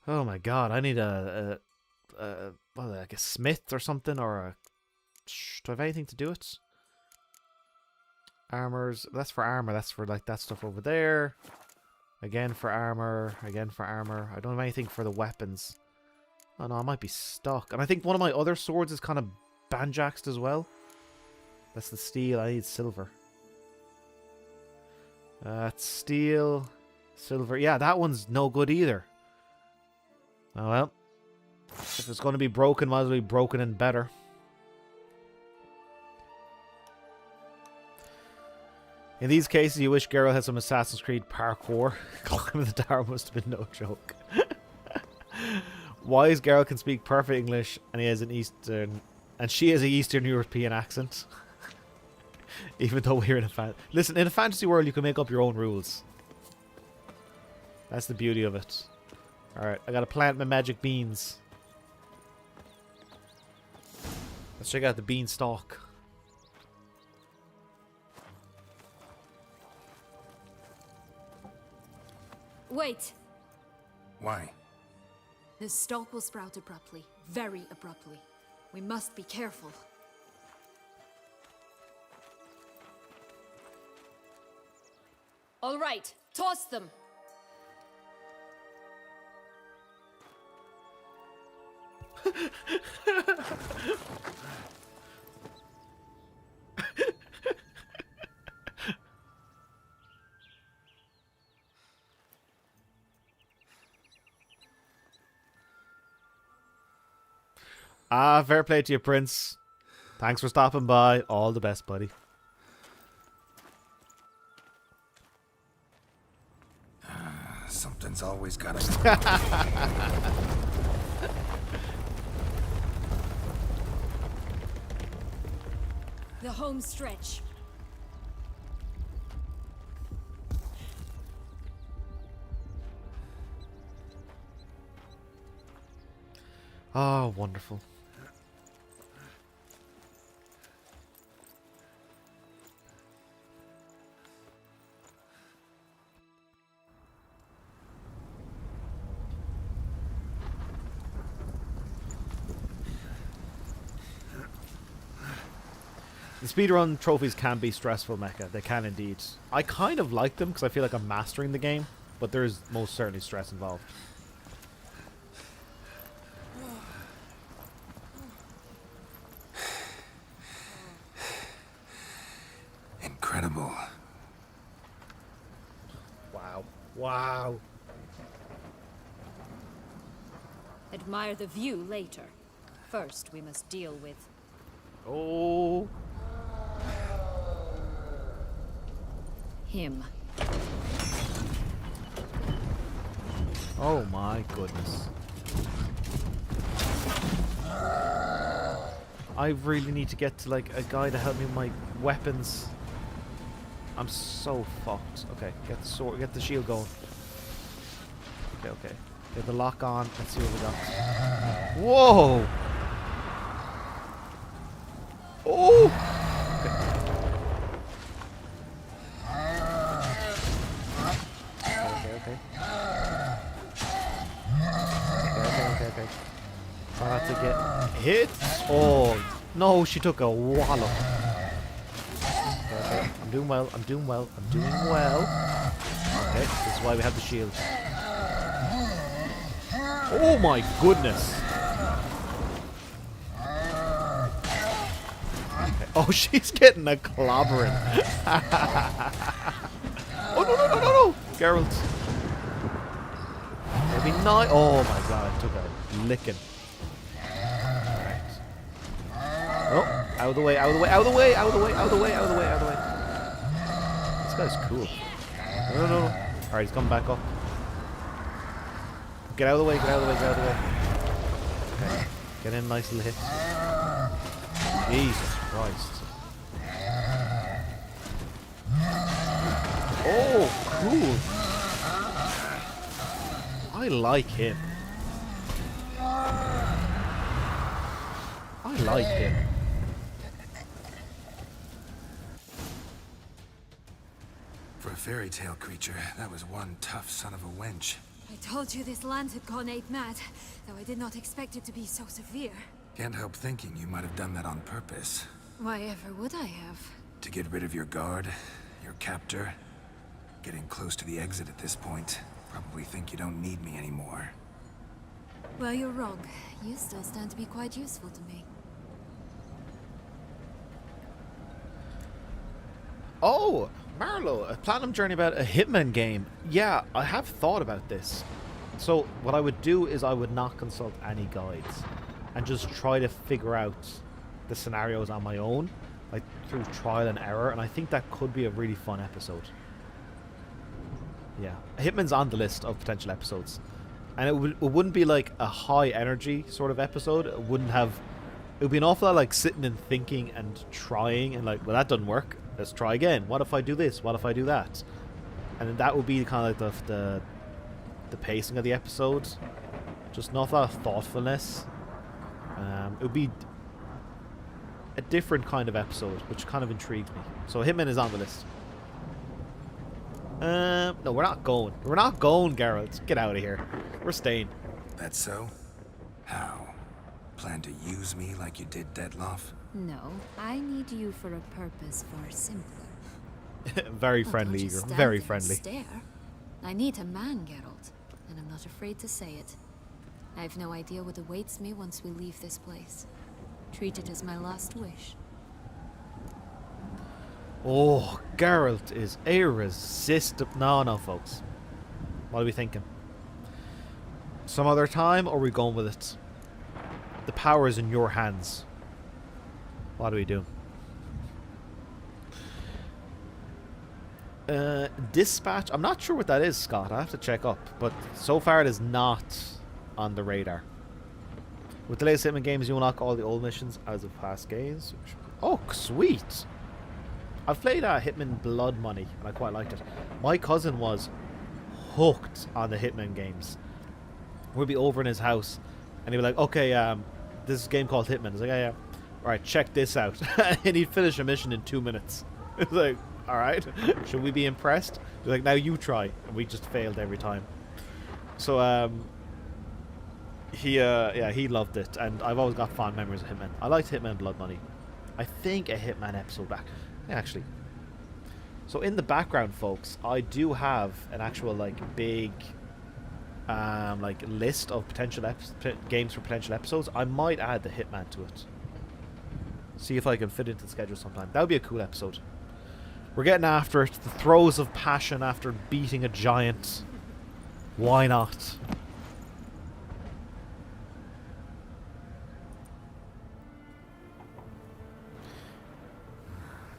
Oh my god, I need what, like a smith or something, or a... Do I have anything to do it? Armors, that's for armor, that's for like that stuff over there. Again for armor, again for armor. I don't have anything for the weapons. Oh no, I might be stuck. And I think one of my other swords is kind of banjaxed as well. That's the steel, I need silver. That's steel, silver. Yeah, that one's no good either. Oh well. If it's going to be broken, might as well be broken and better. In these cases, you wish Geralt had some Assassin's Creed parkour. Climbing the tower must have been no joke. Wise Geralt can speak perfect English, and he has an Eastern, and she has an Eastern European accent. Even though we're in a listen, in a fantasy world, you can make up your own rules. That's the beauty of it. All right, I gotta plant my magic beans. Let's check out the beanstalk. Wait! Why? The stalk will sprout abruptly. Very abruptly. We must be careful. All right, toss them! Ah, fair play to you, Prince. Thanks for stopping by. All the best, buddy. Something's always gotta... The home stretch. Oh, wonderful. The speedrun trophies can be stressful, Mecha. They can indeed. I kind of like them because I feel like I'm mastering the game, but there is most certainly stress involved. Incredible. Wow. Wow. Admire the view later. First, we must deal with... Oh. him. Oh my goodness. I really need to get to like a guy to help me with my weapons. I'm so fucked. Okay, get the sword, get the shield going. Okay, okay. Get the lock on. Let's see what we got. Whoa! Oh! Okay. Okay. Try not to get hit. Oh, no, she took a wallop. Okay. I'm doing well. Okay, this is why we have the shield. Oh my goodness. Okay. Oh, she's getting a clobbering. Oh, no. Geralt. Maybe not. Oh my god, I took a licking. Alright. Oh, out of the way. This guy's cool. No. Alright, he's coming back up. Get out of the way. Okay. Get in, nice little hit. Jesus Christ. Oh, cool. I like him. For a fairy tale creature, that was one tough son of a wench. I told you this land had gone ape mad, though I did not expect it to be so severe. Can't help thinking you might have done that on purpose. Why ever would I have? To get rid of your guard, your captor. Getting close to the exit at this point. Probably think you don't need me anymore. Well, you're wrong. You still stand to be quite useful to me. Oh, Marlo, a Platinum Journey about a Hitman game. Yeah, I have thought about this. So what I would do is I would not consult any guides and just try to figure out the scenarios on my own, like through trial and error, and I think that could be a really fun episode. Yeah, Hitman's on the list of potential episodes. And it wouldn't be like a high energy sort of episode. It would be an awful lot like sitting and thinking and trying and like, well, that doesn't work. Let's try again. What if I do this? What if I do that? And then that would be kind of like the pacing of the episode. Just an awful lot of thoughtfulness. It would be a different kind of episode, which kind of intrigued me. So Hitman is on the list. No, we're not going. We're not going, Geralt. Get out of here. We're staying. That's so? How? Plan to use me like you did Detloff? No, I need you for a purpose far simpler. Very Well, friendly, don't just Igor. stand Very there and friendly. Stare. I need a man, Geralt, and I'm not afraid to say it. I have no idea what awaits me once we leave this place. Treat it as my last wish. Oh, Geralt is irresistible. No, folks. What are we thinking? Some other time, or are we going with it? The power is in your hands. What do we do? Dispatch. I'm not sure what that is, Scott. I have to check up. But so far it is not on the radar. With the latest Hitman games, you unlock all the old missions as of past games. Oh, sweet. I've played Hitman Blood Money, and I quite liked it. My cousin was hooked on the Hitman games. We'd be over in his house, and he'd be like, okay, this is a game called Hitman. I was like, yeah. Alright, check this out. And he'd finish a mission in 2 minutes. It was like, alright, should we be impressed? He's like, now you try. And we just failed every time. So, he loved it, and I've always got fond memories of Hitman. I liked Hitman Blood Money. I think a Hitman episode back. Yeah, actually. So in the background, folks, I do have an actual, like, big, like, list of potential games for potential episodes. I might add the Hitman to it. See if I can fit into the schedule sometime. That would be a cool episode. We're getting after it. The throes of passion after beating a giant. Why not?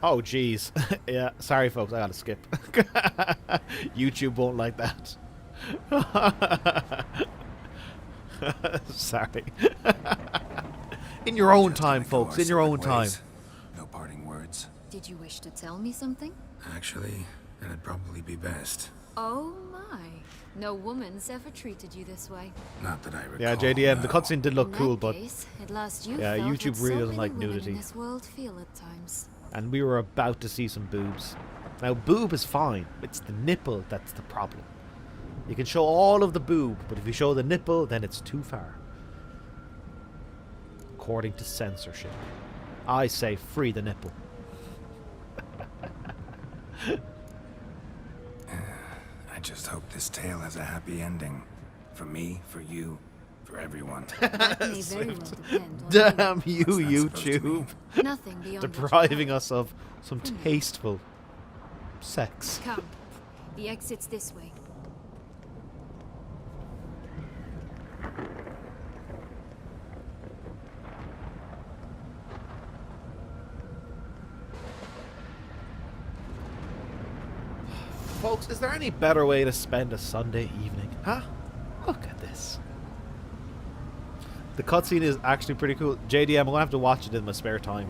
Oh, jeez. Yeah, sorry, folks. I gotta skip. YouTube won't like that. Sorry. In your own time, folks. In your own time. No parting words. Did you wish to tell me something? Actually, that'd probably be best. Oh my. No woman's ever treated you this way. Not that I recall. Yeah, JDM, the no. cutscene did look In cool, that but case, at last you yeah, felt YouTube what really so doesn't many like women nudity. in this world feel at times. and we were about to see some boobs. Now, boob is fine. It's the nipple that's the problem. You can show all of the boob, but if you show the nipple, then it's too far. According to censorship. I say free the nipple. I just hope this tale has a happy ending. For me, for you, for everyone. That may very well depend on Damn you, What's that supposed to YouTube. mean? nothing beyond what you Depriving have. us of some tasteful sex. Come. The exit's this way. Folks, is there any better way to spend a Sunday evening? Huh? Look at this. The cutscene is actually pretty cool. JDM, I'm going to have to watch it in my spare time.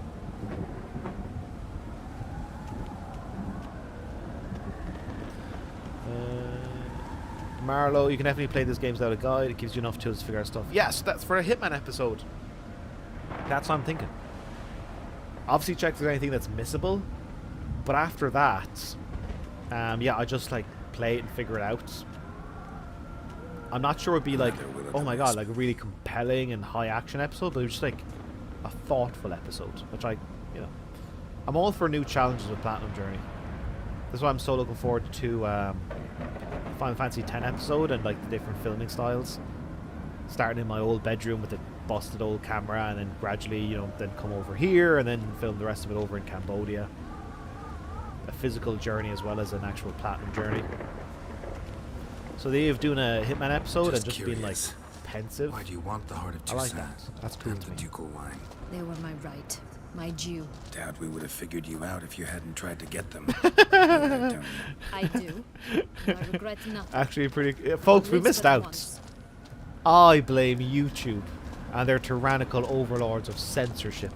Marlowe, you can definitely play this game without a guide. It gives you enough tools to figure out stuff. Yes, that's for a Hitman episode. That's what I'm thinking. Obviously check if there's anything that's missable. But after that, yeah, I just like play it and figure it out. I'm not sure it'd be like, oh my god, like a really compelling and high action episode, but it was just like a thoughtful episode, which I'm all for new challenges with Platinum Journey. That's why I'm so looking forward to Final Fantasy X episode and like the different filming styles. Starting in my old bedroom with a busted old camera, and then gradually, then come over here and then film the rest of it over in Cambodia. A physical journey as well as an actual Platinum Journey. So they've doing a Hitman episode and just being like curious. pensive. Why do you want the heart of I like Toussaint? that. That's cool Not to the me. ducal wine. They were my right. My due. Doubt we would have figured you out if you hadn't tried to get them. You know that, don't you? I do. And I regret nothing. Actually, pretty. Folks, we Lives missed but out. once. I blame YouTube and their tyrannical overlords of censorship.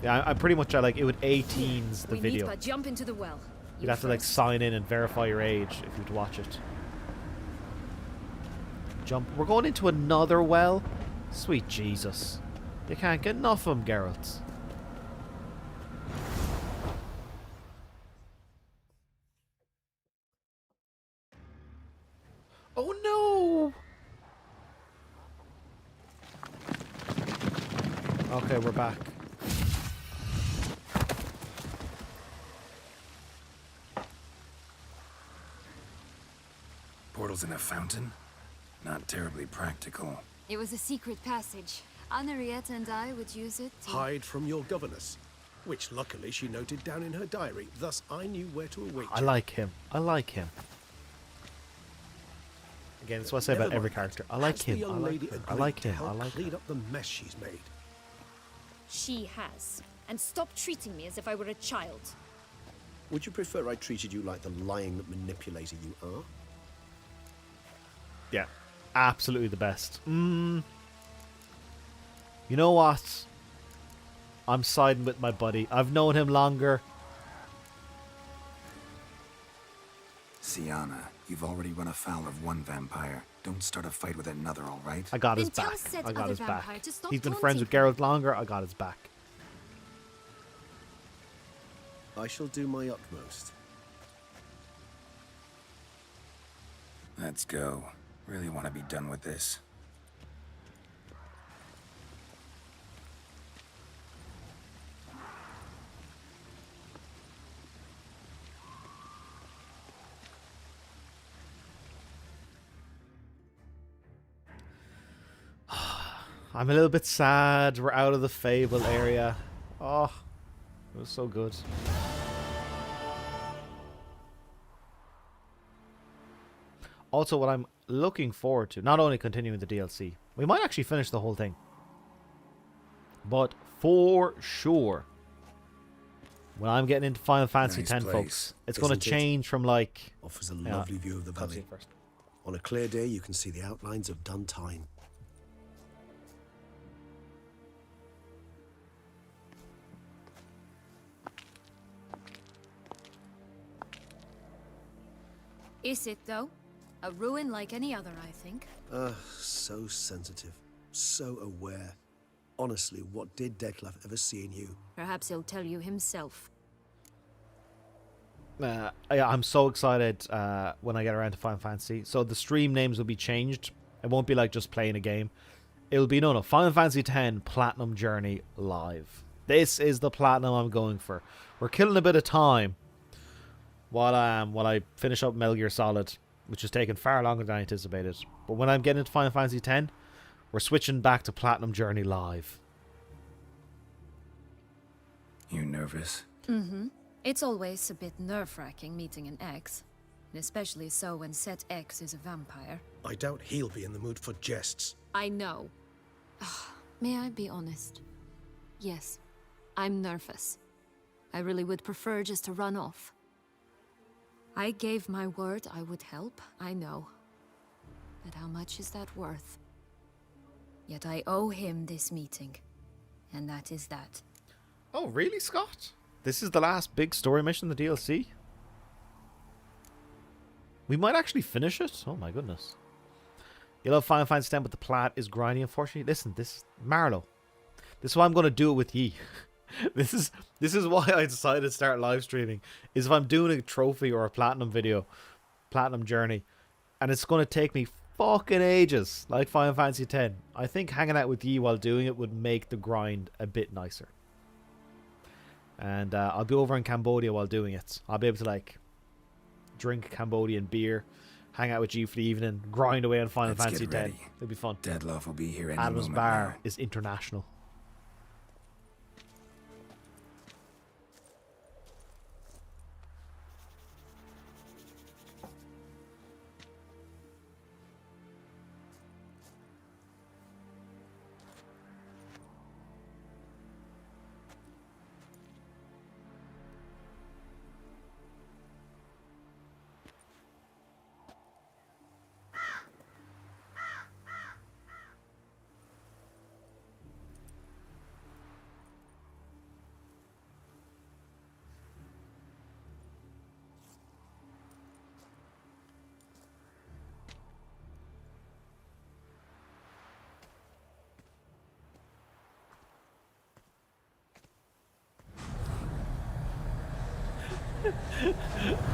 Yeah, I'm pretty much like it would 18s the We video. need but jump into the well. You'd have to like sign in and verify your age if you'd watch it. Jump. We're going into another well? Sweet Jesus. You can't get enough of them, Geralt. Oh no! Okay, we're back. Portals in a fountain? Not terribly practical. It was a secret passage. Henriette and I would use it to... Hide from your governess, which luckily she noted down in her diary. Thus, I knew where to await I you. like him. I like him. Again, that's what I say about Never every mind character. that. I like Has the him. I young like lady her. I agreed like to him. help I like clean her. up the mess she's made. She has. And stop treating me as if I were a child. Would you prefer I treated you like the lying manipulator you are? Yeah, absolutely the best. You know what? I'm siding with my buddy. I've known him longer. Sienna, you've already run afoul of one vampire. Don't start a fight with another, all right? I got his Then tell back. said I got other his back. vampire to stop He's been friends with taunting Geralt longer. I got his back. I shall do my utmost. Let's go. Really want to be done with this. I'm a little bit sad. We're out of the Fable area. Oh, it was so good. Also, what I'm looking forward to, not only continuing the DLC, we might actually finish the whole thing, but for sure, when I'm getting into Final Fantasy Nice X, place, folks, it's going to isn't it? change from like... Offers a Yeah. lovely view of the valley. Cutscene first. On a clear day, you can see the outlines of Duntine. Is it, though? A ruin like any other, I think. So sensitive. So aware. Honestly, what did Detlef ever see in you? Perhaps he'll tell you himself. I'm so excited when I get around to Final Fantasy. So the stream names will be changed. It won't be like just playing a game. It'll be no Final Fantasy X Platinum Journey Live. This is the platinum I'm going for. We're killing a bit of time while I finish up Metal Gear Solid, which is taking far longer than I anticipated. But when I'm getting into Final Fantasy X, we're switching back to Platinum Journey Live. You nervous? Mm-hmm. It's always a bit nerve-wracking meeting an ex. And especially so when said ex is a vampire. I doubt he'll be in the mood for jests. I know. May I be honest? Yes, I'm nervous. I really would prefer just to run off. I gave my word I would help, I know. But how much is that worth? Yet I owe him this meeting. And that is that. Oh, really, Scott? This is the last big story mission in the DLC? We might actually finish it? Oh my goodness. You love Final Fantasy X, but the plot is grindy, unfortunately. Listen, this Marlo. This is why I'm going to do it with ye. This is why I decided to start live streaming. Is if I'm doing a trophy or a platinum video, platinum journey, and it's going to take me fucking ages, like Final Fantasy X. I think hanging out with ye while doing it would make the grind a bit nicer. And I'll be over in Cambodia while doing it. I'll be able to like drink Cambodian beer, hang out with you for the evening, grind away on Final Fantasy X. It'll be fun. Deadloff will be here any Adam's moment Bar now. is international.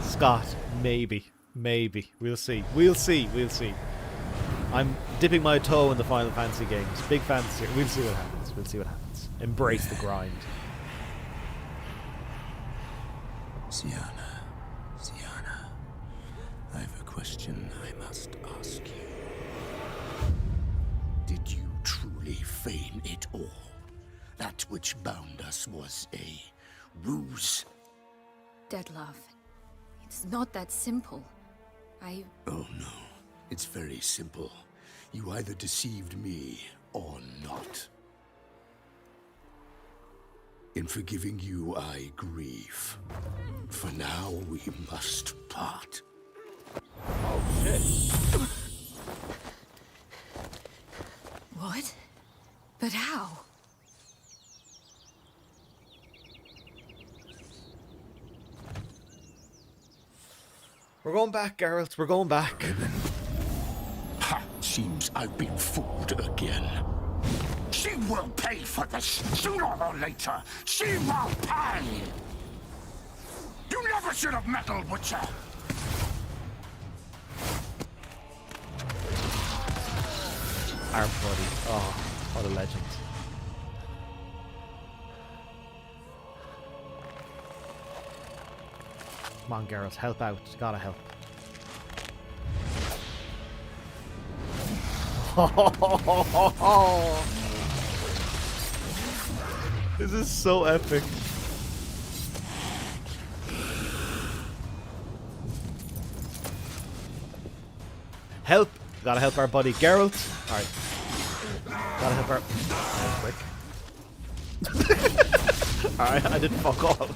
Scott, maybe. We'll see. I'm dipping my toe in the Final Fantasy games. Big fans here. We'll see what happens. Embrace the grind. Sienna, I have a question I must ask you. Did you truly feign it all? That which bound us was a ruse? Detlef, it's not that simple. Oh no, it's very simple. You either deceived me or not. In forgiving you, I grieve. For now, we must part. Oh shit. What? But how? We're going back, Geralt. We're going back. Ha! Seems I've been fooled again. She will pay for this, sooner or later. She will pay! You never should have meddled with her. Our buddy. Oh, what a legend. Come on, Geralt. Help out. You gotta help. This is so epic. Help! Gotta help our buddy Geralt. Alright. Gotta help our... Quick. Alright, I didn't fuck all.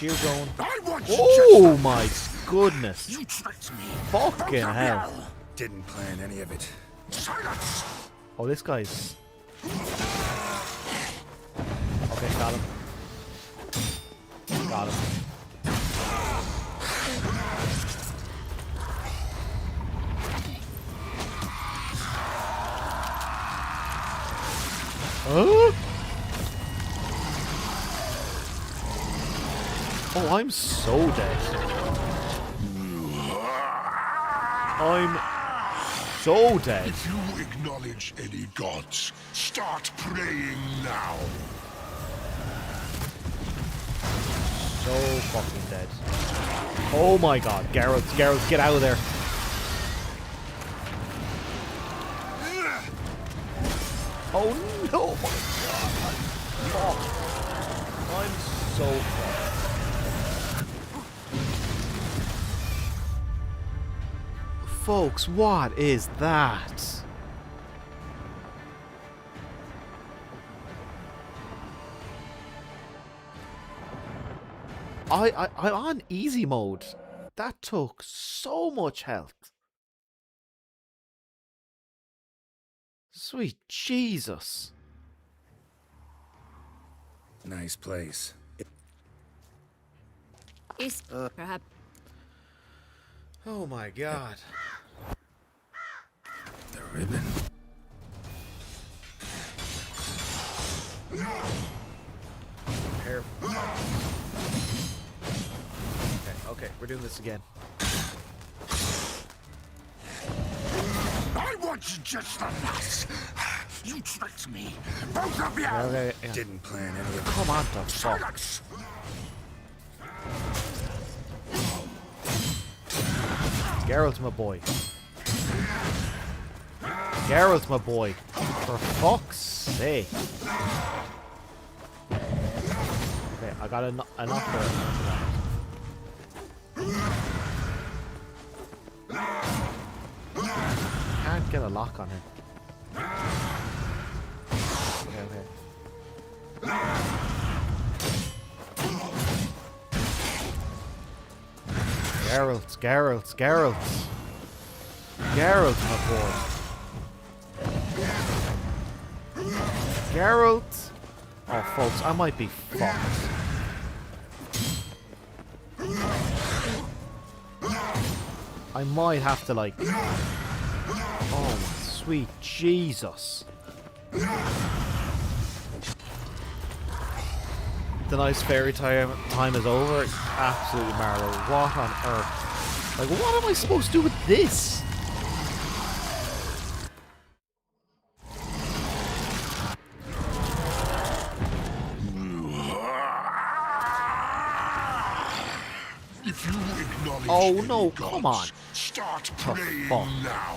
shield going. I want you Oh just my goodness. You tricked me. Fucking Both of hell. you. Didn't plan any of it. Silence. Oh, this guy's... Okay, got him. Got him. Huh? Oh, I'm so dead. I'm so dead. If you acknowledge any gods, start praying now. So fucking dead. Oh my god, Geralt, get out of there. Oh no, my god, I'm fucked. I'm so fucked. Folks, what is that? I'm on easy mode. That took so much health. Sweet Jesus. Nice place. Is perhaps Oh my god. The ribbon. Careful. Okay, we're doing this again. I want you just the last. You tricked me. Both of you. Okay, yeah. Didn't plan any of it. Come on, the fuck. Silence. Geralt, my boy. Geralt, my boy. For fuck's sake. Okay, I got enough for that. Can't get a lock on him. Okay. Geralt. Geralt, my boy. Geralt. Oh, folks, I might be fucked. I might have to, like... Oh, sweet Jesus. The nice fairy time is over. Absolutely, Marlow. What on earth? Like, what am I supposed to do with this? If you acknowledge Oh, any no, gods, come on. start Oh, praying fuck. now.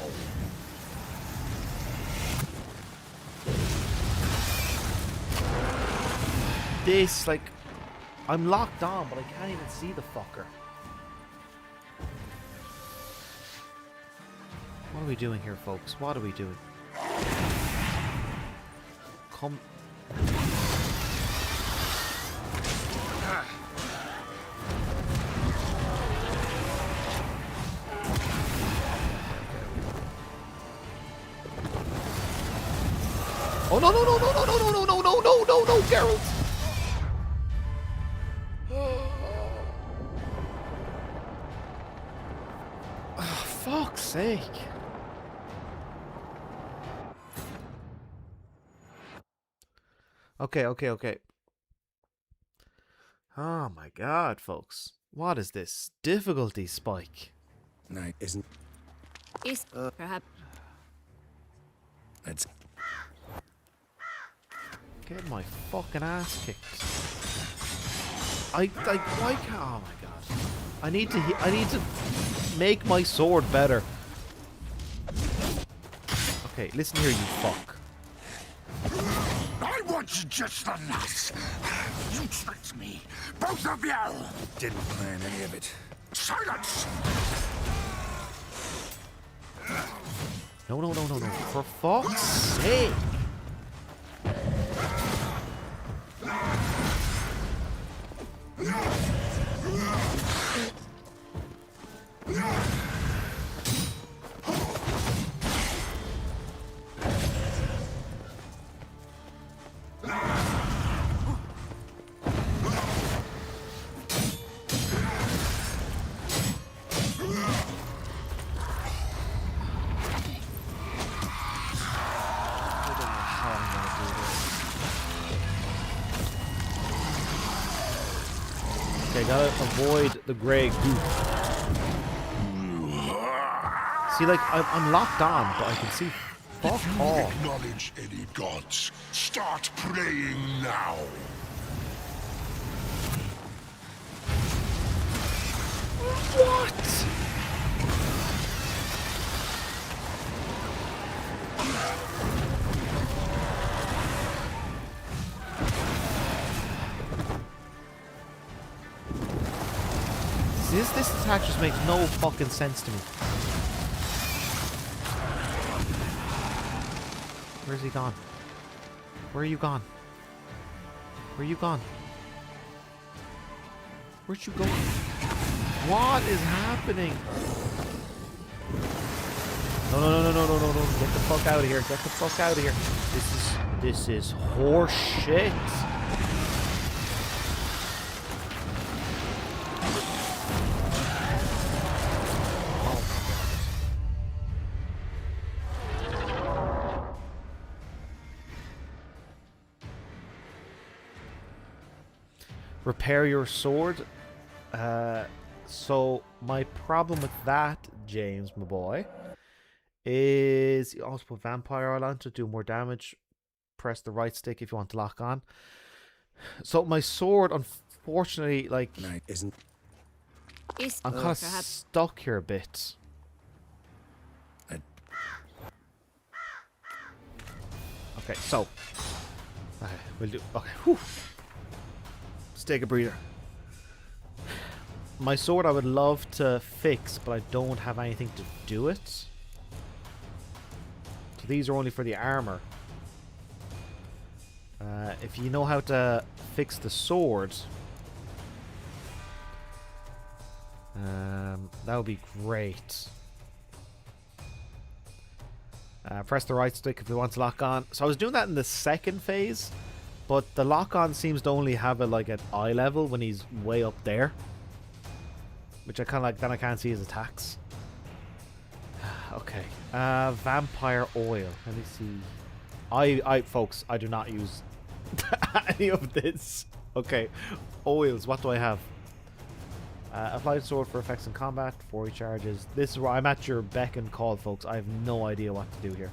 This, like... I'm locked on, but I can't even see the fucker. What are we doing here, folks? What are we doing? Come... Oh no no, Geralt! Oh, fuck's sake. Okay. Oh my god, folks. What is this? Difficulty spike. Night isn't. is perhaps Let's. Get my fucking ass kicked. Why can't... Oh my god. I need to make my sword better. Okay, listen here, you fuck. I want you just the last. You tricked me. Both of you. Didn't plan any of it. Silence. No. For fuck's sake. Okay, gotta avoid the grey goop. See, like, I'm locked on, but I can see fuck If you off. acknowledge any gods, start praying now. What? This attack just makes no fucking sense to me. Where's he gone? Where are you gone? Where are you gone? Where'd you go? What is happening? No, no, no, no, no, no, no, no. Get the fuck out of here. Get the fuck out of here. This is horse shit. Repair your sword. So my problem with that, James, my boy, is you also put vampire oil on to do more damage. Press the right stick if you want to lock on. So my sword, unfortunately, like, Isn't I'm kind of stuck here a bit. Okay, so we'll do. Okay, whew. Let's take a breather. My sword I would love to fix, but I don't have anything to do it. So these are only for the armor. If you know how to fix the sword, that would be great. Press the right stick if you want to lock on. So I was doing that in the second phase, but the lock on seems to only have it like at eye level when he's way up there, which I kind of like. Then I can't see his attacks. Okay, vampire oil. Let me see. Folks, I do not use any of this. Okay, oils. What do I have? Applied sword for effects in combat, 4 charges. This is where I'm at your beck and call, folks. I have no idea what to do here.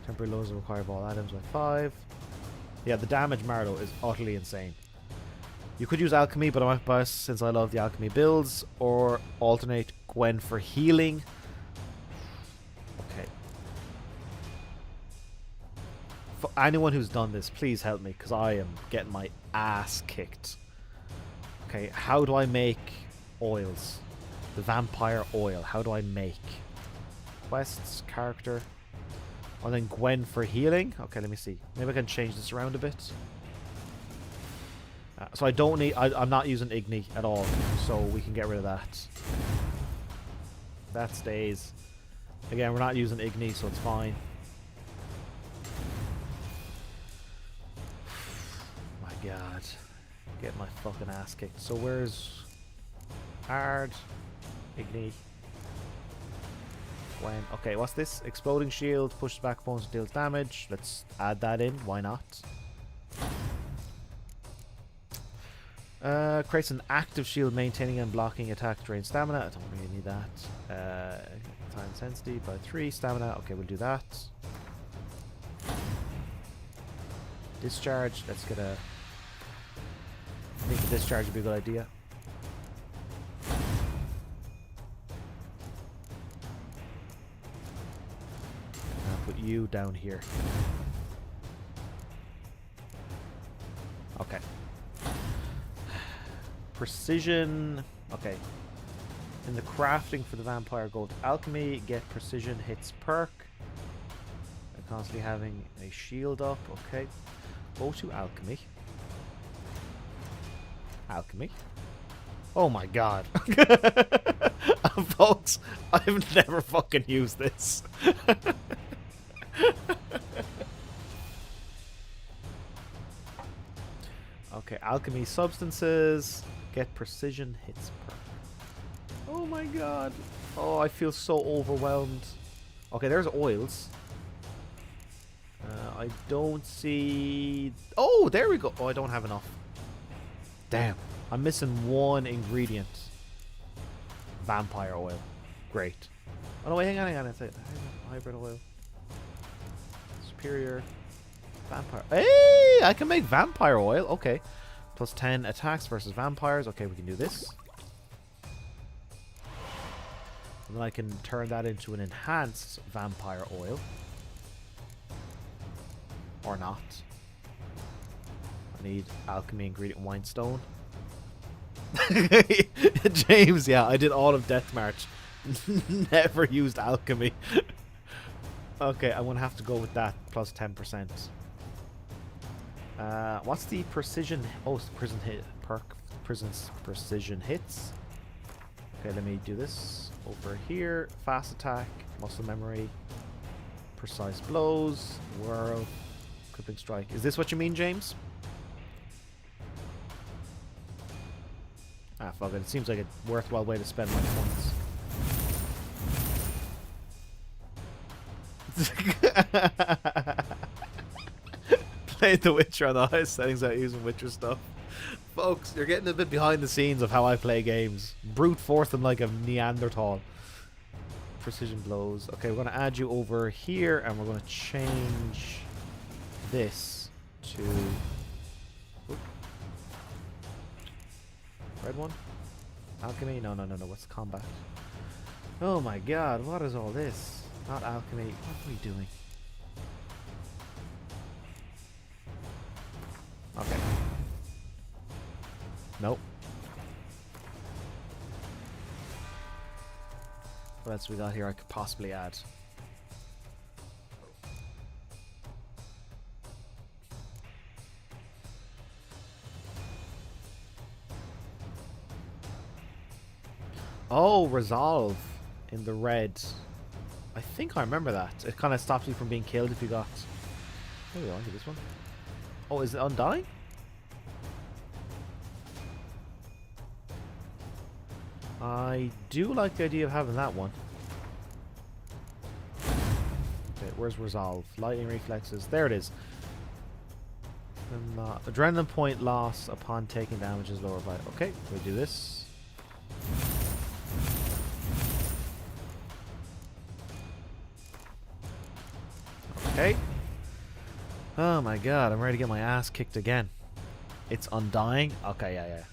Temporary lows require all items by 5. Yeah, the damage Marlow is utterly insane. You could use alchemy, but I might pass since I love the alchemy builds, or alternate Gwen for healing. Okay. For anyone who's done this, please help me, because I am getting my ass kicked. Okay, how do I make oils? The vampire oil. How do I make? Quests, character. And then Gwen for healing. Okay, let me see. Maybe I can change this around a bit. So I don't need... I'm not using Igni at all. So we can get rid of that. That stays. Again, we're not using Igni, so it's fine. My god. Get my fucking ass kicked. So where's hard Igni? When okay, what's this? Exploding shield pushes back opponents and deals damage. Let's add that in. Why not? Creates an active shield, maintaining and blocking attack, drain stamina. I don't really need that. Time intensity by 3 stamina. Okay, we'll do that. Discharge. Let's get a. I think the discharge would be a good idea. I'll put you down here. Okay. Precision. Okay. In the crafting for the vampire, go to alchemy. Get precision hits perk. And constantly having a shield up. Okay. Go to alchemy. Alchemy. Oh my god. Folks, I've never fucking used this. Okay, alchemy substances. Get precision hits per. Oh my god. Oh, I feel so overwhelmed. Okay, there's oils. I don't see... Oh, there we go. Oh, I don't have enough. Damn. I'm missing one ingredient. Vampire oil. Great. Oh no, wait, hang on. It's a hybrid oil. Superior. Vampire. Hey! I can make vampire oil. Okay. Plus 10 attacks versus vampires. Okay, we can do this. And then I can turn that into an enhanced vampire oil. Or not. I need alchemy ingredient winestone. James, yeah, I did all of Death March. Never used alchemy. Okay, I'm gonna have to go with that plus 10%. What's the precision? Oh, it's the prison hit perk. Prison's precision hits. Okay, let me do this over here. Fast attack, muscle memory, precise blows, whirl, crippling strike. Is this what you mean, James? Ah, fuck it. It seems like a worthwhile way to spend my points. Played The Witcher on the highest settings out using Witcher stuff. Folks, you're getting a bit behind the scenes of how I play games. Brute force them like a Neanderthal. Precision blows. Okay, we're going to add you over here and we're going to change this to... Oop. Red one? Alchemy? No. What's combat? Oh my god, what is all this? Not alchemy. What are we doing? Okay. Nope. What else we got here I could possibly add? Oh, resolve in the red. I think I remember that. It kind of stops you from being killed if you got... There we go, I'll do this one. Oh, is it undying? I do like the idea of having that one. Okay, where's resolve? Lightning reflexes. There it is. Adrenaline point loss upon taking damage is lower by... Okay, we do this. Okay. Oh my god, I'm ready to get my ass kicked again. It's undying? Okay, yeah.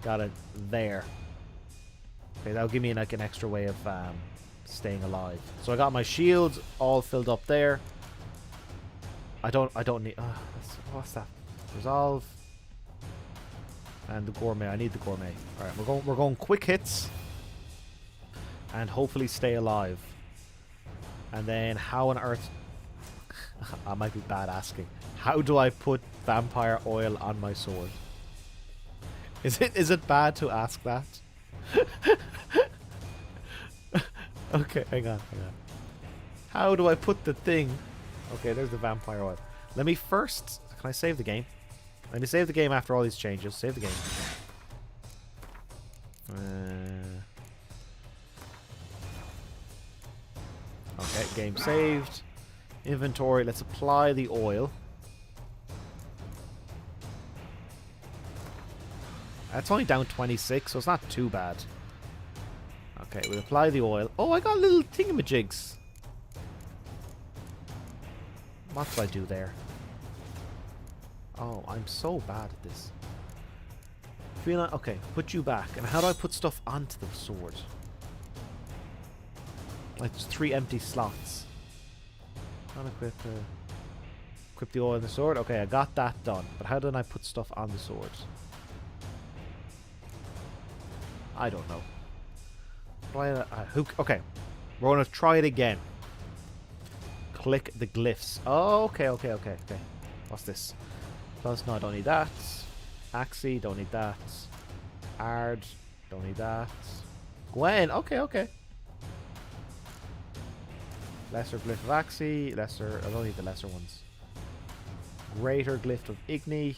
Got it there. Okay, that'll give me like an extra way of staying alive. So I got my shields all filled up there. I don't need... what's that? Resolve. And the gourmet. I need the gourmet. Alright, we're going quick hits. And hopefully stay alive. And then how on earth... I might be bad asking. How do I put vampire oil on my sword? Is it bad to ask that? Okay, hang on. How do I put the thing? Okay, there's the vampire oil. Let me first... Can I save the game? Let me save the game after all these changes. Save the game. Okay, game saved. Inventory, let's apply the oil. That's only down 26, so it's not too bad. Okay, we apply the oil. Oh, I got little thingamajigs. What do I do there? Oh, I'm so bad at this. Feel like, okay, put you back. And how do I put stuff onto the sword? Like, there's 3 empty slots. Equip the oil in the sword. Okay, I got that done. But how did I put stuff on the sword? I don't know. Okay, we're gonna try it again. Click the glyphs. Oh, okay. What's this? Plus, no, I don't need that. Axie, don't need that. Ard, don't need that. Gwen, okay, okay. Lesser Glyph of Axie, lesser, I don't need the lesser ones. Greater Glyph of Igni.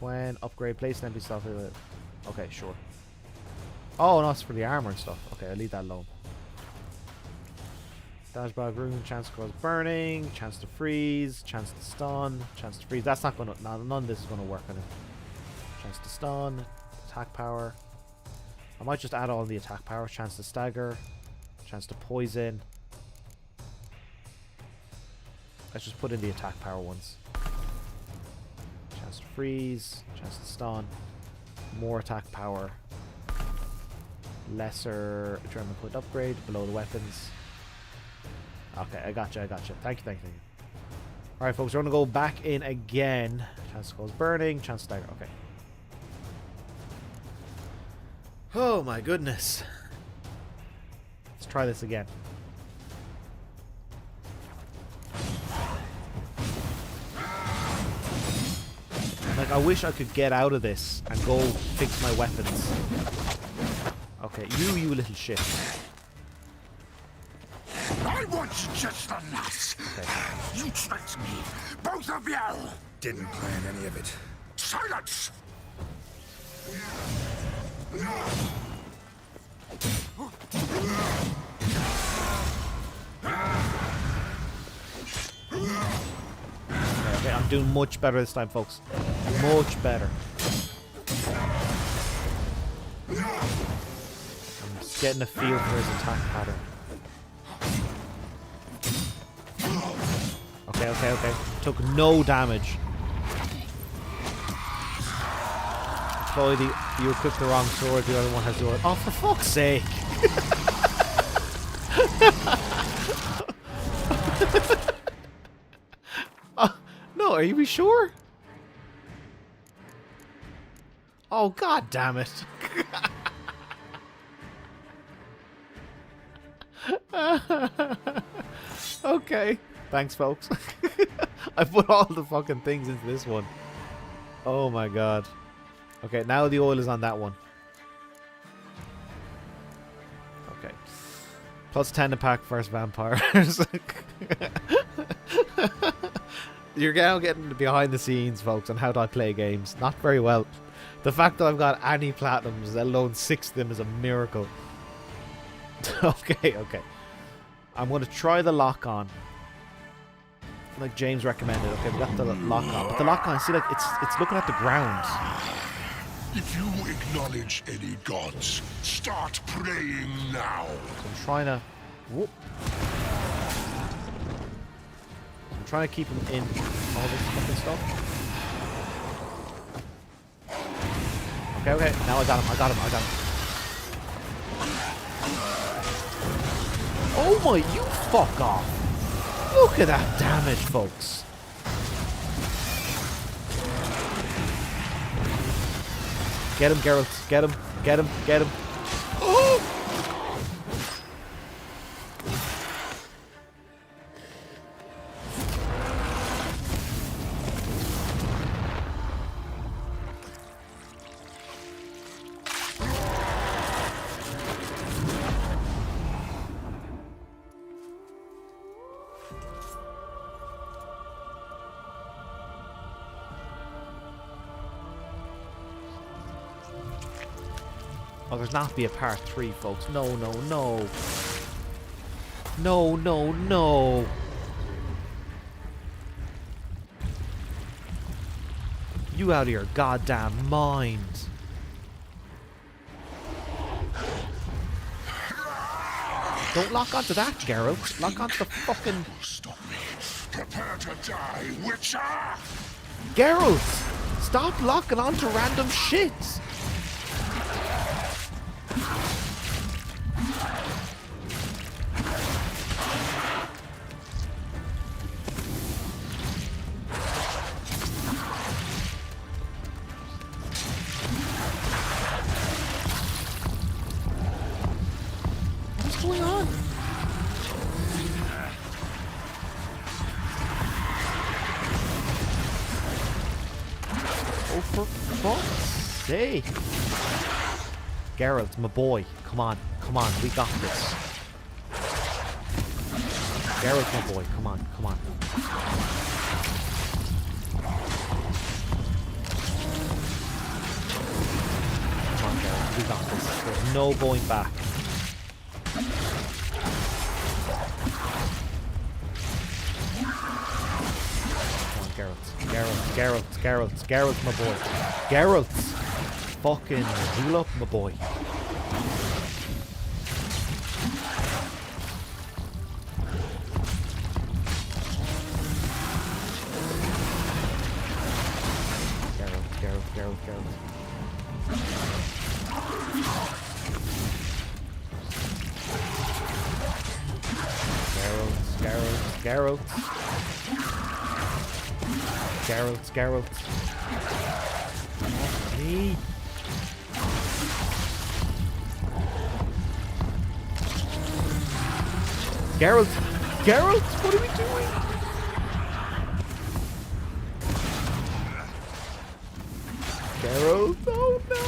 Gwen, upgrade, place an empty stuff. Okay, sure. Oh, no, it's for the armor and stuff. Okay, I'll leave that alone. Dashbag rune, chance to cause burning, chance to freeze, chance to stun, chance to freeze. That's not gonna, none of this is gonna work on it. Chance to stun, attack power. I might just add all the attack power. Chance to stagger, chance to poison. Let's just put in the attack power ones. Chance to freeze, chance to stun, more attack power, lesser adrenaline point upgrade below the weapons. Okay, I gotcha, I gotcha. Thank you, thank you, thank you. Alright, folks, we're going to go back in again. Chance to cause burning, chance to stagger. Okay. Oh my goodness. Let's try this again. Like, I wish I could get out of this and go fix my weapons. Okay, you little shit. I want you just the nuts. Okay. You tricked me, both of you. Didn't plan any of it. Silence. Okay, I'm doing much better this time, folks. Much better. I'm just getting a feel for his attack pattern. Okay, okay, okay. Took no damage. Chloe, you equipped the wrong sword, the other one has the other. Oh, for fuck's sake! No, are you sure? Oh, god damn it. Okay. Thanks, folks. I put all the fucking things into this one. Oh my god. Okay, now the oil is on that one. Okay. Plus 10 to pack first vampires. You're now getting behind the scenes, folks, on how do I play games. Not very well. The fact that I've got any platinums, let alone 6 of them, is a miracle. Okay, okay. I'm going to try the lock on. Like James recommended. Okay, we got the lock on. But the lock on, see, like, it's looking at the ground. If you acknowledge any gods, start praying now. So I'm trying to... Whoop. I'm trying to keep him in all this fucking stuff. Okay, okay. Now I got him. I got him. I got him. Oh my, you fuck off. Look at that damage, folks. Get him, Geralt. Get him. Get him. Get him. Oh! Oh, there's not to be a part 3, folks. No, no, no. No, no, no. You out of your goddamn mind. Don't lock onto that, Geralt. Lock onto the fucking... Stop me. Prepare to die, Witcher! Geralt! Stop locking onto random shit! What's going on? Hey! Geralt, my boy. Come on, we got this. Geralt, my boy, come on. Come on, Geralt, we got this. There's no going back. Geralt, my boy. Geralt! Fucking heal up, my boy. Geralt. Geralt. Oh, me. Geralt, what are we doing? Geralt, oh no!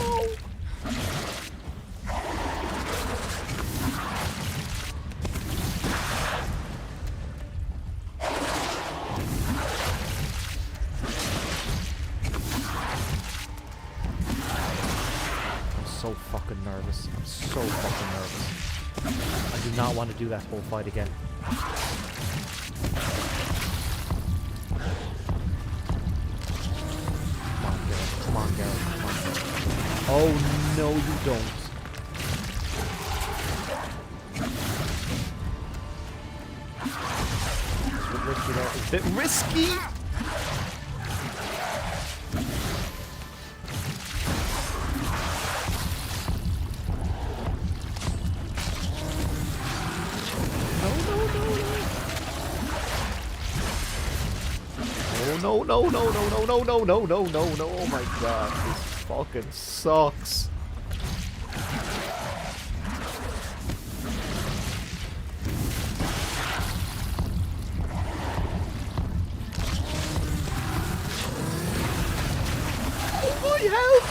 So fucking nervous. I'm so fucking nervous. I do not want to do that whole fight again. Come on, Geralt. Oh, no, you don't. It's a bit risky there. It's a bit risky! No. Oh my god, this fucking sucks. Oh my health!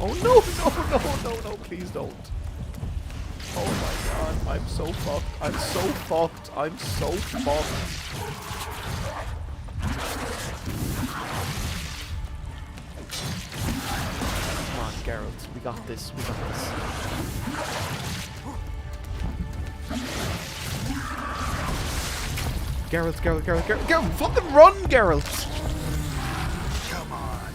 Oh no, please don't. Oh my god, I'm so fucked. I'm so fucked. Come on, Geralt. We got this. Geralt. Fucking run, Geralt! Come on.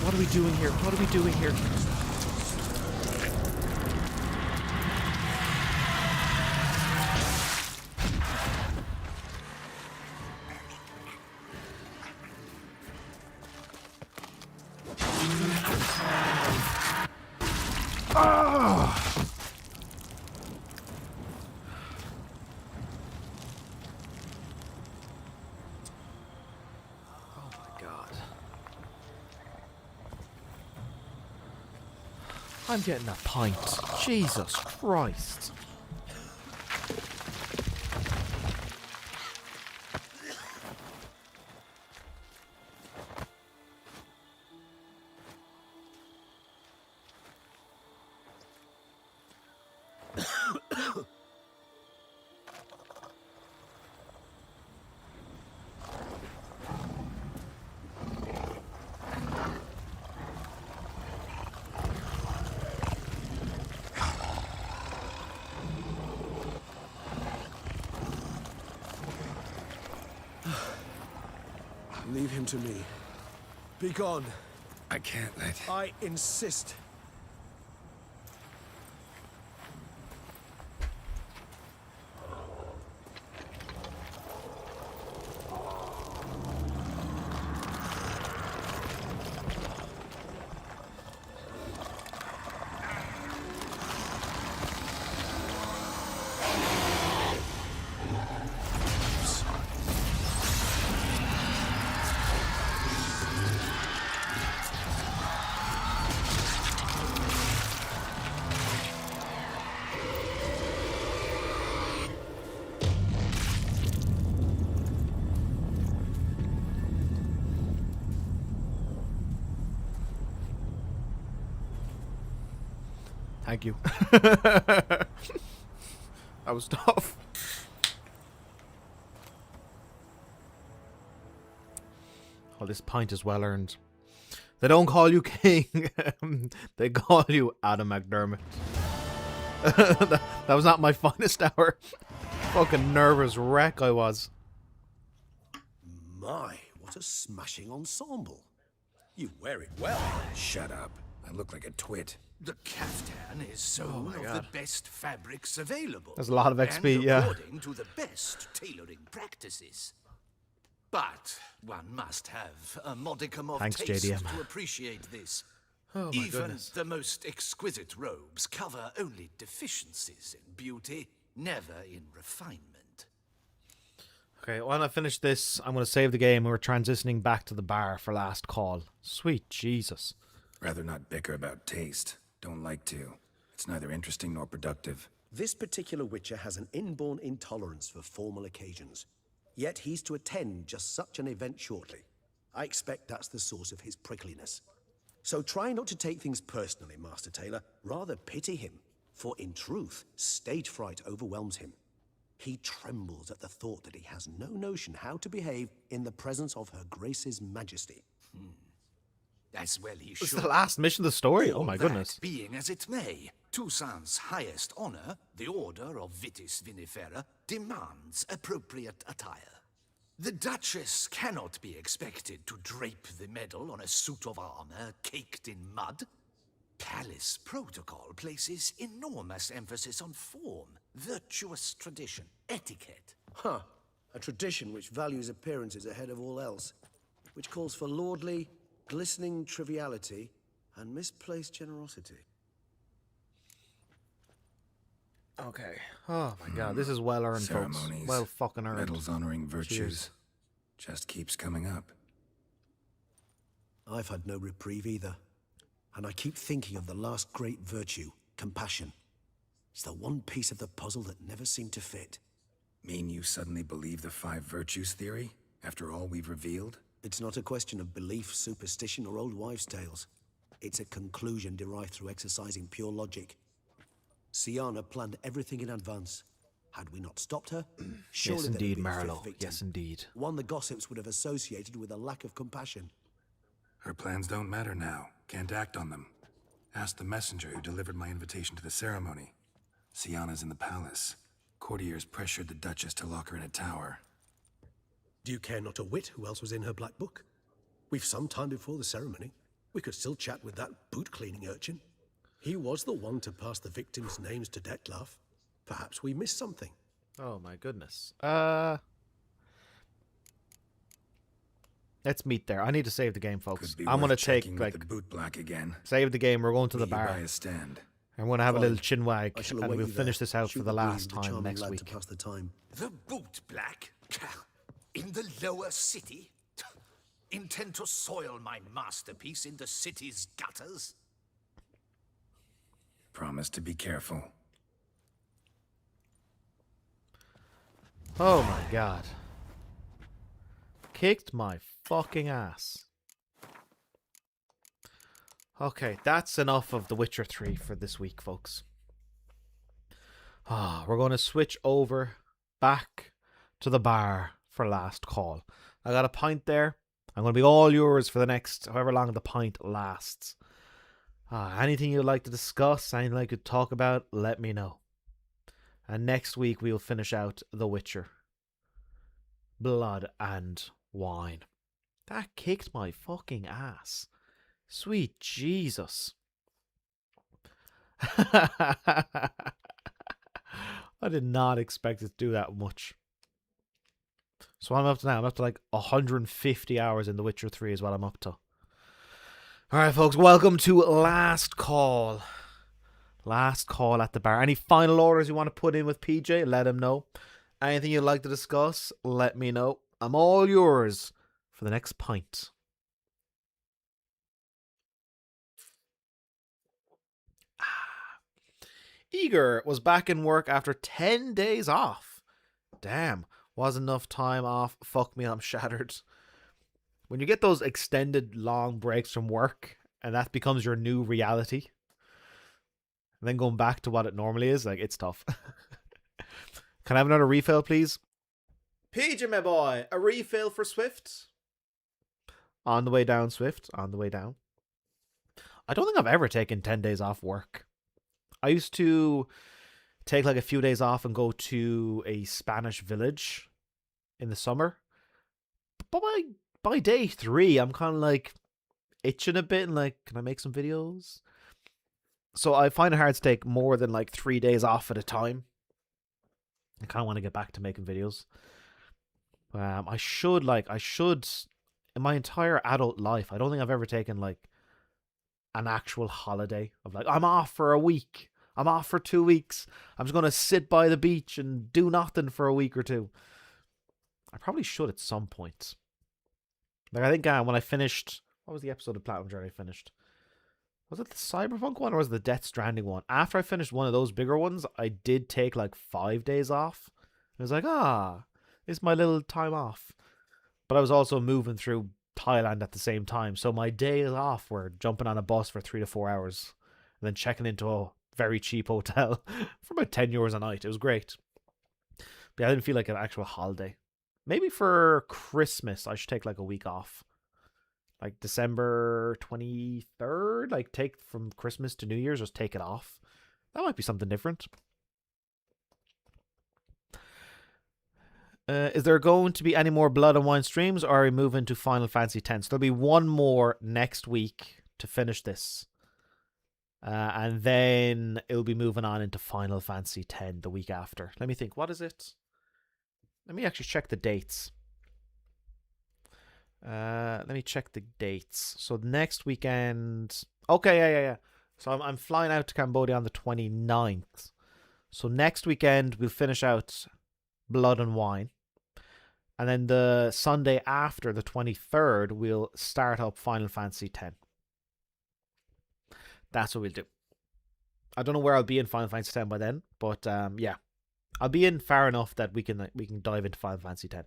What are we doing here? I'm getting a pint. Jesus Christ. Leave him to me. Be gone. I can't let... I insist. Thank you. That was tough. Oh, this pint is well earned. They don't call you king. They call you Adam McDermott. That was not my finest hour. Fucking nervous wreck I was. My, what a smashing ensemble. You wear it well. Shut up. I look like a twit. The caftan is sewn of the best fabrics available. There's a lot of XP, and yeah. according to the best tailoring practices. But one must have a modicum of Thanks, taste JDM. to appreciate this. Oh, my Even goodness. the most exquisite robes cover only deficiencies in beauty, never in refinement. Okay, when I finish this, I'm going to save the game and we're transitioning back to the bar for last call. Sweet Jesus. Rather not bicker about taste. Don't like to. It's neither interesting nor productive. This particular Witcher has an inborn intolerance for formal occasions. Yet he's to attend just such an event shortly. I expect that's the source of his prickliness. So try not to take things personally, Master Taylor. Rather pity him. For in truth, stage fright overwhelms him. He trembles at the thought that he has no notion how to behave in the presence of Her Grace's Majesty. As well he It's should. the last mission of the story. Oh All my that goodness. being as it may, Toussaint's highest honor, the Order of Vitis Vinifera, demands appropriate attire. The Duchess cannot be expected to drape the medal on a suit of armor caked in mud. Palace protocol places enormous emphasis on form, virtuous tradition, etiquette. Huh. A tradition which values appearances ahead of all else. Which calls for lordly, glistening triviality and misplaced generosity. Okay. Oh my god, this is well earned, folks. Ceremonies, Well fucking earned. medals honoring virtues. Cheers. Just keeps coming up. I've had no reprieve either. And I keep thinking of the last great virtue, compassion. It's the one piece of the puzzle that never seemed to fit. Mean you suddenly believe the 5 virtues theory, after all we've revealed? It's not a question of belief, superstition, or old wives' tales. It's a conclusion derived through exercising pure logic. Sienna planned everything in advance. Had we not stopped her, surely Yes, there would indeed, be a fifth Marlowe. victim. Yes, indeed. One the gossips would have associated with a lack of compassion. Her plans don't matter now. Can't act on them. Ask the messenger who delivered my invitation to the ceremony. Sienna's in the palace. Courtiers pressured the Duchess to lock her in a tower. Do you care not a whit who else was in her black book? We've some time before the ceremony. We could still chat with that boot-cleaning urchin. He was the one to pass the victims' names to Detlef. Perhaps we missed something. Oh my goodness. Let's meet there. I need to save the game, folks. Could be I'm gonna worth take checking like with the boot black again. save the game. We're going to the Meet you bar. by a stand. I'm gonna have a Fine. little chin wag, I shall and await we'll you finish there. this out for Shoot the breeze last with the time charming next lad week. to pass the time. The boot black? In the lower city? Intend to soil my masterpiece in the city's gutters? Promise to be careful. Oh my god. Kicked my fucking ass. Okay, that's enough of The Witcher 3 for this week, folks. We're going to switch over back to the bar for last call. I got a pint there. I'm going to be all yours for the next however long the pint lasts. Anything you'd like to discuss, anything I could talk about, let me know. And next week we'll finish out The Witcher. Blood and wine. That kicked my fucking ass. Sweet Jesus. I did not expect it to do that much. So I'm up to now. I'm up to like 150 hours in The Witcher 3 is what I'm up to. Alright, folks. Welcome to Last Call. Last call at the bar. Any final orders you want to put in with PJ, let him know. Anything you'd like to discuss, let me know. I'm all yours for the next pint. Eager was back in work after 10 days off. Damn, wasn't enough time off. Fuck me, I'm shattered. When you get those extended long breaks from work and that becomes your new reality, and then going back to what it normally is, like, it's tough. Can I have another refill, please? PJ, my boy, a refill for Swift. On the way down, Swift. On the way down. I don't think I've ever taken 10 days off work. I used to take like a few days off and go to a Spanish village in the summer. But by day 3, I'm kind of like itching a bit and like, can I make some videos? So I find it hard to take more than like 3 days off at a time. I kind of want to get back to making videos. I should, in my entire adult life, I don't think I've ever taken like an actual holiday of like, I'm off for a week. I'm off for 2 weeks. I'm just going to sit by the beach and do nothing for a week or two. I probably should at some point. Like, I think when I finished, what was the episode of Platinum Journey I finished? Was it the Cyberpunk one or was it the Death Stranding one? After I finished one of those bigger ones, I did take like 5 days off. I was like, it's my little time off. But I was also moving through Thailand at the same time. So my days off were jumping on a bus for 3 to 4 hours and then checking into a very cheap hotel for about €10 a night. It was great. But I didn't feel like an actual holiday. Maybe for Christmas, I should take like a week off. Like December 23rd, like take from Christmas to New Year's, just take it off. That might be something different. Is there going to be any more Blood and Wine streams, or are we moving to Final Fantasy X? So there'll be one more next week to finish this. And then it'll be moving on into Final Fantasy X the week after. Let me think, what is it? Let me actually check the dates. Let me check the dates. So next weekend... Okay, yeah. So I'm flying out to Cambodia on the 29th. So next weekend we'll finish out Blood and Wine. And then the Sunday after, the 23rd, we'll start up Final Fantasy X. That's what we'll do. I don't know where I'll be in Final Fantasy X by then, but yeah. I'll be in far enough that we can dive into Final Fantasy X.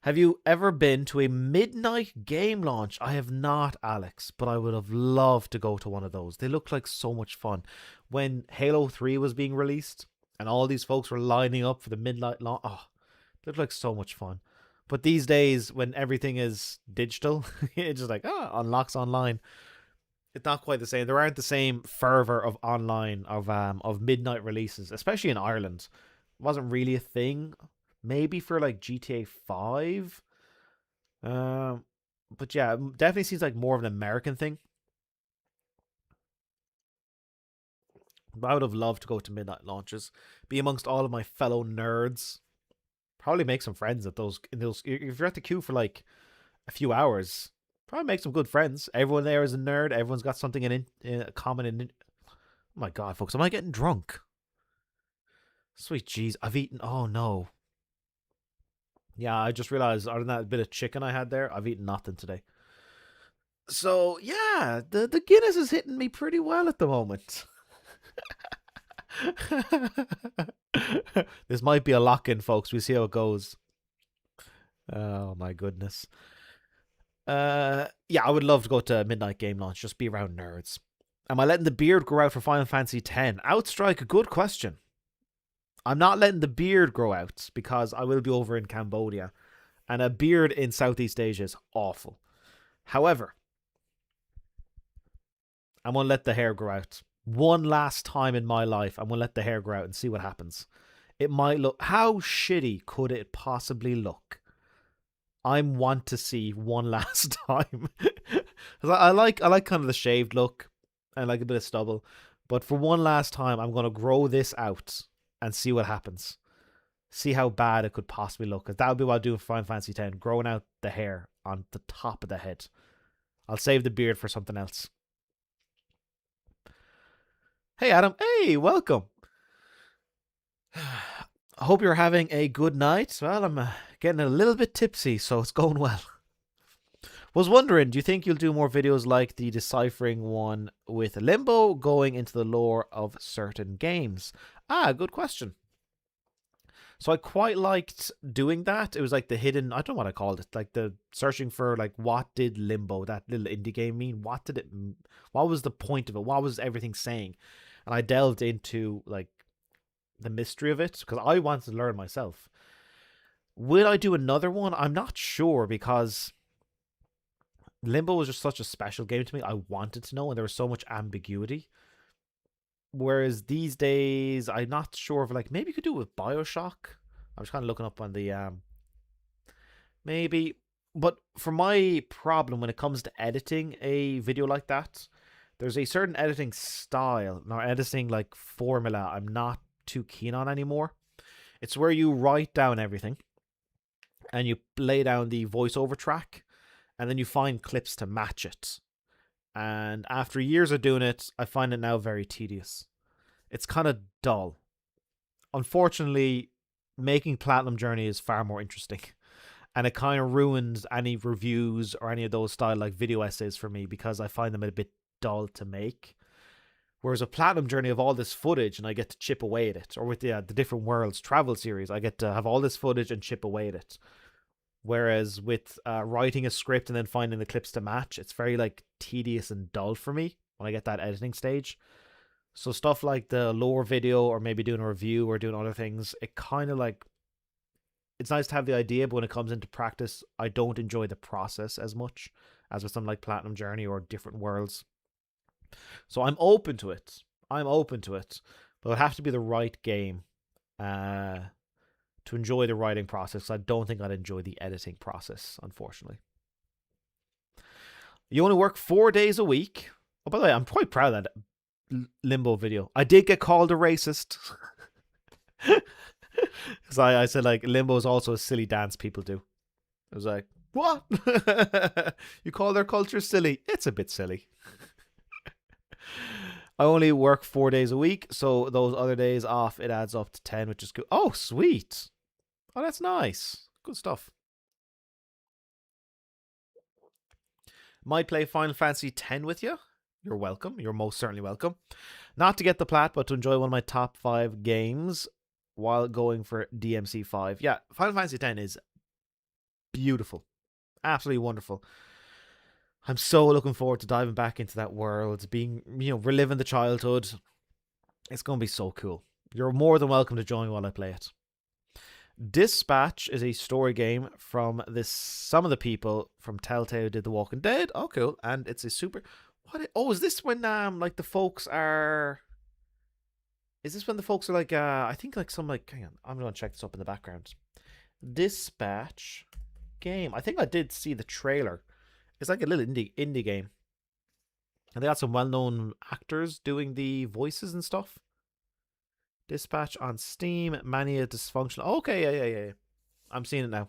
Have you ever been to a midnight game launch? I have not, Alex, but I would have loved to go to one of those. They look like so much fun. When Halo 3 was being released and all these folks were lining up for the midnight launch, it looked like so much fun. But these days, when everything is digital, it's just like, unlocks online. It's not quite the same. There aren't the same fervor of online, of midnight releases, especially in Ireland. It wasn't really a thing. Maybe for like GTA 5. But yeah, it definitely seems like more of an American thing. But I would have loved to go to midnight launches, be amongst all of my fellow nerds. Probably make some friends at those. If you're at the queue for like a few hours, probably make some good friends. Everyone there is a nerd. Everyone's got something in common. Oh my god, folks, am I getting drunk? Sweet jeez, I've eaten. Oh no. Yeah, I just realized, other than that bit of chicken I had there, I've eaten nothing today. So, yeah, the Guinness is hitting me pretty well at the moment. This might be a lock-in, folks. We'll see how it goes. Oh, my goodness. Yeah, I would love to go to a midnight game launch, just be around nerds. Am I letting the beard grow out for Final Fantasy X? Outstrike, good question. I'm not letting the beard grow out because I will be over in Cambodia. And a beard in Southeast Asia is awful. However, I'm going to let the hair grow out. One last time in my life, I'm going to let the hair grow out and see what happens. It might look... How shitty could it possibly look? I want to see one last time. I like kind of the shaved look. I like a bit of stubble. But for one last time, I'm going to grow this out and see what happens. See how bad it could possibly look. Because that would be what I'll do with Final Fantasy X. Growing out the hair on the top of the head. I'll save the beard for something else. Hey, Adam. Hey, welcome. I hope you're having a good night. Well, I'm getting a little bit tipsy, so it's going well. Was wondering, do you think you'll do more videos like the deciphering one with Limbo, going into the lore of certain games? Good question. So I quite liked doing that. It was like the hidden, I don't know what I called it, like the searching for like what did Limbo, that little indie game, mean? What was the point of it? What was everything saying? And I delved into like the mystery of it because I wanted to learn myself. Will I do another one? I'm not sure because Limbo was just such a special game to me. I wanted to know, and there was so much ambiguity. Whereas these days, I'm not sure if like maybe you could do it with Bioshock. I was kind of looking up on the maybe, but for my problem when it comes to editing a video like that, there's a certain editing style or editing like formula I'm not too keen on anymore. It's where you write down everything and you lay down the voiceover track, and then you find clips to match it. And after years of doing it, I find it now very tedious. It's kind of dull. Unfortunately, making Platinum Journey is far more interesting. And it kind of ruins any reviews or any of those style like video essays for me because I find them a bit dull to make. Whereas a Platinum Journey of all this footage and I get to chip away at it. Or with the Different Worlds travel series, I get to have all this footage and chip away at it. Whereas with writing a script and then finding the clips to match, it's very like tedious and dull for me when I get that editing stage. So stuff like the lore video or maybe doing a review or doing other things, it kind of like, it's nice to have the idea, but when it comes into practice, I don't enjoy the process as much as with something like Platinum Journey or Different Worlds. So I'm open to it. But it would have to be the right game to enjoy the writing process. I don't think I'd enjoy the editing process, unfortunately. You only work 4 days a week. Oh, by the way, I'm quite proud of that Limbo video. I did get called a racist. Because I said, like, Limbo is also a silly dance people do. I was like, what? You call their culture silly? It's a bit silly. I only work 4 days a week, so those other days off, it adds up to 10, which is good. Oh, sweet. Oh, that's nice. Good stuff. Might play Final Fantasy X with you. You're welcome. You're most certainly welcome. Not to get the plat, but to enjoy one of my top 5 games while going for DMC 5. Yeah, Final Fantasy X is beautiful. Absolutely wonderful. I'm so looking forward to diving back into that world, reliving the childhood. It's going to be so cool. You're more than welcome to join while I play it. Dispatch is a story game from some of the people from Telltale did The Walking Dead. Oh, cool. And it's a super... is this when like the folks are... Is this when the folks are like, I think like some like... Hang on, I'm going to check this up in the background. Dispatch game. I think I did see the trailer. It's like a little indie game. And they got some well-known actors doing the voices and stuff. Dispatch on Steam. Mania Dysfunctional. Okay, yeah. I'm seeing it now.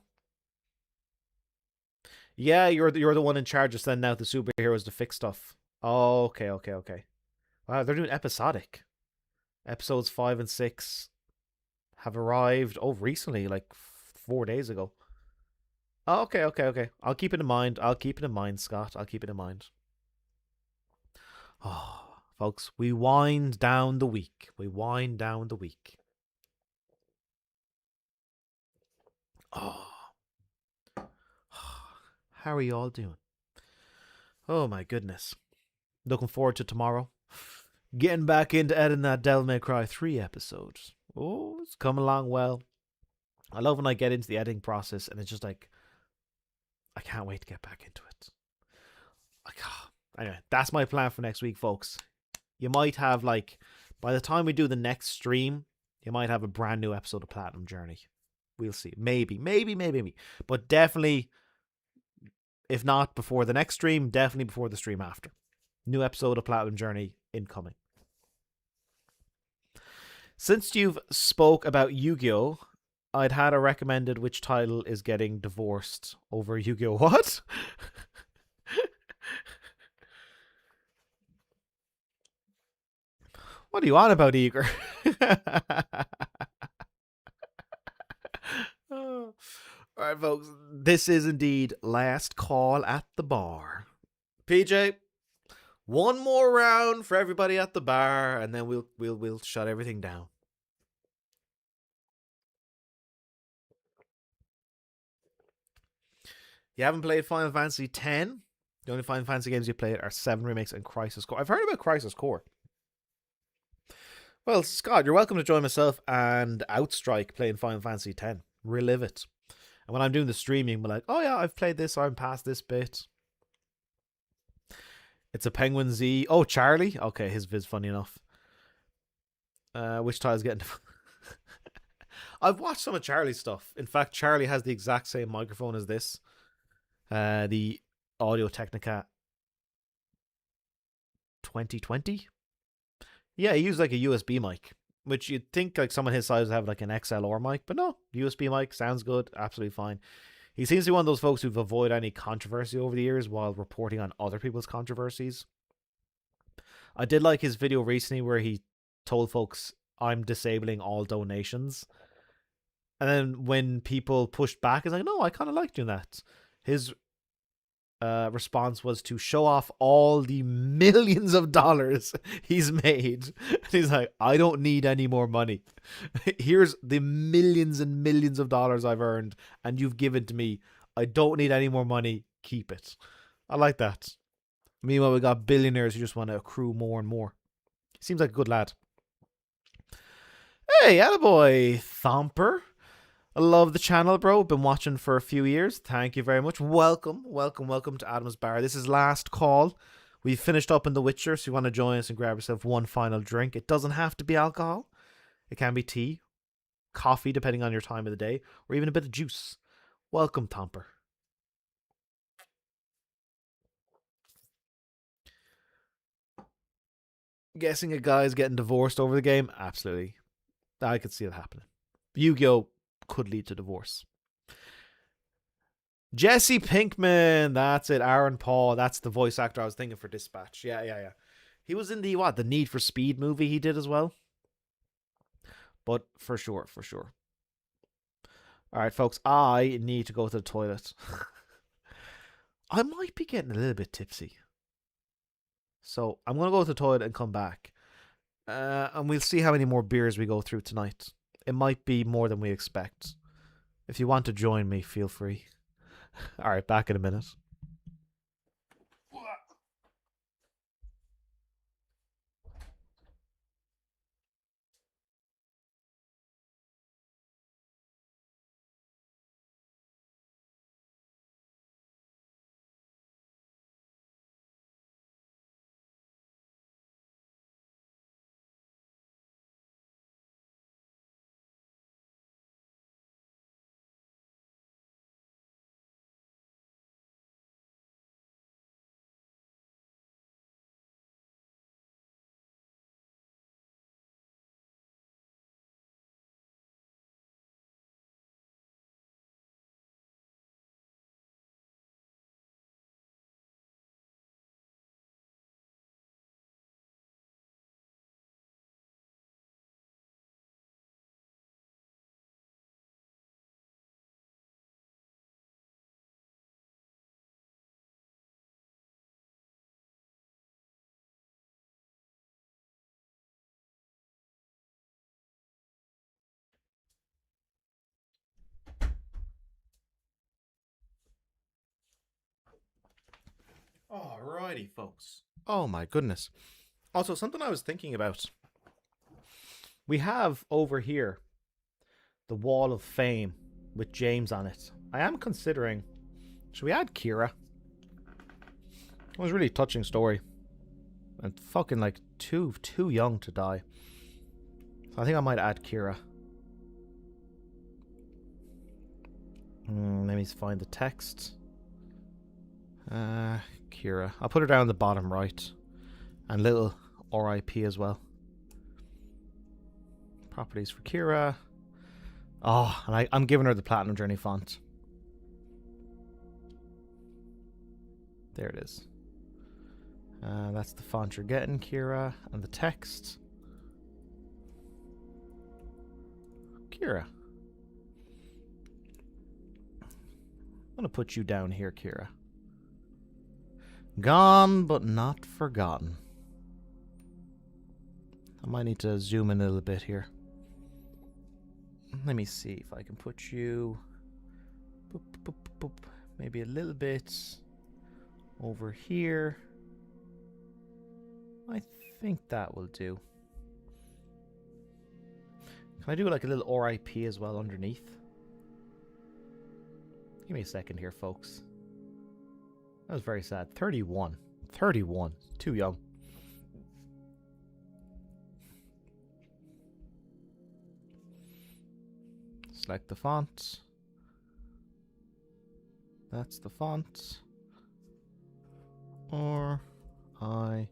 Yeah, you're the one in charge of sending out the superheroes to fix stuff. Oh, okay. Wow, they're doing episodic. Episodes 5 and 6 have arrived recently, like 4 days ago. Oh, okay. I'll keep it in mind. Scott. I'll keep it in mind. Oh, folks, we wind down the week. Oh. How are you all doing? Oh my goodness. Looking forward to tomorrow. Getting back into editing that Devil May Cry 3 episode. Oh, it's coming along well. I love when I get into the editing process and it's just like, I can't wait to get back into it. Anyway, that's my plan for next week, folks. You might have, like, by the time we do the next stream, you might have a brand new episode of Platinum Journey. We'll see. Maybe. But definitely, if not before the next stream, definitely before the stream after. New episode of Platinum Journey incoming. Since you've spoke about Yu-Gi-Oh!, I'd had a recommended which title is getting divorced over Yu-Gi-Oh! What? What are you on about, Eager? Alright, folks. This is indeed last call at the bar. PJ, one more round for everybody at the bar, and then we'll shut everything down. You haven't played Final Fantasy X? The only Final Fantasy games you played are 7 Remakes and Crisis Core. I've heard about Crisis Core. Well, Scott, you're welcome to join myself and Outstrike playing Final Fantasy X. Relive it. And when I'm doing the streaming, we're like, oh yeah, I've played this, or I'm past this bit. It's a Penguin Z. Oh, Charlie? Okay, his vid's funny enough. Which title's getting... I've watched some of Charlie's stuff. In fact, Charlie has the exact same microphone as this. The Audio Technica 2020. Yeah, he used like a USB mic, which you'd think like someone his size would have like an XLR mic, but no, USB mic sounds good, absolutely fine. He seems to be one of those folks who've avoided any controversy over the years while reporting on other people's controversies. I did like his video recently where he told folks, I'm disabling all donations. And then when people pushed back, he's like, no, I kind of like doing that. His response was to show off all the millions of dollars he's made. And he's like, I don't need any more money. Here's the millions and millions of dollars I've earned and you've given to me. I don't need any more money. Keep it. I like that. Meanwhile, we got billionaires who just want to accrue more and more. Seems like a good lad. Hey, attaboy, Thomper. I love the channel, bro. Been watching for a few years. Thank you very much. Welcome to Adam's Bar. This is last call. We've finished up in The Witcher, so you want to join us and grab yourself one final drink. It doesn't have to be alcohol. It can be tea, coffee, depending on your time of the day, or even a bit of juice. Welcome, Thomper. Guessing a guy's getting divorced over the game? Absolutely. I could see it happening. Yu-Gi-Oh! Could lead to divorce. Jesse Pinkman, that's it. Aaron Paul, that's the voice actor I was thinking for Dispatch. Yeah. He was in the Need for Speed movie he did as well. But for sure. All right, folks, I need to go to the toilet. I might be getting a little bit tipsy. So I'm going to go to the toilet and come back. And we'll see how many more beers we go through tonight. It might be more than we expect. If you want to join me, feel free. All right, back in a minute. Alrighty, folks. Oh my goodness. Also, something I was thinking about. We have over here the Wall of Fame with James on it. I am considering, should we add Kira? It was a really touching story. And fucking like too young to die. So I think I might add Kira. Let me find the text. Kira. I'll put her down the bottom right. And little RIP as well. Properties for Kira. Oh, and I'm giving her the Platinum Journey font. There it is. That's the font you're getting, Kira. And the text. Kira. I'm going to put you down here, Kira. Gone, but not forgotten. I might need to zoom in a little bit here. Let me see if I can put you... Boop, boop, boop. Maybe a little bit over here. I think that will do. Can I do like a little RIP as well underneath? Give me a second here, folks. That was very sad. 31. 31. Too young. Select the font. That's the font. R-I-P.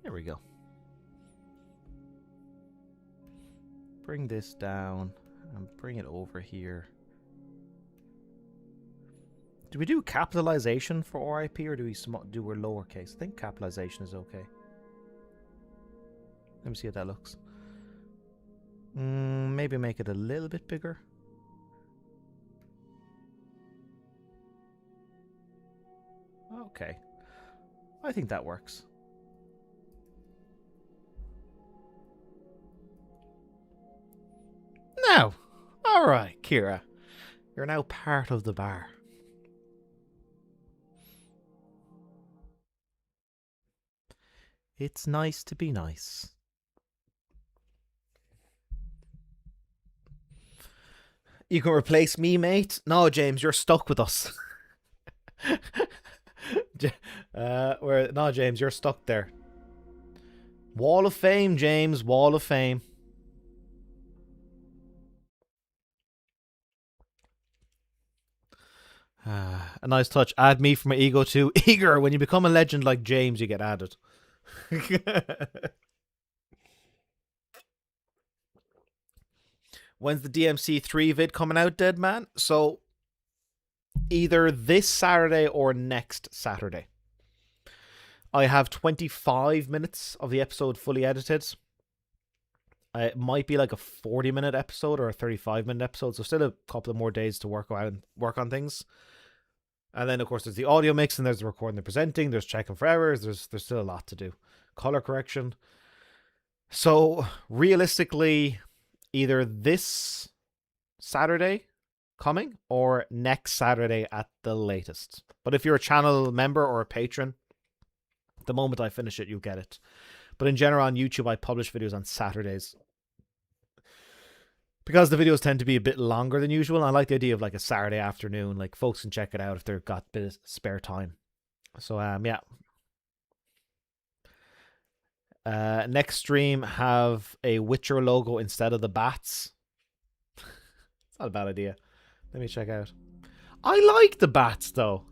There we go. Bring this down and bring it over here. Do we do capitalization for RIP or do we do we lowercase? I think capitalization is okay. Let me see how that looks. Maybe make it a little bit bigger. Okay. I think that works. Now, alright, Kira. You're now part of the bar. It's nice to be nice. You can replace me, mate? No, James, you're stuck with us. No, James, you're stuck there. Wall of Fame, James. Wall of Fame. A nice touch. Add me for my ego too. Eager. When you become a legend like James, you get added. When's the DMC 3 vid coming out, Dead Man? So, either this Saturday or next Saturday. I have 25 minutes of the episode fully edited. It might be like a 40-minute episode or a 35-minute episode, so still a couple of more days to work on things. And then, of course, there's the audio mix, and there's the recording and presenting, there's checking for errors, there's still a lot to do. Color correction. So, realistically, either this Saturday coming or next Saturday at the latest. But if you're a channel member or a patron, the moment I finish it, you'll get it. But in general, on YouTube, I publish videos on Saturdays. Because the videos tend to be a bit longer than usual, I like the idea of like a Saturday afternoon. Like, folks can check it out if they've got a bit of spare time. So, yeah. Next stream, have a Witcher logo instead of the bats. It's not a bad idea. Let me check out. I like the bats, though.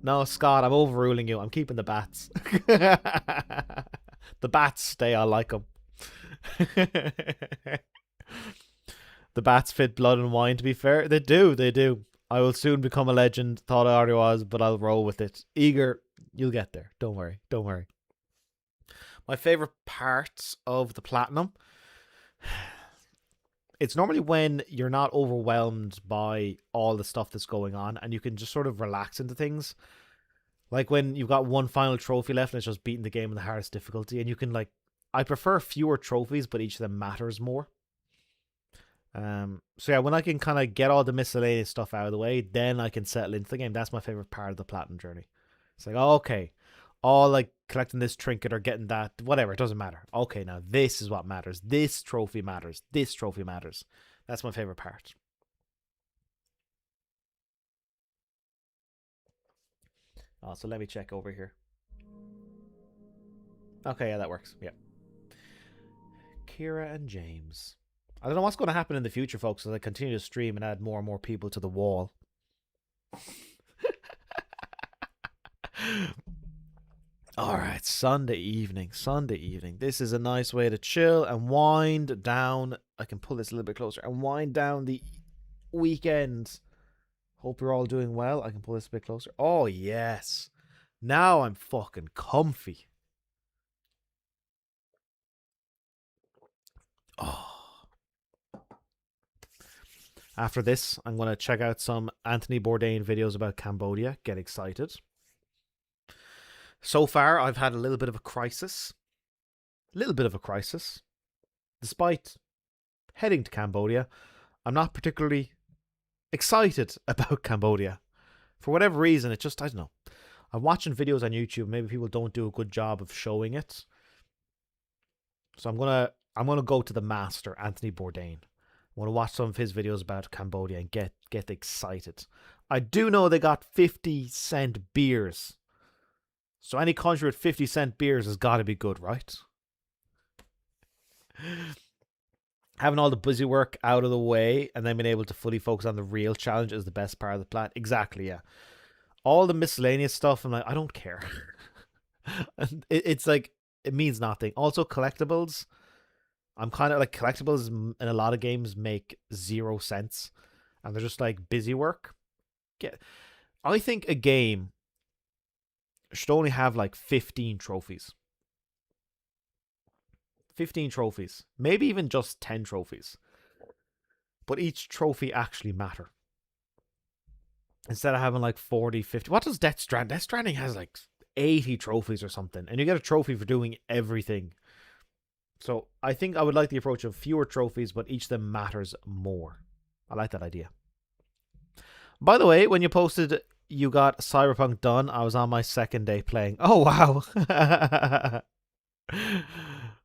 No, Scott, I'm overruling you. I'm keeping the bats. The bats stay. I like them. The bats fit blood and wine, to be fair. They do, they do. I will soon become a legend. Thought I already was, but I'll roll with it. Eager, you'll get there. Don't worry. Don't worry. My favorite parts of the platinum. It's normally when you're not overwhelmed by all the stuff that's going on and you can just sort of relax into things. Like when you've got one final trophy left and it's just beating the game in the hardest difficulty, and you can like, I prefer fewer trophies, but each of them matters more. So yeah, when I can kind of get all the miscellaneous stuff out of the way, then I can settle into the game. That's my favorite part of the platinum journey. It's like, oh, okay, all like collecting this trinket or getting that, whatever, it doesn't matter. Okay, now this is what matters. This trophy matters. This trophy matters. That's my favorite part. Oh, so let me check over here. Okay, yeah, that works. Yeah. Kira and James. I don't know what's going to happen in the future, folks, as I continue to stream and add more and more people to the wall. Alright, Sunday evening. Sunday evening. This is a nice way to chill and wind down. I can pull this a little bit closer and wind down the weekend. Hope you're all doing well. I can pull this a bit closer. Oh, yes. Now I'm fucking comfy. Oh. After this, I'm going to check out some Anthony Bourdain videos about Cambodia. Get excited. So far, I've had a little bit of a crisis. Despite heading to Cambodia, I'm not particularly excited about Cambodia. For whatever reason, it just, I don't know. I'm watching videos on YouTube. Maybe people don't do a good job of showing it. So I'm gonna go to the master, Anthony Bourdain. I want to watch some of his videos about Cambodia and get excited. I do know they got 50-cent beers. So any country with 50-cent beers has got to be good, right? Having all the busy work out of the way and then being able to fully focus on the real challenge is the best part of the plan. Exactly, yeah. All the miscellaneous stuff, I'm like, I don't care. And it's like, it means nothing. Also, collectibles. I'm kind of like, collectibles in a lot of games make 0 sense. And they're just like busy work. I think a game should only have like 15 trophies. 15 trophies. Maybe even just 10 trophies. But each trophy actually matter. Instead of having like 40, 50. What does Death Stranding? Death Stranding has like 80 trophies or something. And you get a trophy for doing everything. So I think I would like the approach of fewer trophies, but each of them matters more. I like that idea. By the way, when you posted you got Cyberpunk done, I was on my second day playing. Oh, wow.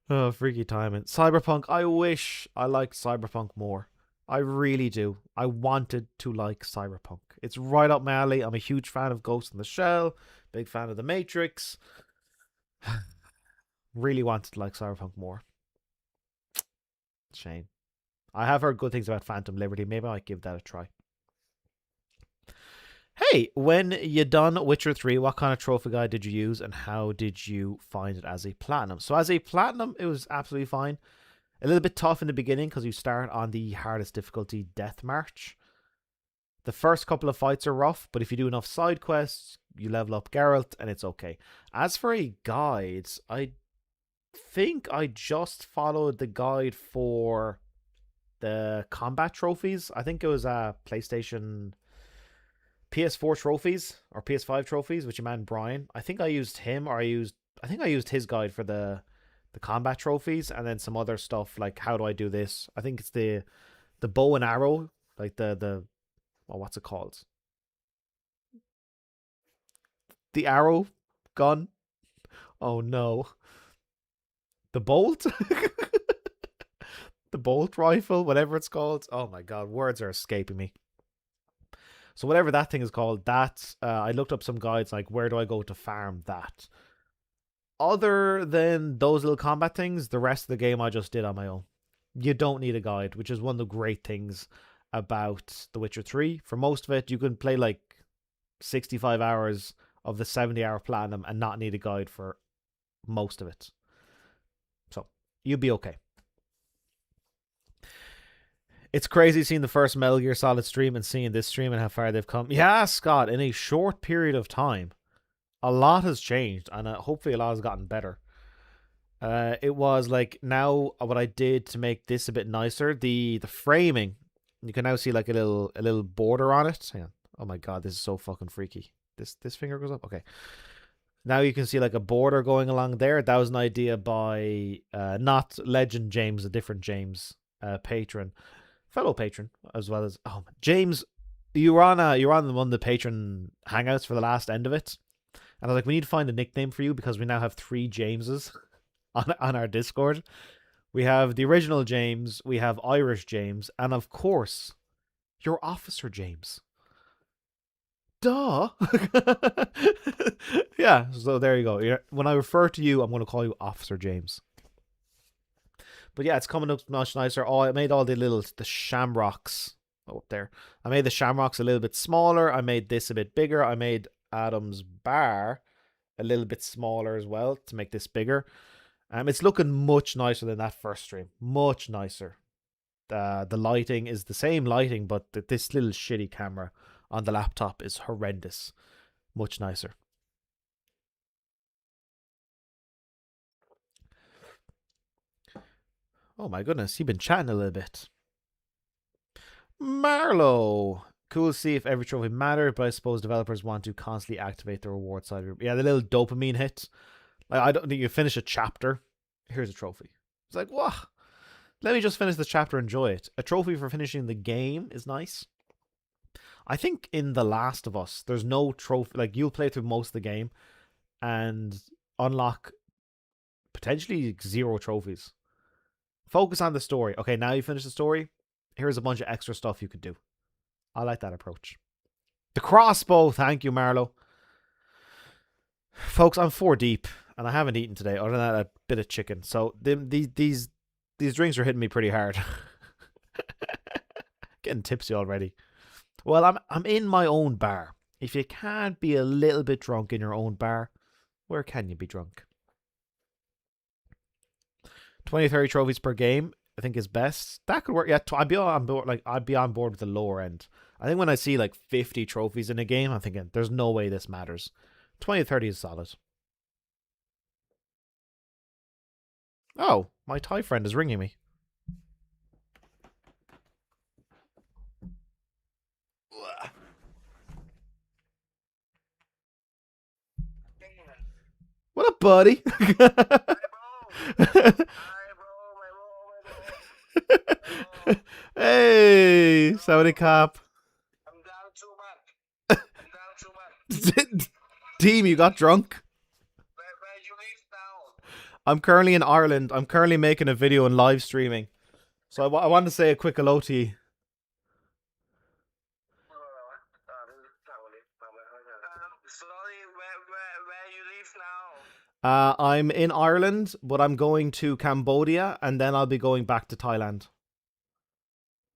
Oh, freaky timing. Cyberpunk, I wish I liked Cyberpunk more. I really do. I wanted to like Cyberpunk. It's right up my alley. I'm a huge fan of Ghost in the Shell. Big fan of The Matrix. Really wanted to like Cyberpunk more. Shame. I have heard good things about Phantom Liberty. Maybe I might give that a try. Hey, when you done Witcher 3, what kind of trophy guide did you use and how did you find it as a platinum? So as a platinum, it was absolutely fine. A little bit tough in the beginning because you start on the hardest difficulty, Death March. The first couple of fights are rough, but if you do enough side quests, you level up Geralt and it's okay. As for a guide, I think I just followed the guide for the combat trophies. I think it was PlayStation PS4 trophies or PS5 trophies, which your man Brian. I think I used him, or I think I used his guide for the combat trophies, and then some other stuff like how do I do this? I think it's the bow and arrow, like the what's it called? The arrow gun. Oh no. The bolt? The bolt rifle, whatever it's called. Oh my god, words are escaping me. So whatever that thing is called, that I looked up some guides like where do I go to farm that. Other than those little combat things, the rest of the game I just did on my own. You don't need a guide, which is one of the great things about The Witcher 3. For most of it, you can play like 65 hours of the 70-hour platinum and not need a guide for most of it. So, you'll be okay. It's crazy seeing the first Metal Gear Solid stream and seeing this stream and how far they've come. Yeah, Scott, in a short period of time, a lot has changed, and hopefully a lot has gotten better. It was like now what I did to make this a bit nicer. The framing, you can now see like a little border on it. Hang on. Oh my god, this is so fucking freaky. This finger goes up. Okay. Now you can see like a border going along there. That was an idea by not Legend James, a different James, patron, fellow patron, as well as James. You were on one of the patron hangouts for the last end of it, and I was like, we need to find a nickname for you because we now have 3 Jameses on our Discord. We have the original James, we have Irish James, and of course, your Officer James. Duh. Yeah, so there you go. When I refer to you, I'm going to call you Officer James. But yeah, it's coming up much nicer. Oh, I made all the shamrocks up there. I made the shamrocks a little bit smaller. I made this a bit bigger. I made Adam's bar a little bit smaller as well to make this bigger. It's looking much nicer than that first stream. Much nicer. The lighting is the same lighting, but this little shitty camera on the laptop is horrendous. Much nicer. Oh my goodness, you've been chatting a little bit. Marlow. Cool to see if every trophy mattered, but I suppose developers want to constantly activate the reward side. Yeah, the little dopamine hit. Like, I don't think you finish a chapter. Here's a trophy. It's like, what? Let me just finish the chapter, enjoy it. A trophy for finishing the game is nice. I think in The Last of Us, there's no trophy. Like, you'll play through most of the game and unlock potentially 0 trophies. Focus on the story. Okay, now you finish the story. Here's a bunch of extra stuff you could do. I like that approach. The crossbow. Thank you, Marlo. Folks, I'm 4 deep and I haven't eaten today other than that a bit of chicken. So these drinks are hitting me pretty hard. Getting tipsy already. Well, I'm in my own bar. If you can't be a little bit drunk in your own bar, where can you be drunk? 20, 30 trophies per game, I think is best. That could work. Yeah, I'd be on board. Like, I'd be on board with the lower end. I think when I see like 50 trophies in a game, I'm thinking there's no way this matters. 20, 30 is solid. Oh, my Thai friend is ringing me. What up, buddy? Hey, Saudi cop. I'm down too much. I'm down too much. Team, you got drunk? Where you leave now? I'm currently in Ireland. I'm currently making a video and live streaming. So I want to say a quick hello to you. Sorry, where you leave now? I'm in Ireland, but I'm going to Cambodia and then I'll be going back to Thailand.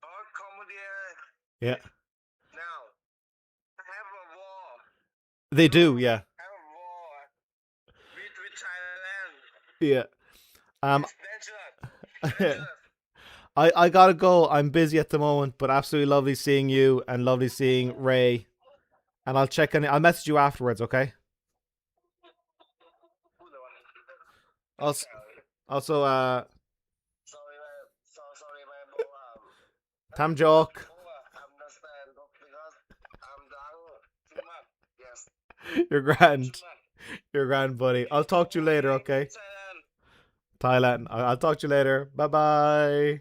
Oh, Cambodia. Yeah. Now, have a war. They do, yeah. Have a war with Thailand. Yeah. It's dangerous. I gotta go. I'm busy at the moment, but absolutely lovely seeing you and lovely seeing Ray. And I'll check on. I'll message you afterwards, okay? Also, Sorry, Tam joke. understand because I'm down too much. Yes. You're grand. You're grand, buddy. I'll talk to you later, okay? Thailand. I'll talk to you later. Bye bye.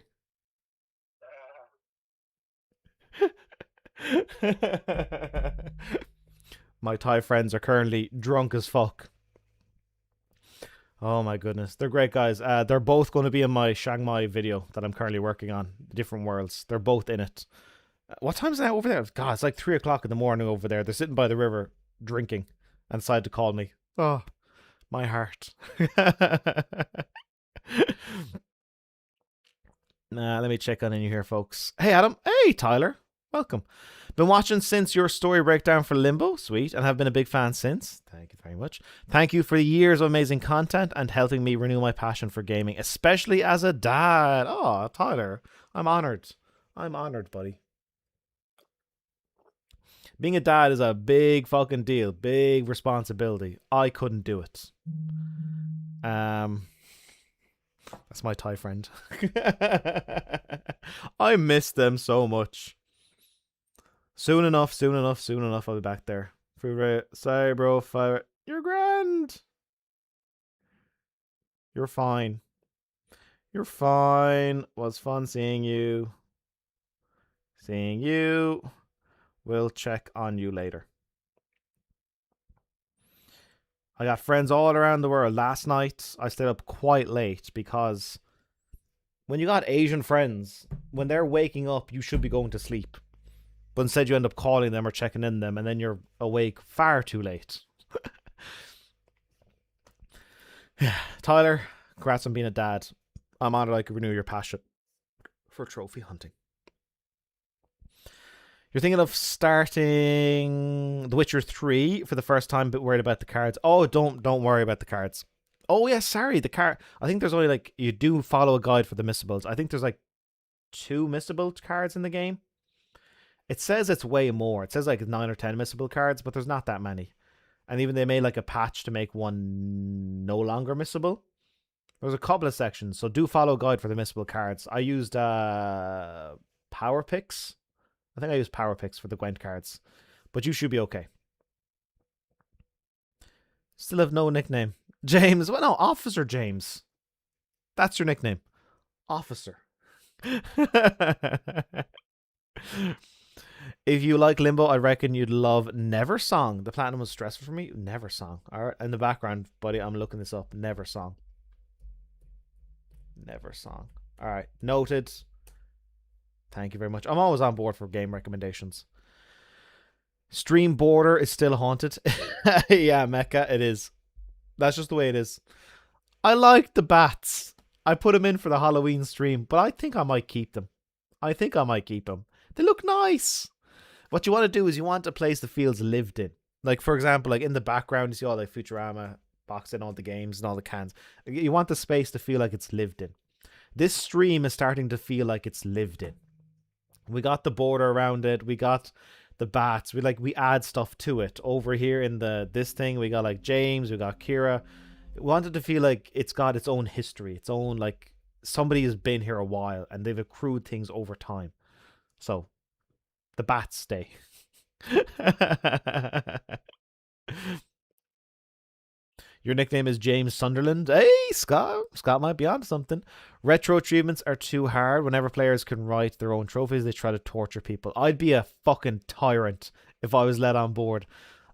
My Thai friends are currently drunk as fuck. Oh my goodness. They're great guys. They're both going to be in my Chiang Mai video that I'm currently working on. Different worlds. They're both in it. What time is it over there? God, it's like 3 o'clock in the morning over there. They're sitting by the river drinking and decided to call me. Oh, my heart. Let me check on in you here, folks. Hey, Adam. Hey, Tyler. Welcome. Been watching since your story breakdown for Limbo. Sweet. And have been a big fan since. Thank you very much. Thank you for the years of amazing content and helping me renew my passion for gaming, especially as a dad. Oh, Tyler. I'm honored. I'm honored, buddy. Being a dad is a big fucking deal. Big responsibility. I couldn't do it. That's my Thai friend. I miss them so much. Soon enough, I'll be back there. Food rate. Sorry, bro. You're grand. You're fine. You're fine. Was fun seeing you. Seeing you. We'll check on you later. I got friends all around the world. Last night, I stayed up quite late because when you got Asian friends, when they're waking up, you should be going to sleep. But instead you end up calling them or checking in them, and then you're awake far too late. Tyler, congrats on being a dad. I'm honored I could renew your passion for trophy hunting. You're thinking of starting The Witcher 3 for the first time, but worried about the cards. Oh, don't worry about the cards. Oh, yeah, sorry. The card. I think there's only like, you do follow a guide for the missables. I think there's like 2 missable cards in the game. It says it's way more. It says like 9 or 10 missable cards, but there's not that many. And even they made like a patch to make one no longer missable. There's a couple of sections, so do follow a guide for the missable cards. I used Power Picks. I think I used Power Picks for the Gwent cards. But you should be okay. Still have no nickname. James. Well, no, Officer James. That's your nickname. Officer. If you like Limbo, I reckon you'd love Never Song. The platinum was stressful for me. Never Song. All right, in the background, buddy, I'm looking this up. Never Song. Never Song. All right, noted. Thank you very much. I'm always on board for game recommendations. Stream Border is still haunted. Yeah, Mecca, it is. That's just the way it is. I like the bats. I put them in for the Halloween stream, but I think I might keep them. They look nice. What you want to do is you want a place that feels lived in. Like, for example, like in the background, you see all the Futurama boxed in all the games and all the cans. You want the space to feel like it's lived in. This stream is starting to feel like it's lived in. We got the border around it. We got the bats. We add stuff to it. Over here in this thing, we got like James. We got Kira. We wanted to feel like it's got its own history. Its own, like, somebody has been here a while and they've accrued things over time. So, the bats stay. Your nickname is James Sunderland. Hey, Scott. Scott might be onto something. Retro achievements are too hard. Whenever players can write their own trophies, they try to torture people. I'd be a fucking tyrant if I was let on board.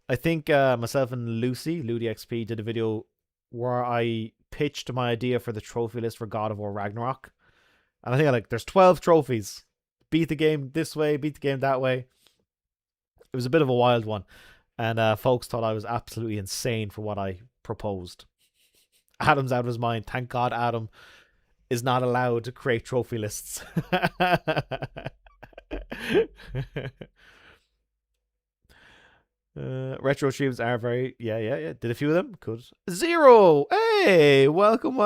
I think myself and Ludi XP, did a video where I pitched my idea for the trophy list for God of War Ragnarok. And I think there's 12 trophies. Beat the game this way, beat the game that way. It was a bit of a wild one. And folks thought I was absolutely insane for what I proposed. Adam's out of his mind. Thank God Adam is not allowed to create trophy lists. Retro streams are very yeah. Did a few of them. Good. Zero. Hey, welcome.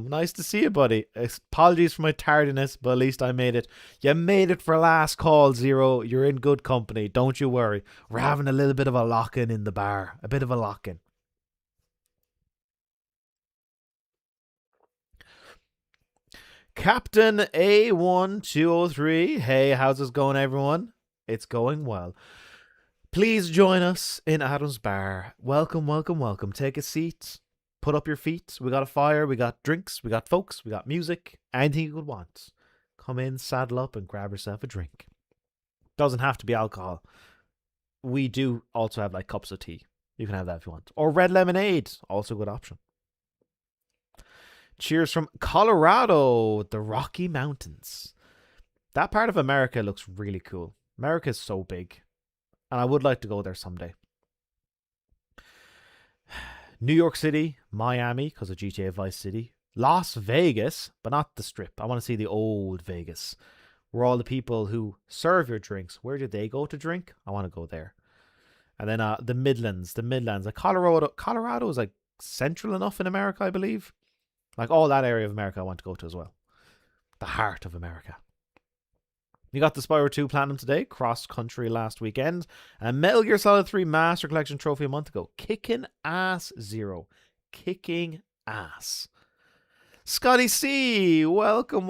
Nice to see you, buddy. Apologies for my tardiness, but at least I made it. You made it for last call, Zero. You're in good company. Don't you worry. We're having a little bit of a lock-in in the bar. A bit of a lock-in. Captain A1203. Hey, how's it going, everyone? It's going well. Please join us in Adam's bar. Welcome. Take a seat. Put up your feet. We got a fire. We got drinks. We got folks. We got music. Anything you could want. Come in, saddle up, and grab yourself a drink. Doesn't have to be alcohol. We do also have cups of tea. You can have that if you want. Or red lemonade. Also a good option. Cheers from Colorado, the Rocky Mountains. That part of America looks really cool. America is so big. And I would like to go there someday. New York City, Miami, because of GTA Vice City. Las Vegas, but not the Strip. I want to see the old Vegas. Where all the people who serve your drinks, where do they go to drink? I want to go there. And then the Midlands. Colorado is central enough in America, I believe. All that area of America I want to go to as well. The heart of America. You got the Spyro 2 Platinum today, cross country last weekend, and Metal Gear Solid 3 Master Collection trophy a month ago. Kicking ass, Zero. Kicking ass. Scotty C, welcome.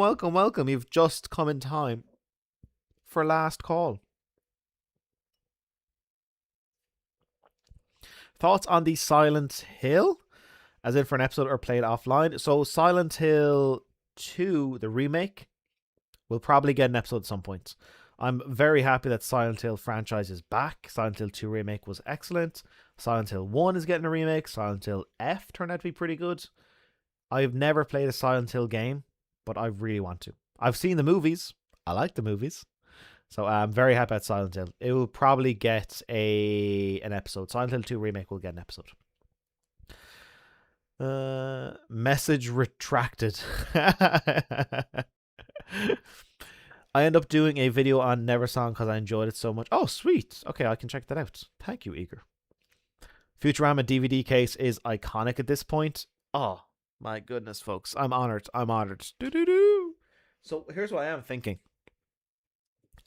You've just come in time for last call. Thoughts on the Silent Hill? As in for an episode or played offline. So Silent Hill 2, the remake, we'll probably get an episode at some point. I'm very happy that Silent Hill franchise is back. Silent Hill 2 remake was excellent. Silent Hill 1 is getting a remake. Silent Hill F turned out to be pretty good. I've never played a Silent Hill game, but I really want to. I've seen the movies. I like the movies. So I'm very happy at Silent Hill. It will probably get an episode. Silent Hill 2 remake will get an episode. Message retracted. I end up doing a video on Neversong because I enjoyed it so much. Oh, sweet. Okay, I can check that out. Thank you, Eager. Futurama DVD case is iconic at this point. Oh, my goodness, folks. I'm honored. Doo-doo-doo. So here's what I am thinking.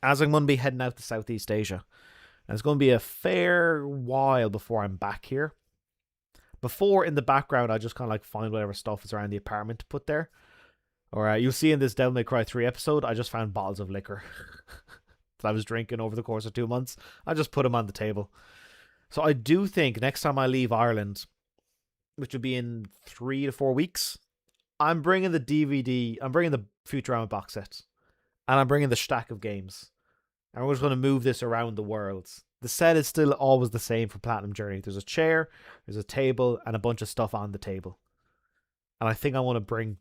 As I'm going to be heading out to Southeast Asia, and it's going to be a fair while before I'm back here. Before, in the background, I just kind of find whatever stuff is around the apartment to put there. Or you'll see in this Devil May Cry 3 episode, I just found bottles of liquor that I was drinking over the course of 2 months. I just put them on the table. So I do think next time I leave Ireland, which will be in 3 to 4 weeks, I'm bringing the DVD, I'm bringing the Futurama box set, and I'm bringing the stack of games. and we're just going to move this around the world. The set is still always the same for Platinum Journey. There's a chair, there's a table, and a bunch of stuff on the table. And I think I want to bring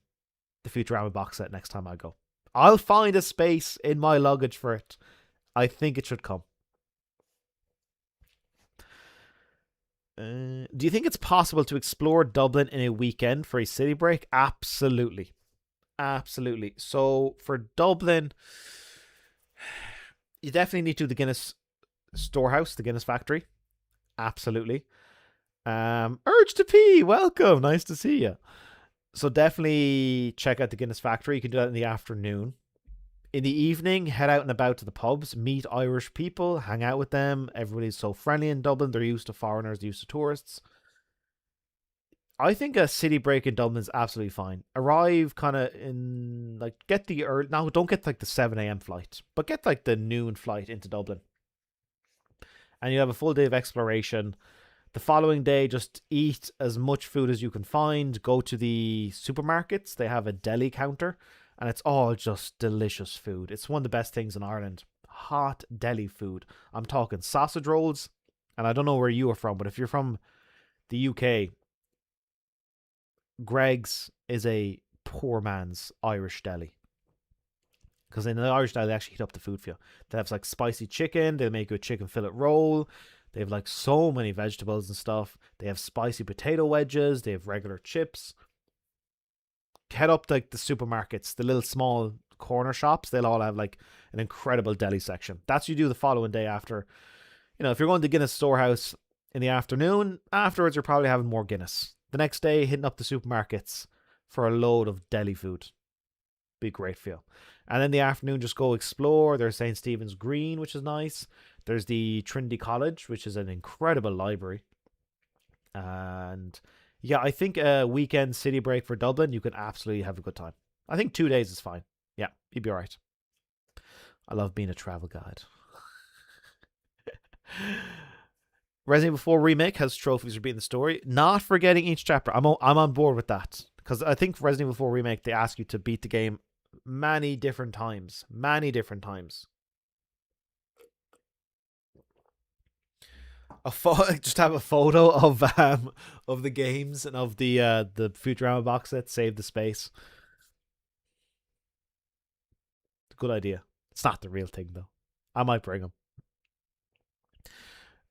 the Futurama box set next time I go. I'll find a space in my luggage for it. I think it should come. Do you think it's possible to explore Dublin in a weekend for a city break? Absolutely. Absolutely. So for Dublin, you definitely need to do the Guinness Storehouse, the Guinness Factory. Absolutely. Urge to Pee, welcome. Nice to see you. So definitely check out the Guinness Factory. You can do that in the afternoon. In the evening, head out and about to the pubs, meet Irish people, hang out with them. Everybody's so friendly in Dublin. They're used to foreigners, they're used to tourists. I think a city break in Dublin is absolutely fine. Arrive kind of in, like, get the early, now don't get like the 7 a.m. flight, but get like the noon flight into Dublin. And you have a full day of exploration. The following day, just eat as much food as you can find. Go to the supermarkets. They have a deli counter. And it's all just delicious food. It's one of the best things in Ireland. Hot deli food. I'm talking sausage rolls. And I don't know where you are from, but if you're from the UK, Greg's is a poor man's Irish deli. Because in the Irish deli, they actually heat up the food for you. They have like spicy chicken. They make you a chicken fillet roll. They have like so many vegetables and stuff. They have spicy potato wedges. They have regular chips. Head up to like the supermarkets, the little small corner shops. They'll all have like an incredible deli section. That's what you do the following day after. You know, if you're going to Guinness Storehouse in the afternoon, afterwards you're probably having more Guinness. The next day, hitting up the supermarkets for a load of deli food. Be great for you. And then the afternoon, just go explore. There's St. Stephen's Green, which is nice. There's the Trinity College, which is an incredible library. And yeah, I think a weekend city break for Dublin, you can absolutely have a good time. I think 2 days is fine. Yeah, you'd be all right. I love being a travel guide. Resident Evil 4 Remake has trophies for beating the story. Not forgetting each chapter. I'm on board with that. Because I think for Resident Evil 4 Remake, they ask you to beat the game many different times. Many different times. Just have a photo of the games and of the Futurama box set. Save the space. Good idea. It's not the real thing though. I might bring them.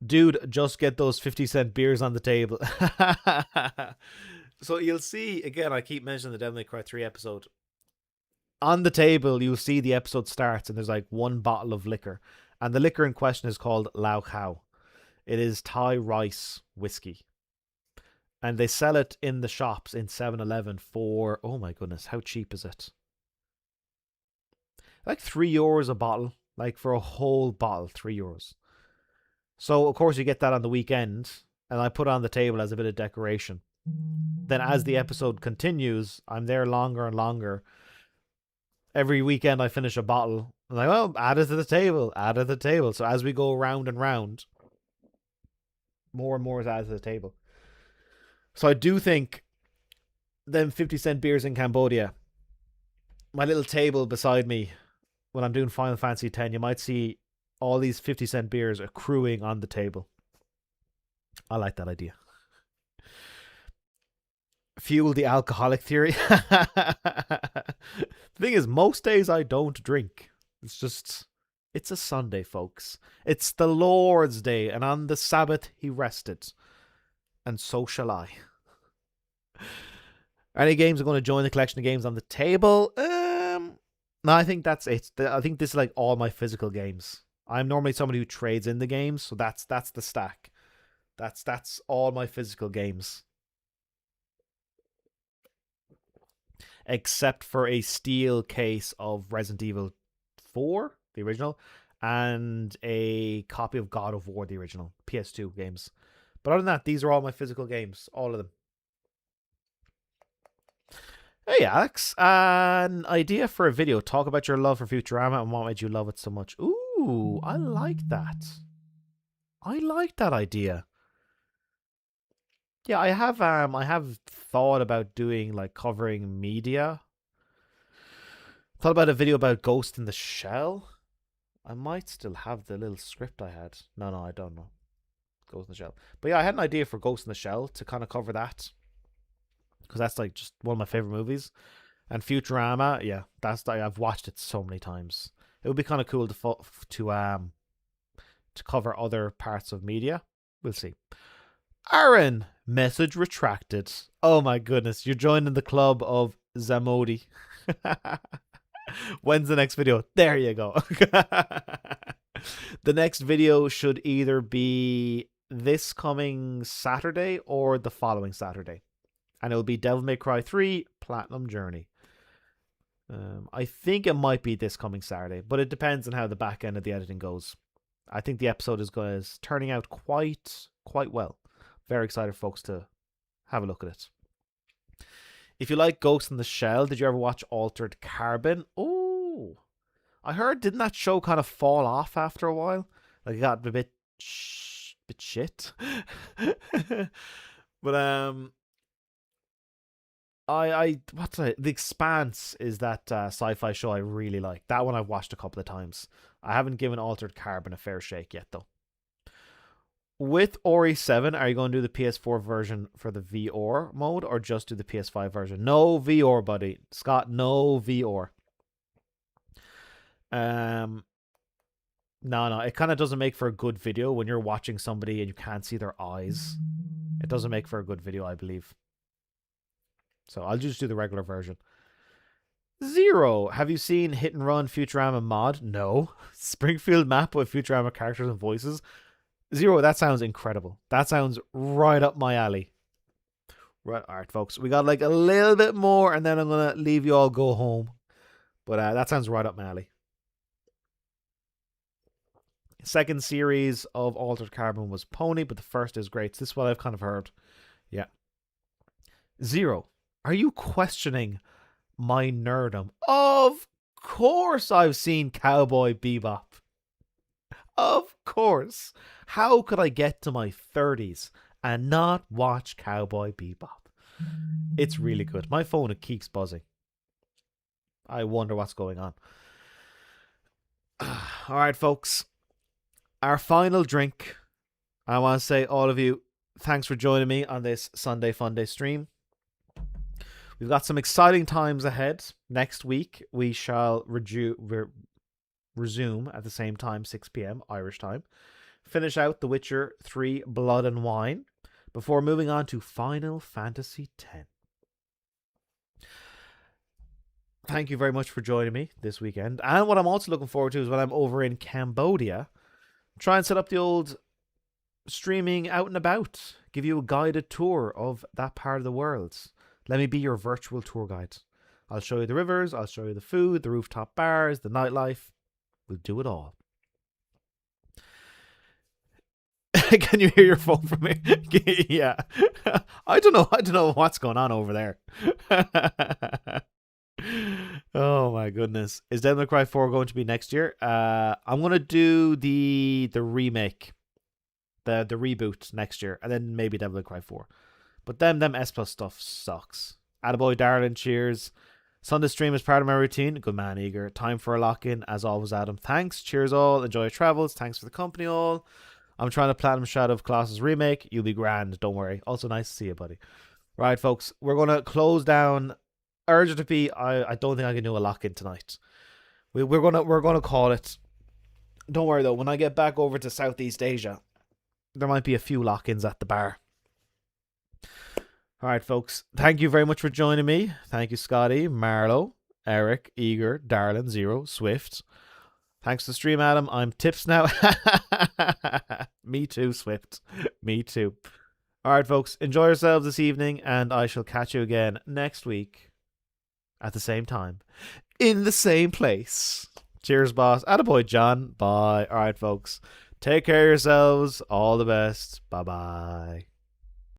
Dude, just get those 50-cent beers on the table. So you'll see, again, I keep mentioning the Devil May Cry 3 episode. On the table, you'll see the episode starts and there's like one bottle of liquor. And the liquor in question is called Lau Khao. It is Thai rice whiskey. And they sell it in the shops in 7-Eleven for, oh my goodness, how cheap is it? Like €3 a bottle. Like for a whole bottle, €3. So, of course, you get that on the weekend. And I put it on the table as a bit of decoration. Then as the episode continues, I'm there longer and longer. Every weekend I finish a bottle. I'm like, well, add it to the table. Add it to the table. So as we go round and round, more and more is added to the table. So I do think them 50-cent beers in Cambodia, my little table beside me, when I'm doing Final Fantasy X, you might see all these 50-cent beers accruing on the table. I like that idea. Fuel the alcoholic theory. The thing is, most days I don't drink. It's a Sunday, folks. It's the Lord's Day, and on the Sabbath he rested. And so shall I. Any games are going to join the collection of games on the table? No, I think that's it. I think this is like all my physical games. I'm normally somebody who trades in the games, so that's the stack. That's all my physical games. Except for a steel case of Resident Evil 4, the original, and a copy of God of War, the original, PS2 games. But other than that, these are all my physical games, all of them. Hey Alex, an idea for a video. Talk about your love for Futurama and what made you love it so much. Ooh, I like that. I like that idea. Yeah, I have thought about doing like covering media. Thought about a video about Ghost in the Shell. I might still have the little script I had. No, I don't know. Ghost in the Shell. But yeah, I had an idea for Ghost in the Shell to kind of cover that. Because that's like just one of my favorite movies. And Futurama, yeah, that's like, I've watched it so many times. It would be kind of cool to cover other parts of media. We'll see. Aaron, message retracted. Oh my goodness, you're joining the club of Zamodi. When's the next video? There you go. The next video should either be this coming Saturday or the following Saturday. And it'll be Devil May Cry 3 Platinum Journey. I think it might be this coming Saturday, but it depends on how the back end of the editing goes. I think the episode is turning out quite well. Very excited, folks, to have a look at it. If you like Ghost in the Shell, did you ever watch Altered Carbon? Oh, I heard, didn't that show kind of fall off after a while? Like it got a bit shit. But The Expanse is that sci-fi show I really like. That one I've watched a couple of times. I haven't given Altered Carbon a fair shake yet, though. With Ori 7, are you going to do the PS4 version for the VR mode or just do the PS5 version? No VR, buddy. Scott, no VR. No. It kind of doesn't make for a good video when you're watching somebody and you can't see their eyes. It doesn't make for a good video, I believe. So I'll just do the regular version. Zero. Have you seen Hit and Run Futurama mod? No. Springfield map with Futurama characters and voices? Zero. That sounds incredible. That sounds right up my alley. Right. All right, folks. We got like a little bit more and then I'm going to leave you all go home. But that sounds right up my alley. Second series of Altered Carbon was Pony, but the first is great. So this is what I've kind of heard. Yeah. Zero. Are you questioning my nerdom? Of course I've seen Cowboy Bebop. Of course. How could I get to my 30s and not watch Cowboy Bebop? It's really good. My phone, it keeps buzzing. I wonder what's going on. All right, folks. Our final drink. I want to say, all of you, thanks for joining me on this Sunday Funday stream. We've got some exciting times ahead. Next week, we shall resume at the same time, 6 p.m. Irish time. Finish out The Witcher 3 Blood and Wine before moving on to Final Fantasy X. Thank you very much for joining me this weekend. And what I'm also looking forward to is when I'm over in Cambodia, try and set up the old streaming out and about, give you a guided tour of that part of the world. Let me be your virtual tour guide. I'll show you the rivers, I'll show you the food, the rooftop bars, the nightlife. We'll do it all. Can you hear your phone from me? Yeah. I don't know what's going on over there. Oh my goodness. Is Devil May Cry 4 going to be next year? I'm going to do the remake. The reboot next year. And then maybe Devil May Cry 4. But them S Plus stuff sucks. Attaboy, darling, cheers. Sunday stream is part of my routine. Good man, Eager. Time for a lock-in. As always, Adam. Thanks. Cheers all. Enjoy your travels. Thanks for the company all. I'm trying to platinum Shadow of Colossus remake. You'll be grand. Don't worry. Also nice to see you, buddy. Right, folks. We're going to close down. Urge to be. I don't think I can do a lock-in tonight. We're gonna call it. Don't worry though. When I get back over to Southeast Asia, there might be a few lock-ins at the bar. All right, folks. Thank you very much for joining me. Thank you, Scotty, Marlo, Eric, Eager, Darlin, Zero, Swift. Thanks to the stream, Adam. I'm tips now. Me too, Swift. Me too. All right, folks. Enjoy yourselves this evening, and I shall catch you again next week at the same time in the same place. Cheers, boss. Attaboy, John. Bye. All right, folks. Take care of yourselves. All the best. Bye-bye.